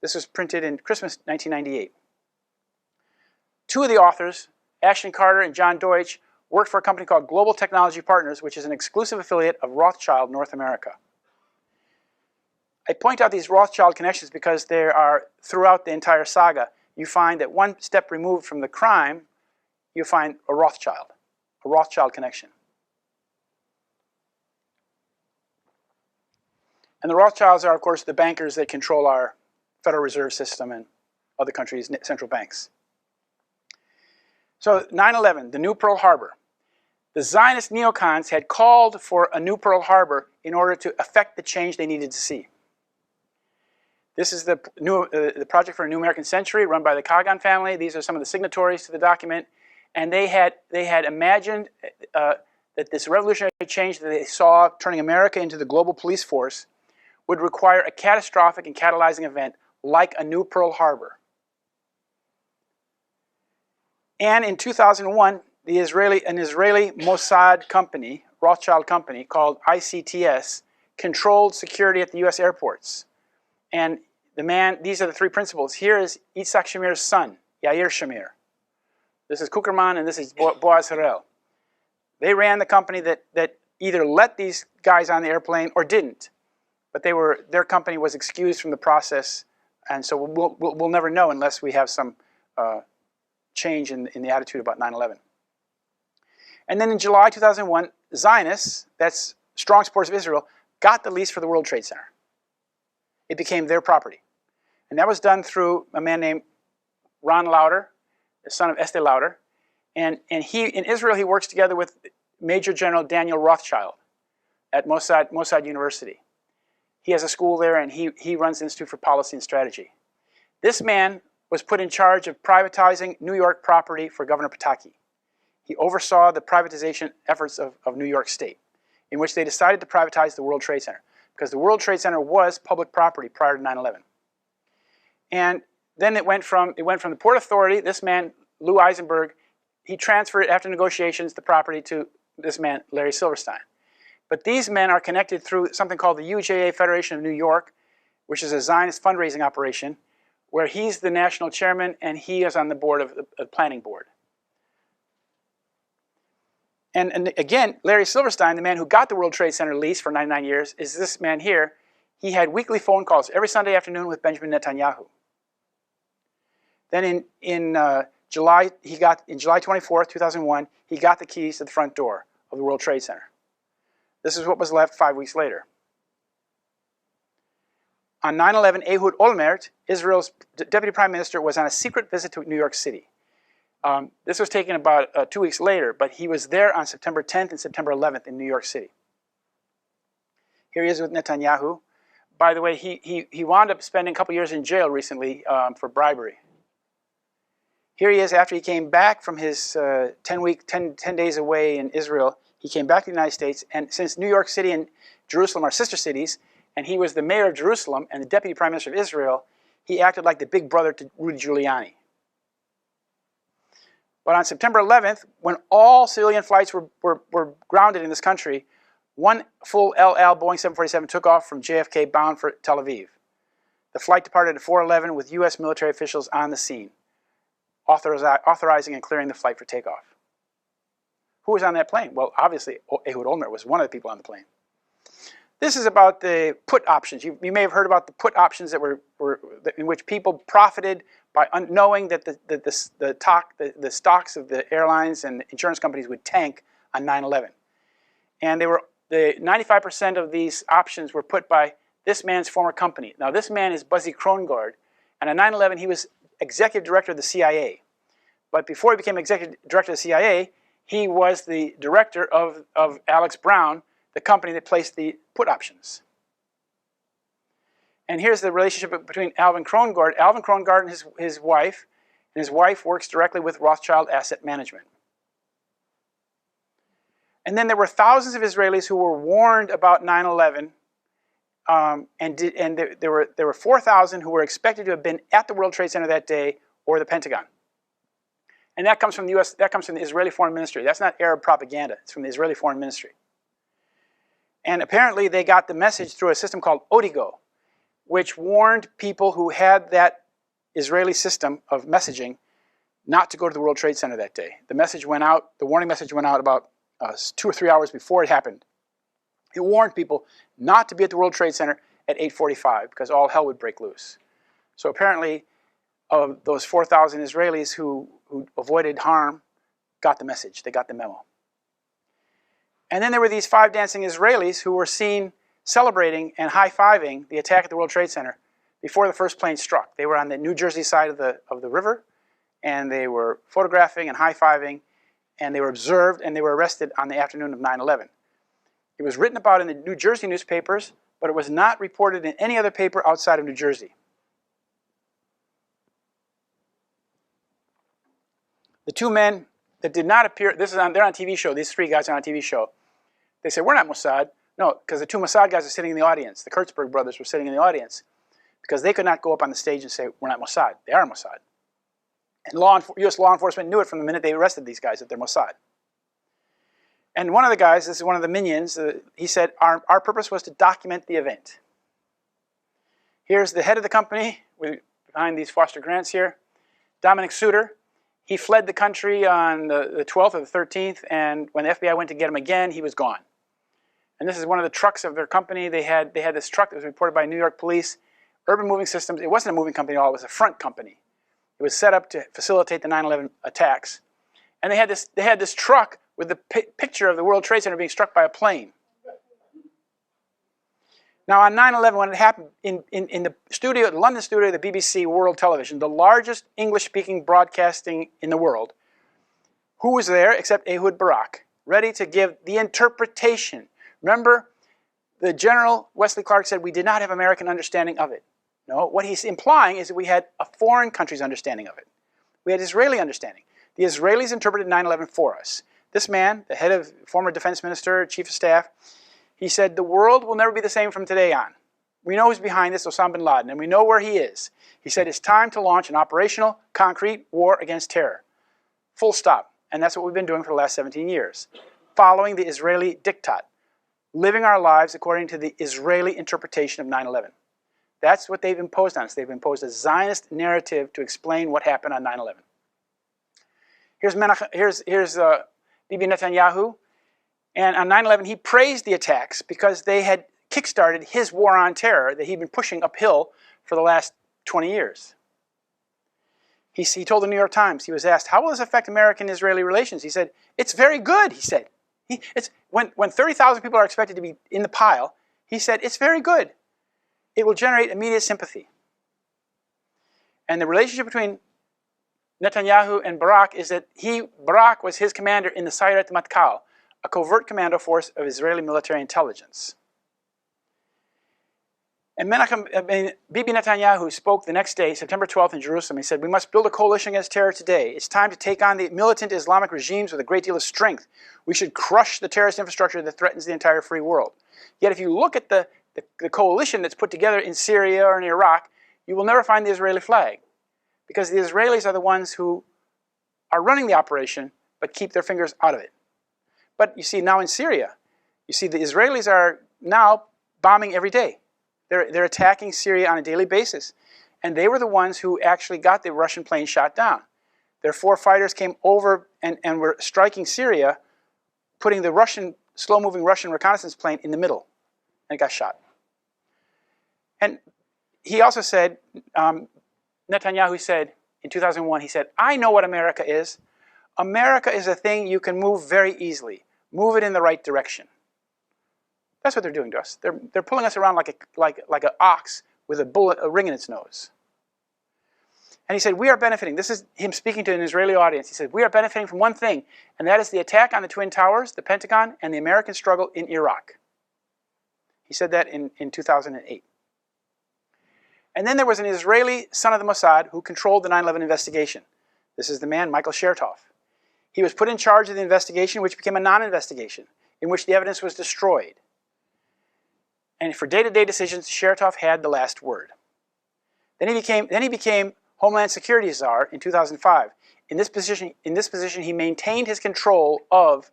This was printed in Christmas 1998. Two of the authors, Ashton Carter and John Deutsch, worked for a company called Global Technology Partners, which is an exclusive affiliate of Rothschild North America. I point out these Rothschild connections because there are, throughout the entire saga, you find that one step removed from the crime, you find a Rothschild connection. And the Rothschilds are, of course, the bankers that control our Federal Reserve System and other countries' central banks. So 9/11, the new Pearl Harbor. The Zionist neocons had called for a new Pearl Harbor in order to effect the change they needed to see. This is the Project for a New American Century, run by the Kagan family. These are some of the signatories to the document. And they had imagined that this revolutionary change that they saw turning America into the global police force would require a catastrophic and catalyzing event like a new Pearl Harbor. And in 2001, an Israeli Mossad company, Rothschild company, called ICTS, controlled security at the US airports. And these are the three principals. Here is Yitzhak Shamir's son, Yair Shamir. This is Kuckerman, and this is Boaz Harel. They ran the company that either let these guys on the airplane or didn't. But their company was excused from the process, and so we'll never know unless we have some change in the attitude about 9/11. And then in July 2001, Zionists, that's strong supporters of Israel, got the lease for the World Trade Center. It became their property. And that was done through a man named Ron Lauder, the son of Estee Lauder. And in Israel, he works together with Major General Daniel Rothschild at Mossad University. He has a school there, and he runs the Institute for Policy and Strategy. This man was put in charge of privatizing New York property for Governor Pataki. He oversaw the privatization efforts of New York State, in which they decided to privatize the World Trade Center, because the World Trade Center was public property prior to 9/11. And then it went from the Port Authority, this man, Lou Eisenberg, he transferred, after negotiations, the property to this man, Larry Silverstein. But these men are connected through something called the UJA Federation of New York, which is a Zionist fundraising operation, where he's the national chairman and he is on the board of the planning board. And again, Larry Silverstein, the man who got the World Trade Center lease for 99 years, is this man here. He had weekly phone calls every Sunday afternoon with Benjamin Netanyahu. Then in July 24th, 2001, he got the keys to the front door of the World Trade Center. This is what was left 5 weeks later. On 9/11, Ehud Olmert, Israel's deputy prime minister, was on a secret visit to New York City. This was taken about 2 weeks later, but he was there on September 10th and September 11th in New York City. Here he is with Netanyahu. By the way, he wound up spending a couple years in jail recently for bribery. Here he is after he came back from his 10 days away in Israel. He came back to the United States, and since New York City and Jerusalem are sister cities, and he was the mayor of Jerusalem and the deputy prime minister of Israel, he acted like the big brother to Rudy Giuliani. But on September 11th, when all civilian flights were grounded in this country, one full El Al Boeing 747 took off from JFK bound for Tel Aviv. The flight departed at 4:11 with U.S. military officials on the scene, authorizing and clearing the flight for takeoff. Who was on that plane? Well, obviously, Ehud Olmert was one of the people on the plane. This is about the put options. You may have heard about the put options that in which people profited by knowing that the stocks of the airlines and insurance companies would tank on 9/11. and the 95% of these options were put by this man's former company. Now, this man is Buzzy Krongard, and on 9/11 he was executive director of the CIA. But before he became executive director of the CIA, he was the director of Alex Brown, the company that placed the put options. And here's the relationship between Alvin Krongard and his wife, and his wife works directly with Rothschild Asset Management. And then there were thousands of Israelis who were warned about 9/11, and there were 4,000 who were expected to have been at the World Trade Center that day or the Pentagon. And that comes from the U.S. That comes from the Israeli Foreign Ministry. That's not Arab propaganda. It's from the Israeli Foreign Ministry. And apparently they got the message through a system called Odigo, which warned people who had that Israeli system of messaging not to go to the World Trade Center that day. The message went out. The warning message went out about 2 or 3 hours before it happened. It warned people not to be at the World Trade Center at 8:45 because all hell would break loose. So apparently, of those 4,000 Israelis who avoided harm got the message. They got the memo. And then there were these 5 dancing Israelis who were seen celebrating and high-fiving the attack at the World Trade Center before the first plane struck. They were on the New Jersey side of the river, and they were photographing and high-fiving, and they were observed, and they were arrested on the afternoon of 9/11. It was written about in the New Jersey newspapers, but it was not reported in any other paper outside of New Jersey. The 2 men that did not appear, they're on a TV show, these 3 guys are on a TV show. They said, we're not Mossad. No, because the 2 Mossad guys are sitting in the audience. The Kurtzberg brothers were sitting in the audience because they could not go up on the stage and say, we're not Mossad. They are Mossad. And U.S. law enforcement knew it from the minute they arrested these guys, that they're Mossad. And one of the guys, this is one of the minions, he said, our purpose was to document the event. Here's the head of the company, behind these Foster Grants here, Dominic Suter. He fled the country on the 12th or the 13th, and when the FBI went to get him again, he was gone. And this is one of the trucks of their company. They had this truck that was reported by New York police, Urban Moving Systems. It wasn't a moving company at all, it was a front company. It was set up to facilitate the 9/11 attacks. And they had this truck with the picture of the World Trade Center being struck by a plane. Now on 9/11, when it happened in the studio, the London studio of the BBC World Television, the largest English-speaking broadcasting in the world, who was there except Ehud Barak, ready to give the interpretation. Remember, the General Wesley Clark said we did not have American understanding of it. No, what he's implying is that we had a foreign country's understanding of it. We had Israeli understanding. The Israelis interpreted 9/11 for us. This man, the head of, former defense minister, chief of staff, he said, the world will never be the same from today on. We know who's behind this, Osama bin Laden, and we know where he is. He said, it's time to launch an operational, concrete war against terror. Full stop. And that's what we've been doing for the last 17 years. Following the Israeli diktat. Living our lives according to the Israeli interpretation of 9/11. That's what they've imposed on us. They've imposed a Zionist narrative to explain what happened on 9/11. Here's Bibi Netanyahu. And on 9/11, he praised the attacks because they had kickstarted his war on terror that he'd been pushing uphill for the last 20 years. He told the New York Times, he was asked, how will this affect American-Israeli relations? He said, it's very good, he said. When 30,000 people are expected to be in the pile, he said, it's very good. It will generate immediate sympathy. And the relationship between Netanyahu and Barak is that Barak was his commander in the Sayeret Matkal, a covert commando force of Israeli military intelligence. And Bibi Netanyahu spoke the next day, September 12th in Jerusalem. He said, we must build a coalition against terror today. It's time to take on the militant Islamic regimes with a great deal of strength. We should crush the terrorist infrastructure that threatens the entire free world. Yet if you look at the coalition that's put together in Syria or in Iraq, you will never find the Israeli flag. Because the Israelis are the ones who are running the operation, but keep their fingers out of it. But you see now in Syria, you see the Israelis are now bombing every day. They're attacking Syria on a daily basis. And they were the ones who actually got the Russian plane shot down. Their 4 fighters came over and were striking Syria, putting the slow-moving Russian reconnaissance plane in the middle. And it got shot. And he also said, Netanyahu said in 2001, he said, I know what America is. America is a thing you can move very easily. Move it in the right direction. That's what they're doing to us. They're pulling us around like an ox with a ring in its nose. And he said, we are benefiting. This is him speaking to an Israeli audience. He said, we are benefiting from one thing, and that is the attack on the Twin Towers, the Pentagon, and the American struggle in Iraq. He said that in 2008. And then there was an Israeli son of the Mossad who controlled the 9/11 investigation. This is the man, Michael Chertoff. He was put in charge of the investigation, which became a non-investigation, in which the evidence was destroyed. And for day-to-day decisions, Chertoff had the last word. Then he became Homeland Security Czar in 2005. In this position, he maintained his control of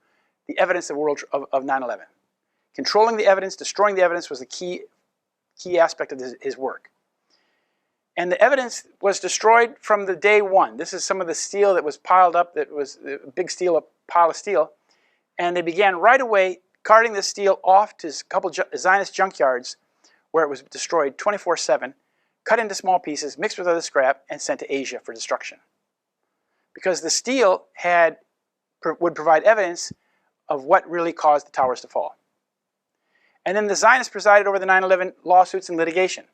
the evidence of 9/11. Controlling the evidence, destroying the evidence was the key aspect of his work. And the evidence was destroyed from the day one. This is some of the steel that was piled up, that was a big pile of steel. And they began right away carting this steel off to a couple Zionist junkyards where it was destroyed 24/7, cut into small pieces, mixed with other scrap, and sent to Asia for destruction. Because the steel would provide evidence of what really caused the towers to fall. And then the Zionists presided over the 9/11 lawsuits and litigation.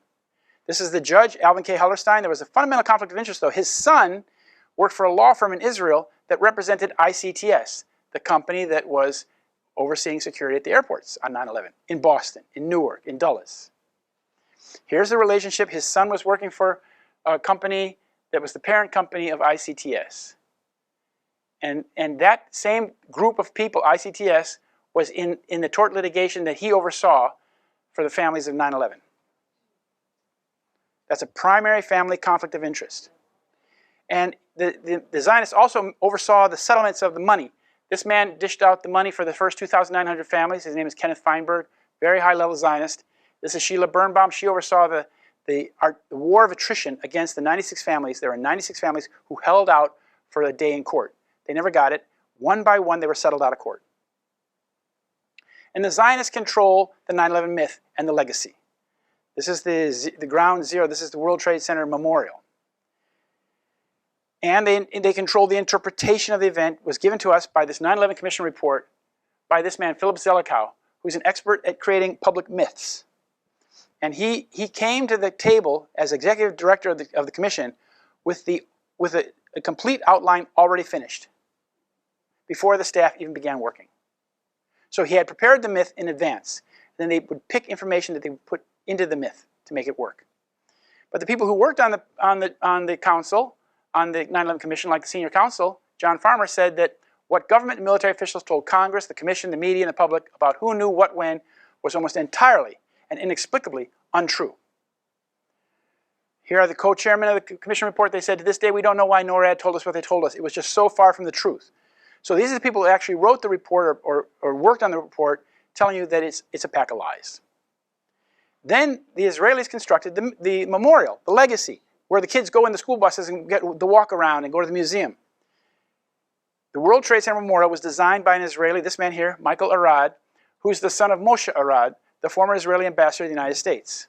This is the judge, Alvin K. Hellerstein. There was a fundamental conflict of interest, though. His son worked for a law firm in Israel that represented ICTS, the company that was overseeing security at the airports on 9/11, in Boston, in Newark, in Dulles. Here's the relationship. His son was working for a company that was the parent company of ICTS. And that same group of people, ICTS, was in the tort litigation that he oversaw for the families of 9/11. That's a primary family conflict of interest. And the Zionists also oversaw the settlements of the money. This man dished out the money for the first 2,900 families. His name is Kenneth Feinberg, very high-level Zionist. This is Sheila Birnbaum. She oversaw the war of attrition against the 96 families. There were 96 families who held out for a day in court. They never got it. One by one, they were settled out of court. And the Zionists control the 9/11 myth and the legacy. This is the ground zero. This is the World Trade Center Memorial. And they control the interpretation of the event. Was given to us by this 9/11 Commission report by this man, Philip Zelikow, who's an expert at creating public myths. And he came to the table as executive director of the commission with a complete outline already finished before the staff even began working. So he had prepared the myth in advance. Then they would pick information that they would put into the myth to make it work. But the people who worked on the council, on the 9/11 Commission, like the senior counsel, John Farmer, said that what government and military officials told Congress, the commission, the media, and the public about who knew what when was almost entirely and inexplicably untrue. Here are the co-chairmen of the commission report. They said, to this day, we don't know why NORAD told us what they told us. It was just so far from the truth. So these are the people who actually wrote the report or worked on the report, telling you that it's a pack of lies. Then the Israelis constructed the memorial, the legacy, where the kids go in the school buses and get the walk around and go to the museum. The World Trade Center Memorial was designed by an Israeli, this man here, Michael Arad, who's the son of Moshe Arad, the former Israeli ambassador to the United States.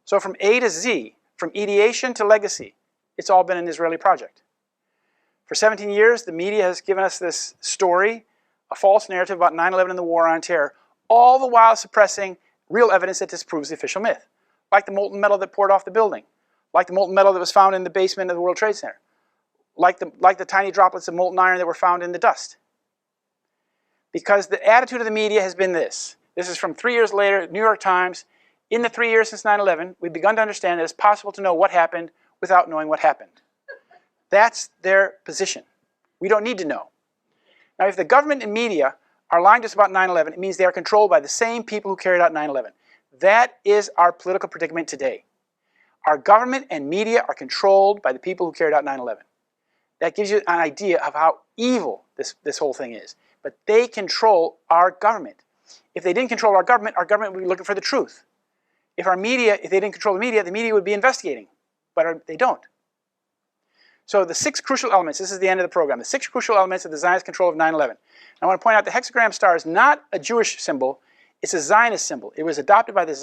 So from A to Z, from ideation to legacy, it's all been an Israeli project. For 17 years, the media has given us this story, a false narrative about 9/11 and the war on terror, all the while suppressing real evidence that disproves the official myth, like the molten metal that poured off the building, like the molten metal that was found in the basement of the World Trade Center, like the tiny droplets of molten iron that were found in the dust. Because the attitude of the media has been this. This is from 3 years later, New York Times. In the 3 years since 9/11, we've begun to understand that it's possible to know what happened without knowing what happened. That's their position. We don't need to know. Now, if the government and media are lying to us about 9/11, it means they are controlled by the same people who carried out 9/11. That is our political predicament today. Our government and media are controlled by the people who carried out 9/11. That gives you an idea of how evil this whole thing is. But they control our government. If they didn't control our government would be looking for the truth. If they didn't control the media would be investigating. But they don't. So the 6 crucial elements, this is the end of the program, the 6 crucial elements of the Zionist control of 9/11. I want to point out the hexagram star is not a Jewish symbol, it's a Zionist symbol. It was adopted by the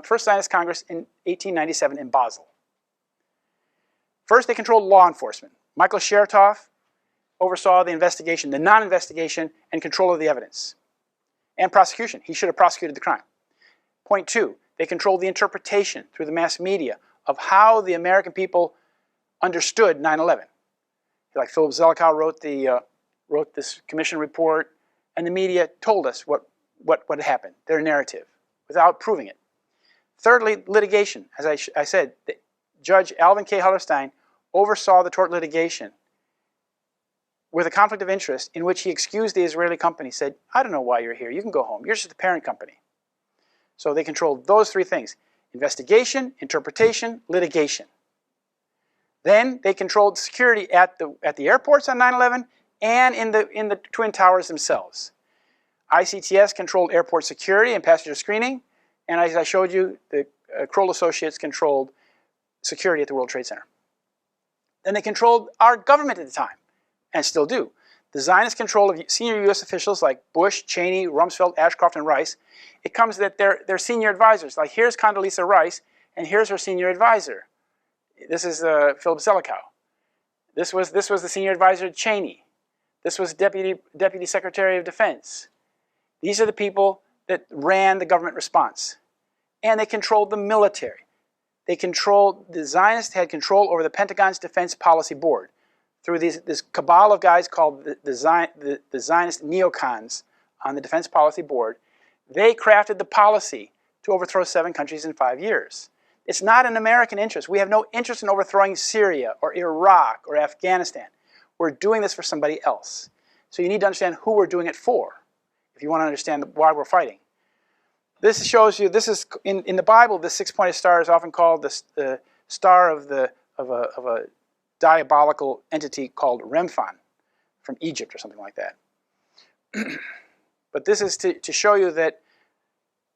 First Zionist Congress in 1897 in Basel. First, they controlled law enforcement. Michael Chertoff oversaw the investigation, the non-investigation, and control of the evidence. and prosecution. He should have prosecuted the crime. Point two, they controlled the interpretation through the mass media of how the American people understood 9/11. Like Philip Zelikow wrote this commission report, and the media told us what had happened, their narrative, without proving it. Thirdly, litigation. As I said, Judge Alvin K. Hellerstein oversaw the tort litigation with a conflict of interest in which he excused the Israeli company, said, I don't know why you're here, you can go home, you're just the parent company. So they controlled those three things: investigation, interpretation, litigation. Then they controlled security at the airports on 9/11 and in the Twin Towers themselves. ICTS controlled airport security and passenger screening, and as I showed you, the Kroll Associates controlled security at the World Trade Center. Then they controlled our government at the time, and still do. The Zionist control of senior U.S. officials like Bush, Cheney, Rumsfeld, Ashcroft, and Rice. It comes that they're senior advisors. Like here's Condoleezza Rice, and here's her senior advisor. This is Philip Zelikow. This was the senior advisor to Cheney. This was Deputy Secretary of Defense. These are the people that ran the government response. And they controlled the military. The Zionists had control over the Pentagon's Defense Policy Board through this cabal of guys called the Zionist neocons on the Defense Policy Board. They crafted the policy to overthrow 7 countries in 5 years. It's not an American interest. We have no interest in overthrowing Syria or Iraq or Afghanistan. We're doing this for somebody else. So you need to understand who we're doing it for if you want to understand why we're fighting. This shows you, this is, in the Bible, the 6-pointed star is often called the star of a diabolical entity called Remphan from Egypt or something like that. But this is to show you that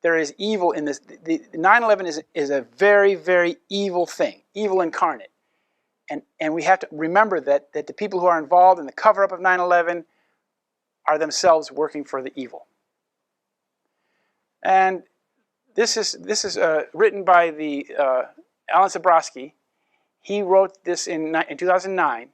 there is evil in this. The 9/11 is a very, very evil thing, evil incarnate. And we have to remember that the people who are involved in the cover-up of 9/11 are themselves working for the evil. And this is written by Alan Zabrowski. He wrote this in 2009.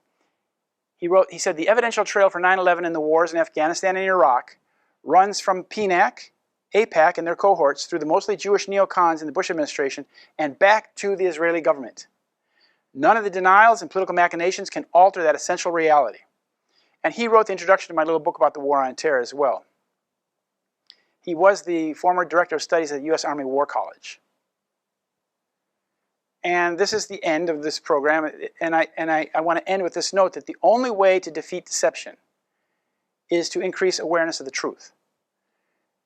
He said the evidential trail for 9/11 and the wars in Afghanistan and Iraq runs from PNAC, AIPAC, and their cohorts through the mostly Jewish neocons in the Bush administration and back to the Israeli government. None of the denials and political machinations can alter that essential reality. And he wrote the introduction to my little book about the war on terror as well. He was the former director of studies at the U.S. Army War College. And this is the end of this program. And I want to end with this note that the only way to defeat deception is to increase awareness of the truth.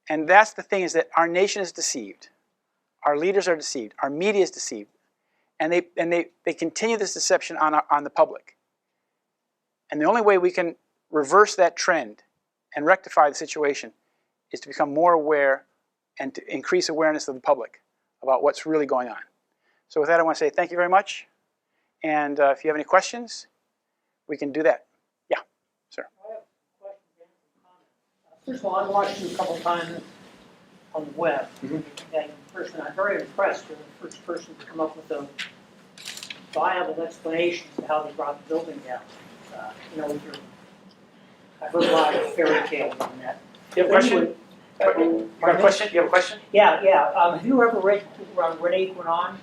And that's the thing, is that our nation is deceived. Our leaders are deceived. Our media is deceived. And they continue this deception on the public. And the only way we can reverse that trend and rectify the situation is to become more aware and to increase awareness of the public about what's really going on. So with that, I want to say thank you very much. And if you have any questions, we can do that. Yeah, sir. I have questions and comments. First of all, I've watched you a couple times on the web. And personally, I'm very impressed. You're the first person to come up with a viable explanation as to how they brought the building down. With your, I've heard a lot of fairy tales on that. You have a question? You have a question? You have a question? Yeah. Have you ever read Rene Guénon?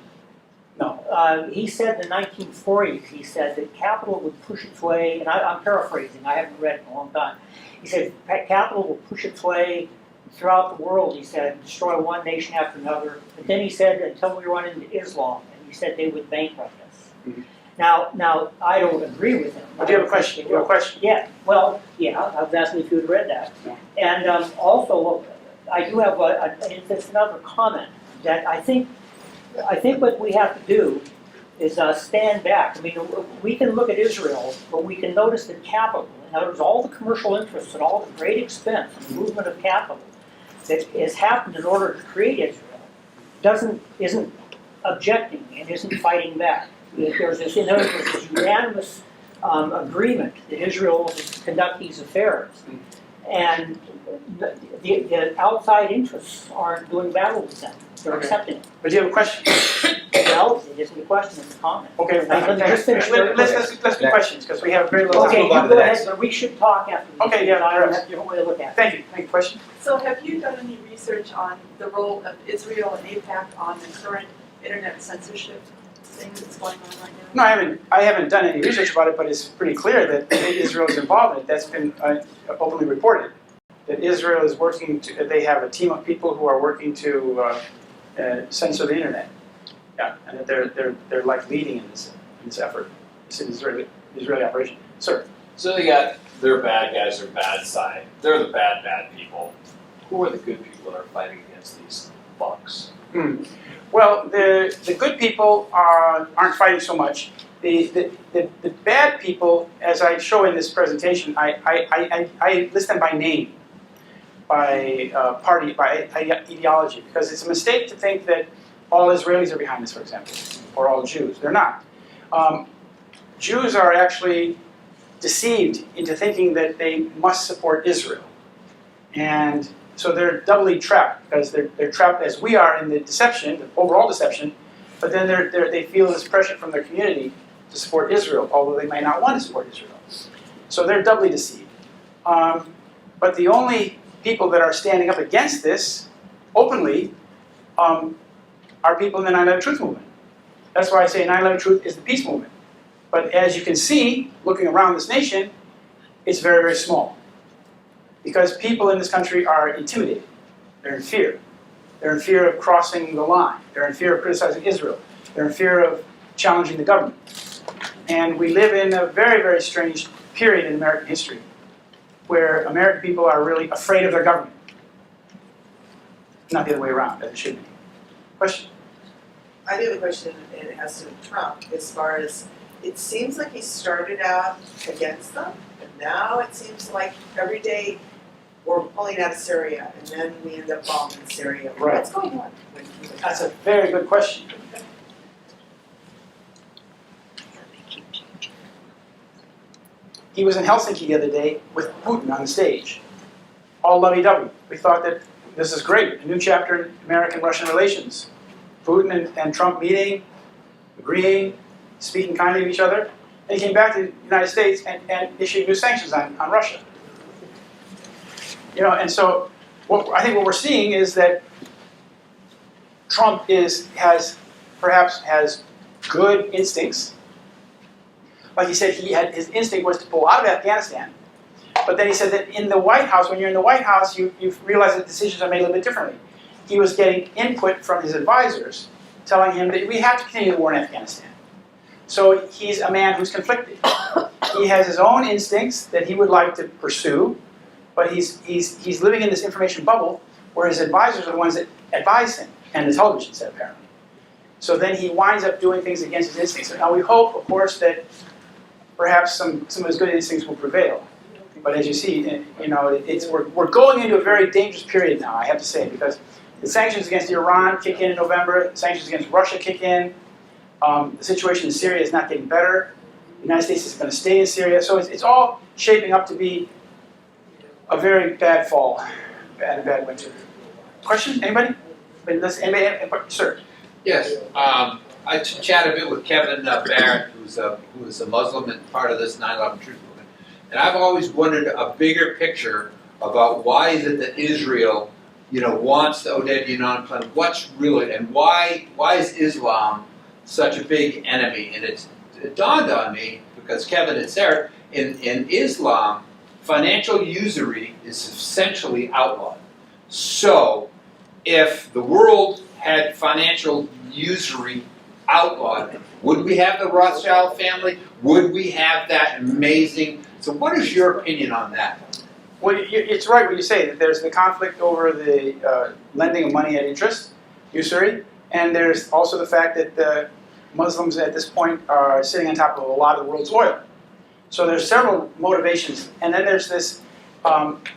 No. He said in the 1940s, he said that capital would push its way, and I'm paraphrasing, I haven't read it in a long time. He said capital will push its way throughout the world, he said, destroy one nation after another. But then he said, until we run into Islam, and he said they would bankrupt us. Mm-hmm. Now, I don't agree with him. Do you have a question? You have a question? Yeah, well, yeah, I was asking if you had read that. Yeah. And also, I do have it's another comment that I think what we have to do is stand back. I mean, we can look at Israel, but we can notice that capital, in other words, all the commercial interests and all the great expense and movement of capital that has happened in order to create Israel isn't objecting and isn't fighting back. There's this unanimous agreement that Israel will conduct these affairs. And the outside interests aren't doing battle with them. They're accepting it. But do you have a question? No, it isn't a question, it's a comment. Okay, Let me just finish. let's do questions, because we have very little Okay, time. you go ahead, but we should talk after. Okay, yeah, I don't yes. have a different way to look at it. Thank you. Question? So have you done any research on the role of Israel and AIPAC on the current internet censorship thing that's going on right now? No, I haven't done any research about it, but it's pretty clear that Israel is involved in it. That's been openly reported. That Israel is working to, they have a team of people who are working to censor the internet. Yeah, and that they're like leading in this effort. It's an Israeli operation. Sir. So they got their bad guys, their bad side. They're the bad people. Who are the good people that are fighting against these bugs? Well, the good people aren't fighting so much. The bad people, as I show in this presentation, I list them by name, by party, by ideology, because it's a mistake to think that all Israelis are behind this, for example, or all Jews. They're not. Jews are actually deceived into thinking that they must support Israel. And so they're doubly trapped, because they're trapped as we are in the deception, the overall deception, but then they feel this pressure from their community to support Israel, although they may not want to support Israel. So they're doubly deceived. But the only people that are standing up against this openly are people in the 9/11 Truth movement. That's why I say 9/11 Truth is the peace movement. But as you can see, looking around this nation, it's very, very small. Because people in this country are intimidated. They're in fear. They're in fear of crossing the line. They're in fear of criticizing Israel. They're in fear of challenging the government. And we live in a very, very strange period in American history where American people are really afraid of their government. Not the other way around, as it should be. Question? I do have a question, and it has to do with Trump, as far as it seems like he started out against them, and now it seems like every day we're pulling out of Syria, and then we end up bombing Syria. Right. What's going on? That's a very good question. He was in Helsinki the other day with Putin on the stage, all lovey-dovey. We thought that this is great, a new chapter in American-Russian relations. Putin and Trump meeting, agreeing, speaking kindly to each other. And he came back to the United States and issued new sanctions on Russia. You know, and so I think what we're seeing is that Trump perhaps has good instincts. Like he said, his instinct was to pull out of Afghanistan. But then he said that in the White House, when you're in the White House, you realize that decisions are made a little bit differently. He was getting input from his advisors telling him that we have to continue the war in Afghanistan. So he's a man who's conflicted. He has his own instincts that he would like to pursue, but he's living in this information bubble where his advisors are the ones that advise him, and the television set apparently. So then he winds up doing things against his instincts. Now we hope, of course, that perhaps some of his good instincts will prevail. But as you see, you know, we're going into a very dangerous period now, I have to say, because the sanctions against Iran kick in November, sanctions against Russia kick in, the situation in Syria is not getting better, the United States is going to stay in Syria, so it's all shaping up to be a very bad fall, bad winter. Question, anybody? Anybody? Sir? Yes, I chatted a bit with Kevin Barrett, who's a Muslim and part of this 9/11 Truth movement, and I've always wondered a bigger picture about why is it that Israel, you know, wants the Oded Yinon plan. What's really, and why is Islam such a big enemy? And it dawned on me, because Kevin had said, in Islam, financial usury is essentially outlawed. So, if the world had financial usury outlawed, would we have the Rothschild family? Would we have that amazing? So what is your opinion on that? Well, it's right what you say, that there's the conflict over the lending of money at interest, usury, and there's also the fact that the Muslims at this point are sitting on top of a lot of the world's oil. So there's several motivations, and then there's this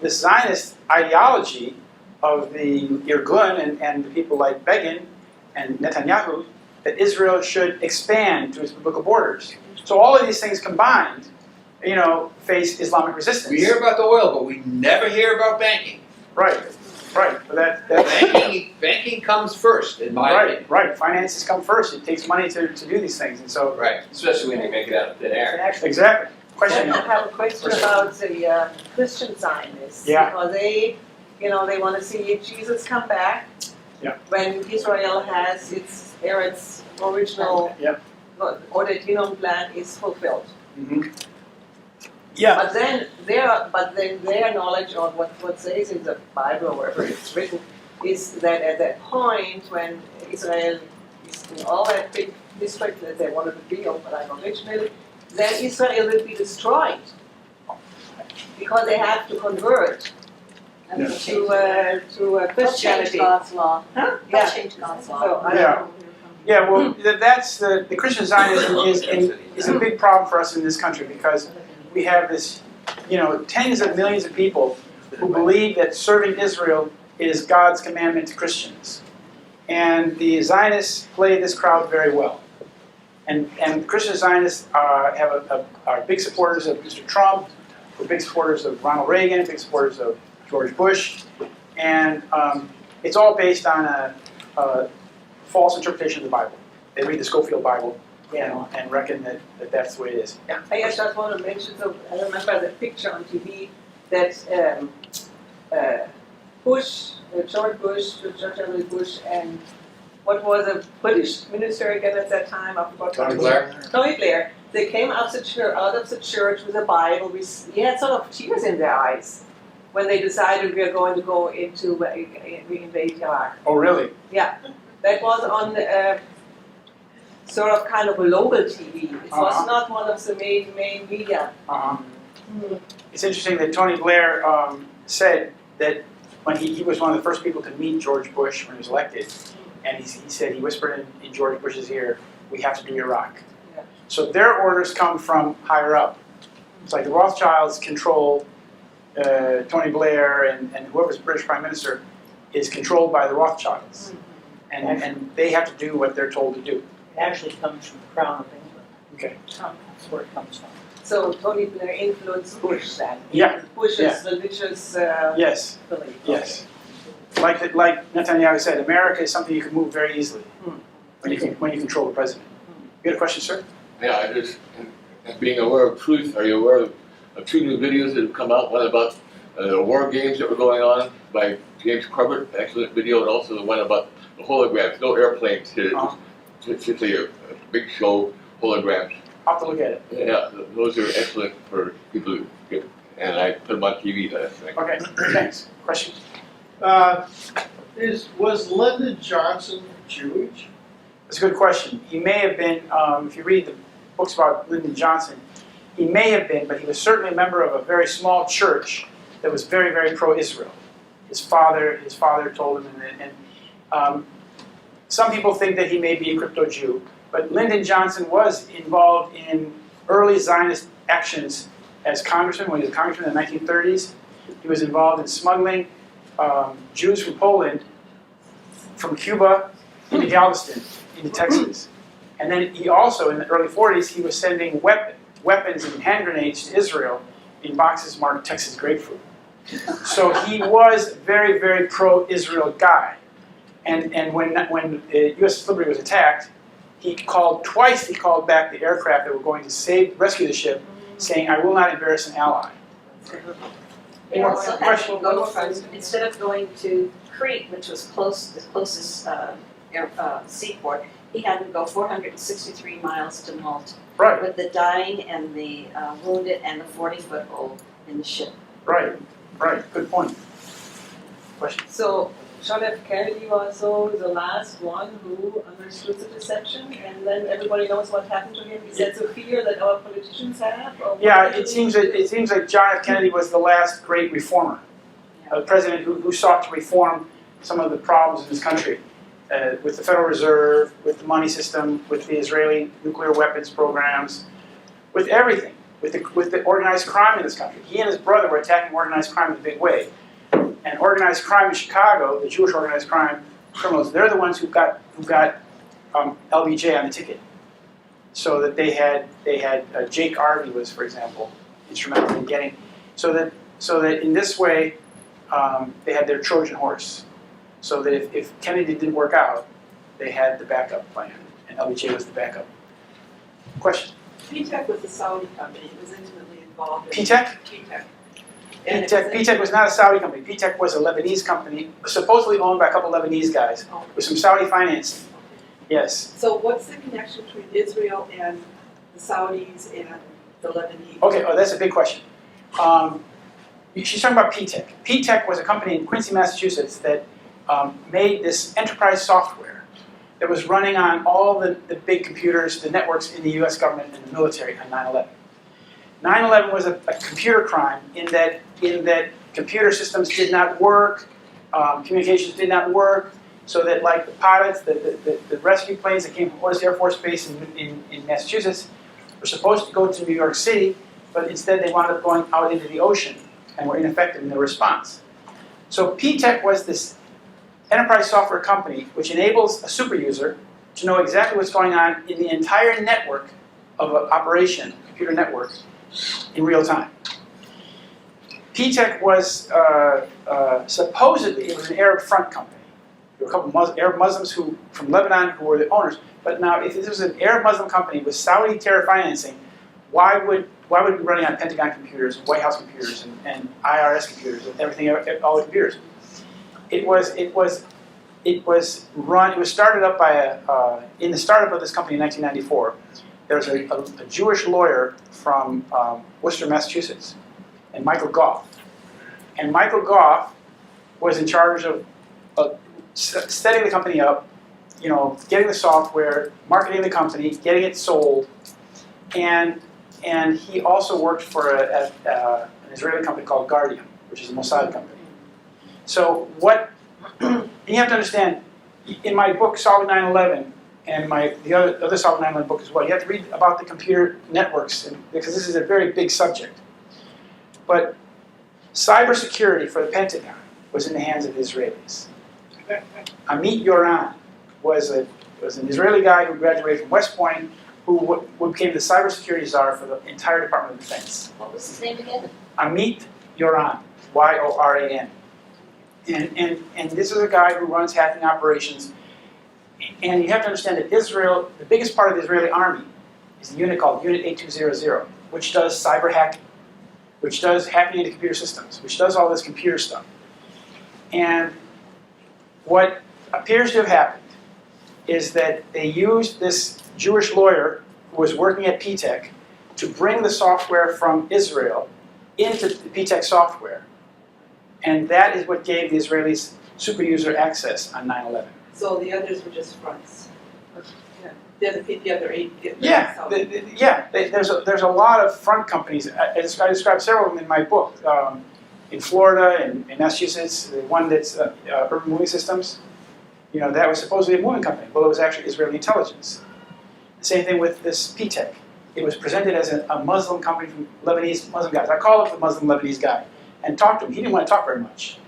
Zionist ideology of the Irgun and the people like Begin and Netanyahu, that Israel should expand to its biblical borders. So all of these things combined, you know, face Islamic resistance. We hear about the oil, but we never hear about banking. Right. Right, but that's Banking comes first, in my opinion. Right. Finances come first. It takes money to do these things, and so Right, especially when you make it out of thin air. exactly. Question. I have a question about the Christian Zionists. Yeah. Because they want to see Jesus come back. Yeah. When Israel has its original, or the Genome Plan is fulfilled. Mm-hmm. Yeah. But then their knowledge of what says in the Bible or wherever it's written is that at that point when Israel is in all that big district that they wanted to be originally, then Israel will be destroyed because they have to convert to Christianity. God's law. Huh? Yeah. Change God's law. So, I don't know. Yeah, well, that's the Christian Zionism is a big problem for us in this country because we have this, tens of millions of people who believe that serving Israel is God's commandment to Christians. And the Zionists play this crowd very well. And Christian Zionists are big supporters of Mr. Trump, we're big supporters of Ronald Reagan, big supporters of George Bush, and it's all based on a false interpretation of the Bible. They read the Schofield Bible and reckon that that's the way it is. Yeah. I just want to mention, so I remember the picture on TV that George W. Bush, and what was a British minister again at that time? I forgot. Tony Blair. Tony Blair. They came out of the church with a Bible. He had sort of tears in their eyes when they decided we are going to go into invade Iraq. Oh, really? Yeah. That was on sort of kind of a local TV. It was not one of the main media. It's interesting that Tony Blair said that when he was one of the first people to meet George Bush when he was elected, and he said, he whispered in George Bush's ear, "We have to do Iraq." Yeah. So their orders come from higher up. It's like the Rothschilds control Tony Blair, and whoever's British Prime Minister is controlled by the Rothschilds. And they have to do what they're told to do. It actually comes from the Crown of England. Okay. That's where it comes from. So Tony Blair influenced Bush then. Yeah. Bush's religious Yes. belief. Yes. Like Netanyahu said, America is something you can move very easily when you control the president. You got a question, sir? Yeah, I just, and being aware of truth, are you aware of two new videos that have come out? One about the war games that were going on by James Corbett, excellent video, and also the one about the holograms, no airplanes, it's a big show, holograms. I'll have to look at it. Yeah, those are excellent for people who get, and I put them on TV last night. Okay, thanks. Question? Was Lyndon Johnson Jewish? That's a good question. He may have been, if you read the books about Lyndon Johnson, he may have been, but he was certainly a member of a very small church that was very, very pro-Israel. His father told him, and some people think that he may be a crypto-Jew, but Lyndon Johnson was involved in early Zionist actions as congressman. When he was a congressman in the 1930s, he was involved in smuggling Jews from Poland, from Cuba, into Galveston, into Texas. And then he also, in the early 40s, he was sending weapons and hand grenades to Israel in boxes marked Texas grapefruit. So he was a very, very pro-Israel guy. And when USS Liberty was attacked, he called back the aircraft that were going to rescue the ship, saying, "I will not embarrass an ally." They also had to go from, instead of going to Crete, which was the closest seaport, he had to go 463 miles to Malta. Right. With the dying and the wounded and the 40-foot hole in the ship. Right. Good point. Question? So John F. Kennedy was the last one who understood the deception, and then everybody knows what happened to him. Is that the fear that our politicians have? Yeah, it seems like John F. Kennedy was the last great reformer, a president who sought to reform some of the problems in this country, with the Federal Reserve, with the money system, with the Israeli nuclear weapons programs, with everything, with the organized crime in this country. He and his brother were attacking organized crime in a big way. And organized crime in Chicago, the Jewish organized crime criminals, they're the ones who got LBJ on the ticket. So that they had Jake Arvey was, for example, instrumental in getting, so that in this way, they had their Trojan horse, so that if Kennedy didn't work out, they had the backup plan, and LBJ was the backup. Question? PTEC was a Saudi company. It was intimately involved in PTEC? PTEC. PTEC was not a Saudi company. PTEC was a Lebanese company, supposedly owned by a couple Lebanese guys, with some Saudi financing. Yes. So what's the connection between Israel and the Saudis and the Lebanese? Okay, that's a big question. She's talking about PTEC. PTEC was a company in Quincy, Massachusetts that made this enterprise software that was running on all the big computers, the networks in the US government and the military on 9/11. 9/11 was a computer crime in that computer systems did not work, communications did not work, so that like the pilots, the rescue planes that came from Ordis Air Force Base in Massachusetts were supposed to go to New York City, but instead they wound up going out into the ocean and were ineffective in their response. So PTEC was this enterprise software company which enables a super user to know exactly what's going on in the entire network of an operation, computer network, in real time. PTEC was supposedly, it was an Arab front company. There were a couple of Arab Muslims from Lebanon who were the owners. But now, if this was an Arab Muslim company with Saudi terror financing, why would it be running on Pentagon computers, and White House computers, and IRS computers, and everything, all the computers? It was started up by in the startup of this company in 1994. There was a Jewish lawyer from Worcester, Massachusetts, and Michael Goff. And Michael Goff was in charge of setting the company up, getting the software, marketing the company, getting it sold, and he also worked for an Israeli company called Guardian, which is a Mossad company. So you have to understand, in my book, Solving 9/11, and the other Solving 9/11 book as well, you have to read about the computer networks, because this is a very big subject. But cybersecurity for the Pentagon was in the hands of the Israelis. Amit Yoran was an Israeli guy who graduated from West Point, who became the cybersecurity czar for the entire Department of Defense. What was his name again? Amit Yoran, Y-O-R-A-N. And this is a guy who runs hacking operations. And you have to understand that Israel, the biggest part of the Israeli army, is a unit called Unit 8200, which does cyber hacking, which does hacking into computer systems, which does all this computer stuff. And what appears to have happened is that they used this Jewish lawyer who was working at PTEC to bring the software from Israel into the PTEC software. And that is what gave the Israelis super user access on 9/11. So the others were just fronts. The other eight. There's a lot of front companies. I described several of them in my book. In Florida and in Massachusetts, the one that's Urban Moving Systems, that was supposedly a moving company. Well, it was actually Israeli intelligence. The same thing with this PTEC. It was presented as a Muslim company from Lebanese Muslim guys. I called up the Muslim Lebanese guy and talked to him. He didn't want to talk very much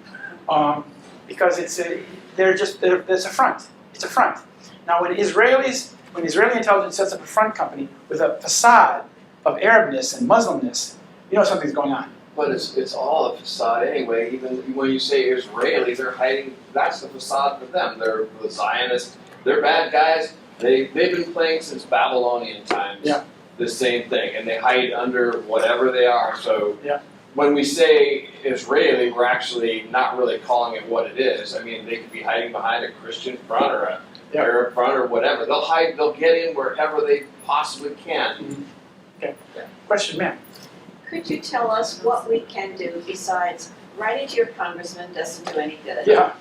because it's a front. It's a front. Now, when Israeli intelligence sets up a front company with a facade of Arabness and Muslimness, something's going on. But it's all a facade anyway. Even when you say Israeli, they're hiding. That's the facade for them. They're the Zionists. They're bad guys. They've been playing since Babylonian times. Yeah. The same thing, and they hide under whatever they are. So when we say Israeli, we're actually not really calling it what it is. I mean, they could be hiding behind a Christian front or a Arab front or whatever. They'll hide. They'll get in wherever they possibly can. Mm-hmm. Okay. Question, ma'am. Could you tell us what we can do besides writing to your congressman doesn't do any good? Yeah.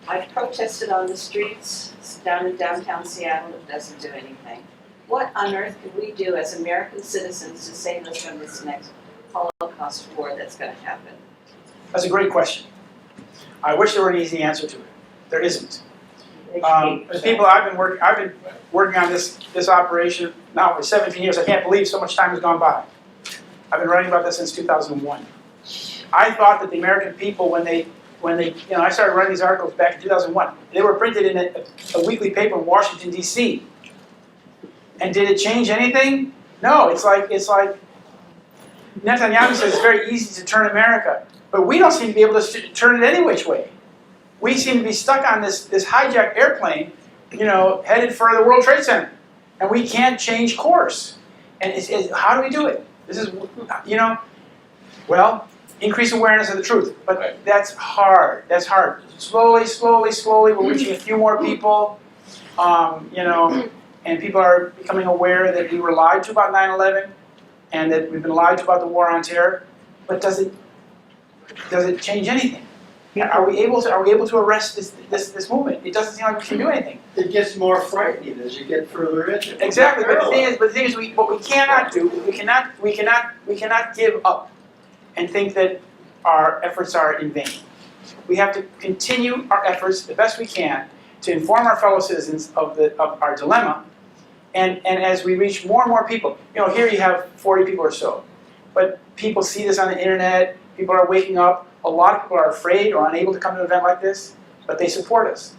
I've protested on the streets down in downtown Seattle. It doesn't do anything. What on earth can we do as American citizens to save us from this next Holocaust war that's going to happen? That's a great question. I wish there were an easy answer to it. There isn't. The people I've been working on this operation now for 17 years. I can't believe so much time has gone by. I've been writing about this since 2001. I thought that the American people, when they, I started writing these articles back in 2001. They were printed in a weekly paper in Washington D.C. And did it change anything? No. It's like Netanyahu says it's very easy to turn America. But we don't seem to be able to turn it any which way. We seem to be stuck on this hijacked airplane, headed for the World Trade Center. And we can't change course. And how do we do it? This is, well, increase awareness of the truth. But that's hard. That's hard. Slowly, we're reaching a few more people, and people are becoming aware that we were lied to about 9/11 and that we've been lied to about the war on terror. But does it change anything? Are we able to arrest this movement? It doesn't seem like we can do anything. It gets more frightening as you get further into it. Exactly, but the thing is, what we cannot do, we cannot give up and think that our efforts are in vain. We have to continue our efforts the best we can to inform our fellow citizens of our dilemma, and as we reach more and more people, here you have 40 people or so, but people see this on the internet. People are waking up. A lot of people are afraid or unable to come to an event like this, but they support us.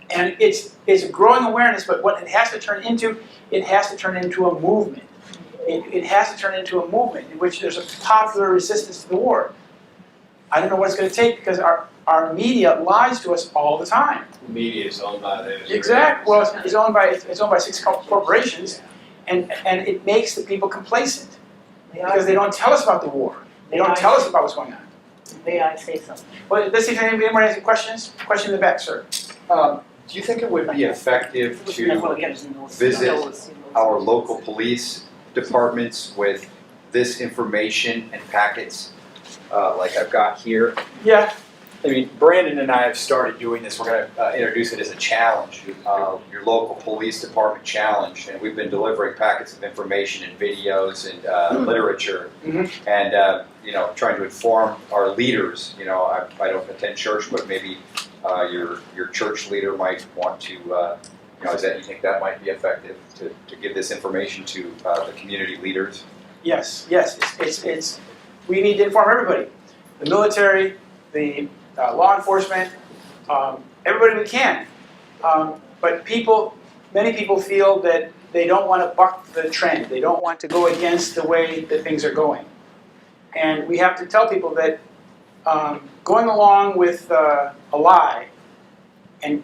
And it's a growing awareness, but what it has to turn into a movement. It has to turn into a movement in which there's a popular resistance to the war. I don't know what it's going to take because our media lies to us all the time. The media is owned by the Exactly. Well, it's owned by 6 corporations, and it makes the people complacent because they don't tell us about the war. They don't tell us about what's going on. May I say something? Well, let's see if anyone has any questions. Question in the back, sir. Do you think it would be effective to visit our local police departments with this information and packets like I've got here? Yeah. I mean, Brandon and I have started doing this. We're going to introduce it as a challenge, your local police department challenge, and we've been delivering packets of information and videos and literature, and trying to inform our leaders. I don't attend church, but maybe your church leader might want to. You think that might be effective to give this information to the community leaders? Yes. It's we need to inform everybody, the military, the law enforcement, everybody we can. But many people feel that they don't want to buck the trend. They don't want to go against the way that things are going. And we have to tell people that going along with a lie and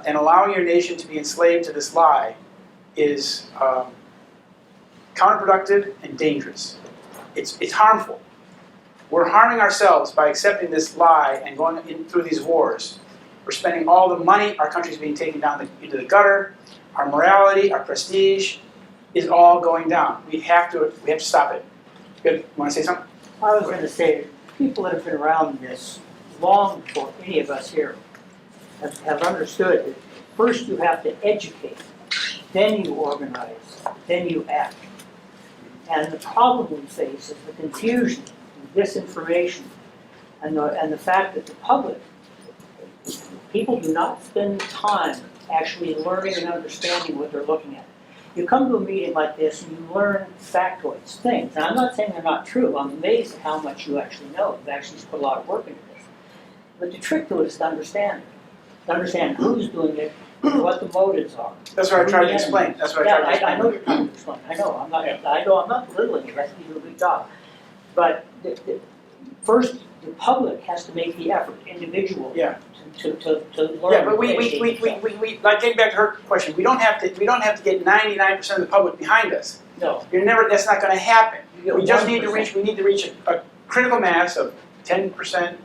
allowing your nation to be enslaved to this lie is counterproductive and dangerous. It's harmful. We're harming ourselves by accepting this lie and going through these wars. We're spending all the money. Our country's being taken down into the gutter. Our morality, our prestige is all going down. We have to stop it. Good. You want to say something? I was going to say, people that have been around this long before any of us here have understood that first you have to educate, then you organize, then you act. And the problem we face is the confusion, disinformation, and the fact that the public, people do not spend time actually learning and understanding what they're looking at. You come to a meeting like this and you learn factoids, things. And I'm not saying they're not true. I'm amazed at how much you actually know. You've actually put a lot of work into this. But the trick to it is to understand it. To understand who's doing it, what the motives are. That's what I tried to explain. That's what I tried to explain. I know you're trying to explain. I know. I'm not belittling you. That's you do a good job. But first, the public has to make the effort, individually, to learn. Yeah, but we like getting back to her question. We don't have to get 99% of the public behind us. No, That's not going to happen. We just need to reach. We need to reach a critical mass of 10%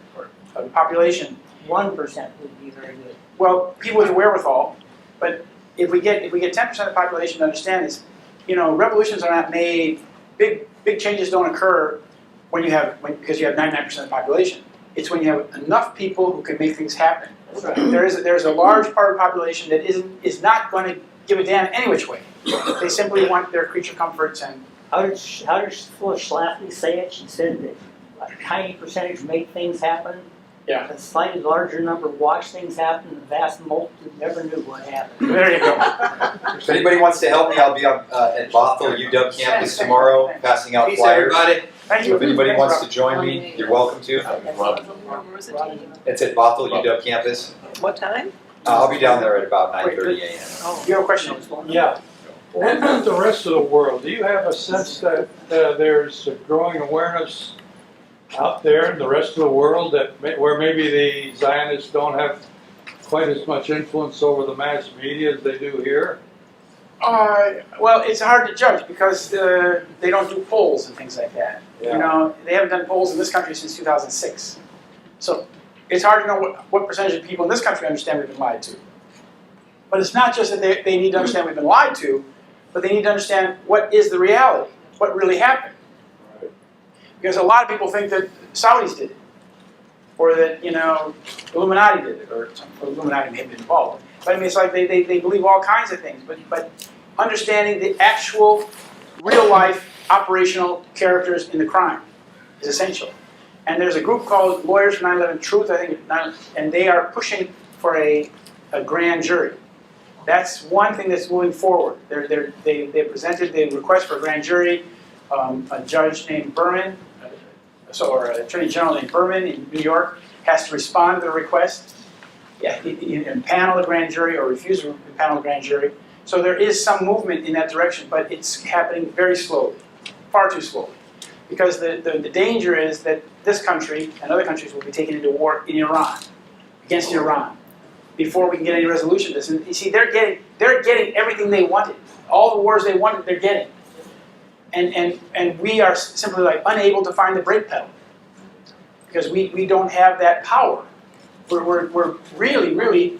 of the population. 1% would be very good. Well, people with the wherewithal, but if we get 10% of the population to understand this, revolutions are not made. Big changes don't occur because you have 99% of the population. It's when you have enough people who can make things happen. That's right. There's a large part of the population that is not going to give a damn any which way. They simply want their creature comforts and. How did Phyllis Schlafly say it? She said that a tiny percentage make things happen. Yeah. A slightly larger number watch things happen. The vast multitude never knew what happened. There you go. If anybody wants to help me, I'll be at Bothell UW campus tomorrow, passing out flyers. Thank you. So if anybody wants to join me, you're welcome to. It's at Bothell UW campus. What time? I'll be down there at about 9:30 a.m. Oh, you have a question? Yeah. What about the rest of the world? Do you have a sense that there's a growing awareness out there in the rest of the world where maybe the Zionists don't have quite as much influence over the mass media as they do here? Well, it's hard to judge because they don't do polls and things like that. Yeah. You know, they haven't done polls in this country since 2006. So it's hard to know what percentage of people in this country understand we've been lied to. But it's not just that they need to understand we've been lied to, but they need to understand what is the reality, what really happened. Because a lot of people think that Saudis did it, or that, you know, Illuminati did it, or Illuminati may have been involved. But I mean, it's like they believe all kinds of things. But understanding the actual, real-life, operational characters in the crime is essential. And there's a group called Lawyers for 9/11 Truth, I think, and they are pushing for a grand jury. That's one thing that's moving forward. They presented the request for a grand jury. A judge named Berman, or an attorney general named Berman in New York, has to respond to the request. Yeah, impanel a grand jury or refuse to impanel a grand jury. So there is some movement in that direction, but it's happening very slowly, far too slowly. Because the danger is that this country and other countries will be taken into war in Iran, against Iran, before we can get any resolution to this. And you see, they're getting everything they wanted. All the wars they wanted, they're getting. And we are simply like unable to find the brake pedal because we don't have that power. We're really,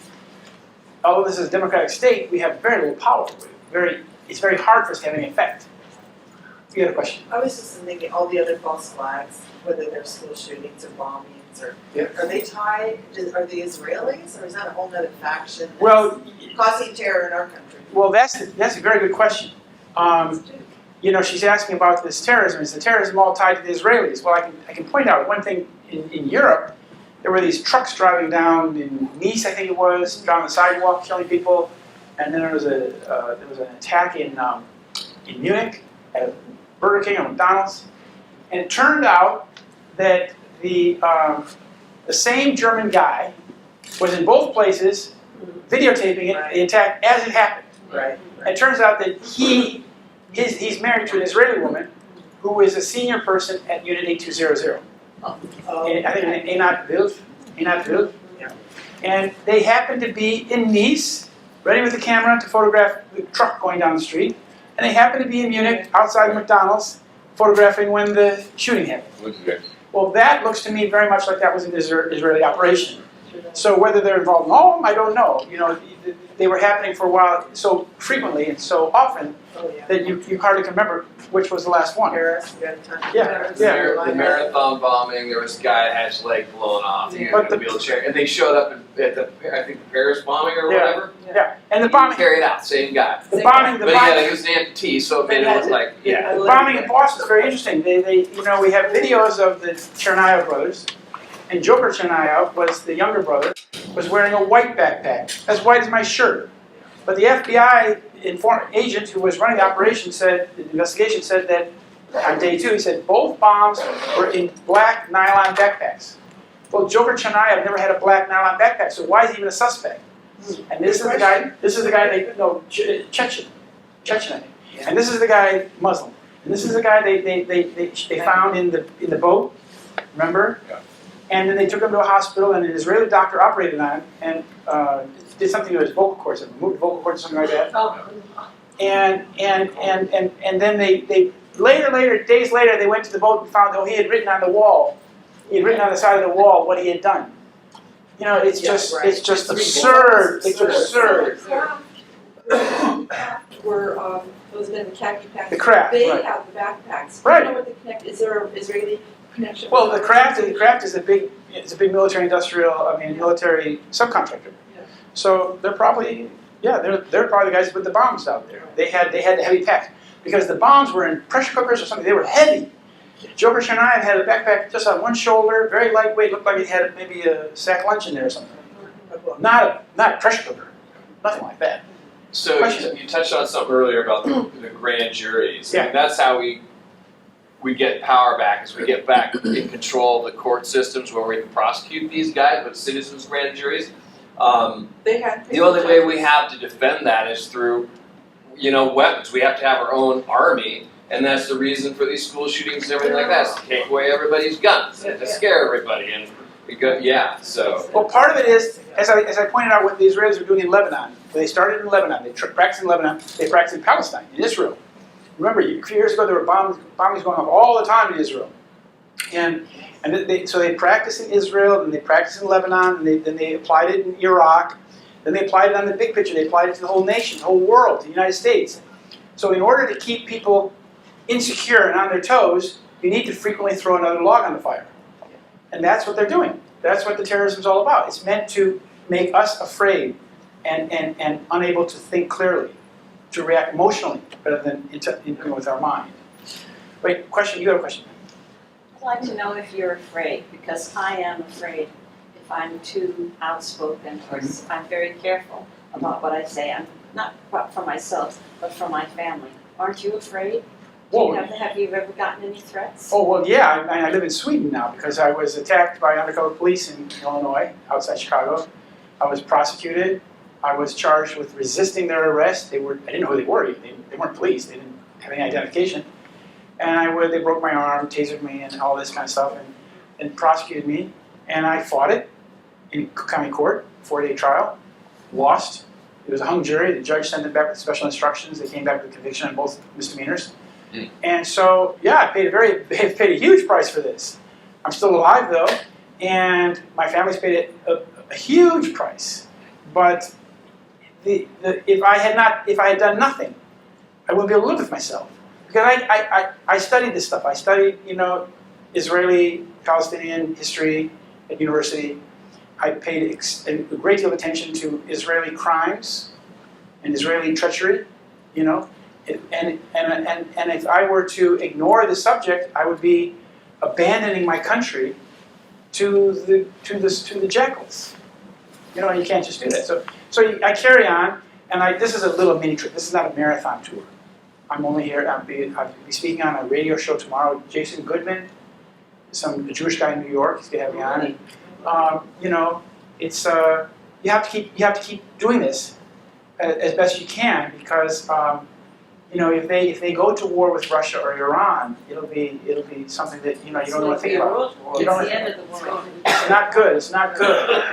although this is a democratic state, we have very little power. It's very hard for us to have any effect. You had a question? I was just thinking all the other false flags, whether they're school shootings or bombings, or are they tied? Are they Israelis, or is that a whole other faction that's causing terror in our country? Well, that's a very good question. You know, she's asking about this terrorism. Is the terrorism all tied to the Israelis? Well, I can point out one thing in Europe. There were these trucks driving down in Nice, I think it was, down the sidewalk, killing people. And then there was an attack in Munich at a Burger King or McDonald's. And it turned out that the same German guy was in both places videotaping it, the attack as it happened. Right. And it turns out that he's married to an Israeli woman who is a senior person at Unit 8200. I think Einat Wilf. Yeah. And they happened to be in Nice, ready with the camera to photograph the truck going down the street. And they happened to be in Munich, outside McDonald's, photographing when the shooting happened. Well, that looks to me very much like that was an Israeli operation. So whether they're involved in all of them, I don't know. You know, they were happening for a while so frequently and so often that you hardly can remember which was the last one. The marathon bombing, there was a guy that had his leg blown off. He was in a wheelchair, and they showed up at the Paris bombing or whatever. Yeah, and the bombing carried out, same guy. The bombing, but he was an amputee, so it made it look like the bombing in Boston is very interesting. You know, we have videos of the Chernayev brothers, and Joker Chernayev was the younger brother, was wearing a white backpack, as white as my shirt. But the FBI agent who was running the operation the investigation said that on day 2, he said both bombs were in black nylon backpacks. Well, Joker Chernayev never had a black nylon backpack, so why is he even a suspect? And this is the guy they know, Chechen, I think. And this is the guy, Muslim. And this is the guy they found in the boat, remember? Yeah. And then they took him to a hospital, and an Israeli doctor operated on him and did something to his vocal cords, removed the vocal cords or something like that. And then they later, days later, they went to the boat and found he had written on the wall. He had written on the side of the wall what he had done. You know, it's just absurd. It's absurd. Were those men in khaki packs? The craft. They right. have the backpacks. Right. Do you know what the connect? Is there an Israeli connection? Well, the craft is a big military subcontractor. Yeah. So they're probably they're probably the guys who put the bombs out there. They had the heavy packs because the bombs were in pressure cookers or something. They were heavy. Joker Chernayev had a backpack just on one shoulder, very lightweight, looked like it had maybe a sack lunch in there or something. Not a pressure cooker, nothing like that. So you touched on something earlier about the grand juries. Yeah. I mean, that's how we get power back, is we get back in control of the court systems where we can prosecute these guys with citizens' grand juries. The only way we have to defend that is through, weapons. We have to have our own army And that's the reason for these school shootings and everything like that, is to take away everybody's guns and to scare everybody. And so. Well, part of it is, as I pointed out, what the Israelis are doing in Lebanon. They started in Lebanon. They practiced in Lebanon. They practiced in Palestine, in Israel. Remember, a few years ago, there were bombings going off all the time in Israel. So they practiced in Israel, and they practiced in Lebanon, and then they applied it in Iraq. Then they applied it on the big picture. They applied it to the whole nation, the whole world, the United States. So in order to keep people insecure and on their toes, you need to frequently throw another log on the fire. And that's what they're doing. That's what the terrorism is all about. It's meant to make us afraid and unable to think clearly, to react emotionally rather than with our mind. Wait, question? You have a question? I'd like to know if you're afraid, because I am afraid if I'm too outspoken or I'm very careful about what I say. I'm not for myself, but for my family. Aren't you afraid? Have you ever gotten any threats? Oh, well, yeah. I live in Sweden now because I was attacked by undercover police in Illinois, outside Chicago. I was prosecuted. I was charged with resisting their arrest. I didn't know who they were. They weren't police. They didn't have any identification. And they broke my arm, tasered me, and all this kind of stuff, and prosecuted me. And I fought it in Cook County Court, 4-day trial. Lost. It was a hung jury. The judge sent them back with special instructions. They came back with conviction on both misdemeanors. And so, yeah, I paid a huge price for this. I'm still alive though, and my family's paid a huge price. But if I had done nothing, I wouldn't be able to live with myself. Because I studied this stuff. I studied, Israeli Palestinian history at university. I paid a great deal of attention to Israeli crimes and Israeli treachery, And if I were to ignore the subject, I would be abandoning my country to the jackals. And you can't just do that. So I carry on, and this is a little mini trip. This is not a marathon tour. I'm only here. I'll be speaking on a radio show tomorrow. Jason Goodman, a Jewish guy in New York, he's gonna have me on. And it's you have to keep doing this as best you can because. If they go to war with Russia or Iran, it'll be something that you don't want to think about. It's the end of the world. It's not good. It's not good.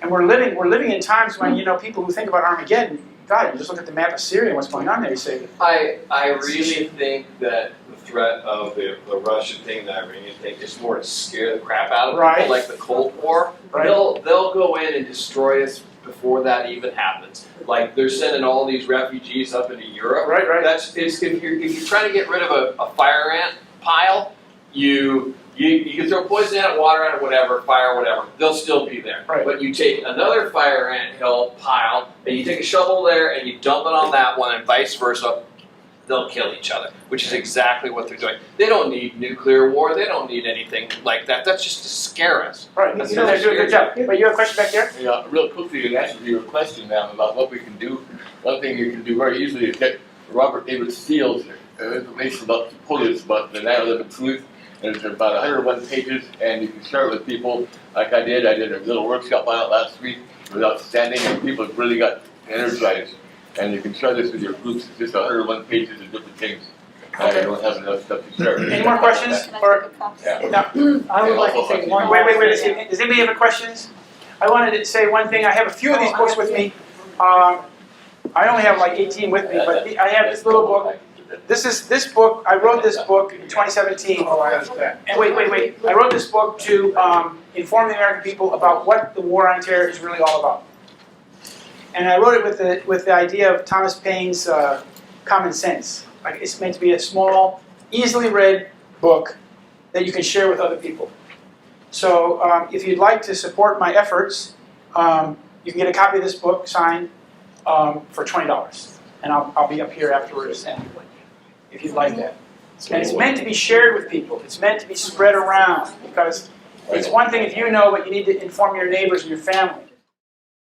And we're living in times when people who think about Armageddon, God, you just look at the map of Syria and what's going on there. You say, I really think that the threat of the Russian thing, the Iranian thing, is more to scare the crap out of people, like the Cold War. Right. They'll go in and destroy us before that even happens. Like they're sending all these refugees up into Europe. Right. If you're trying to get rid of a fire ant pile, you can throw poison at it, water at it, whatever, fire, whatever. They'll still be there. Right. But you take another fire ant hill pile and you take a shovel there and you dump it on that one, and vice versa. They'll kill each other, which is exactly what they're doing. They don't need nuclear war. They don't need anything like that. That's just to scare us. Right. They're doing a good job. But you have a question back there? Yeah, real quickly, in answer to your question, ma'am, about what we can do. One thing you can do very easily is get Robert David Steele's information about the police, about the 9/11 truth. And it's about 101 pages, and you can share it with people like I did. I did a little workshop on it last week. It was outstanding, and people really got energized. And you can share this with your groups. It's just 101 pages of different things. I don't have enough stuff to share. Any more questions? I would like to say one. Wait. Does anybody have any questions? I wanted to say one thing. I have a few of these books with me. I only have like 18 with me, but I have this little book. This book. I wrote this book in 2017. And wait. I wrote this book to inform the American people about what the war on terror is really all about. And I wrote it with the idea of Thomas Paine's Common Sense. Like it's meant to be a small, easily read book that you can share with other people. So if you'd like to support my efforts, you can get a copy of this book signed for $20. And I'll be up here afterwards and if you'd like that. And it's meant to be shared with people. It's meant to be spread around because it's one thing if you know, but you need to inform your neighbors and your family.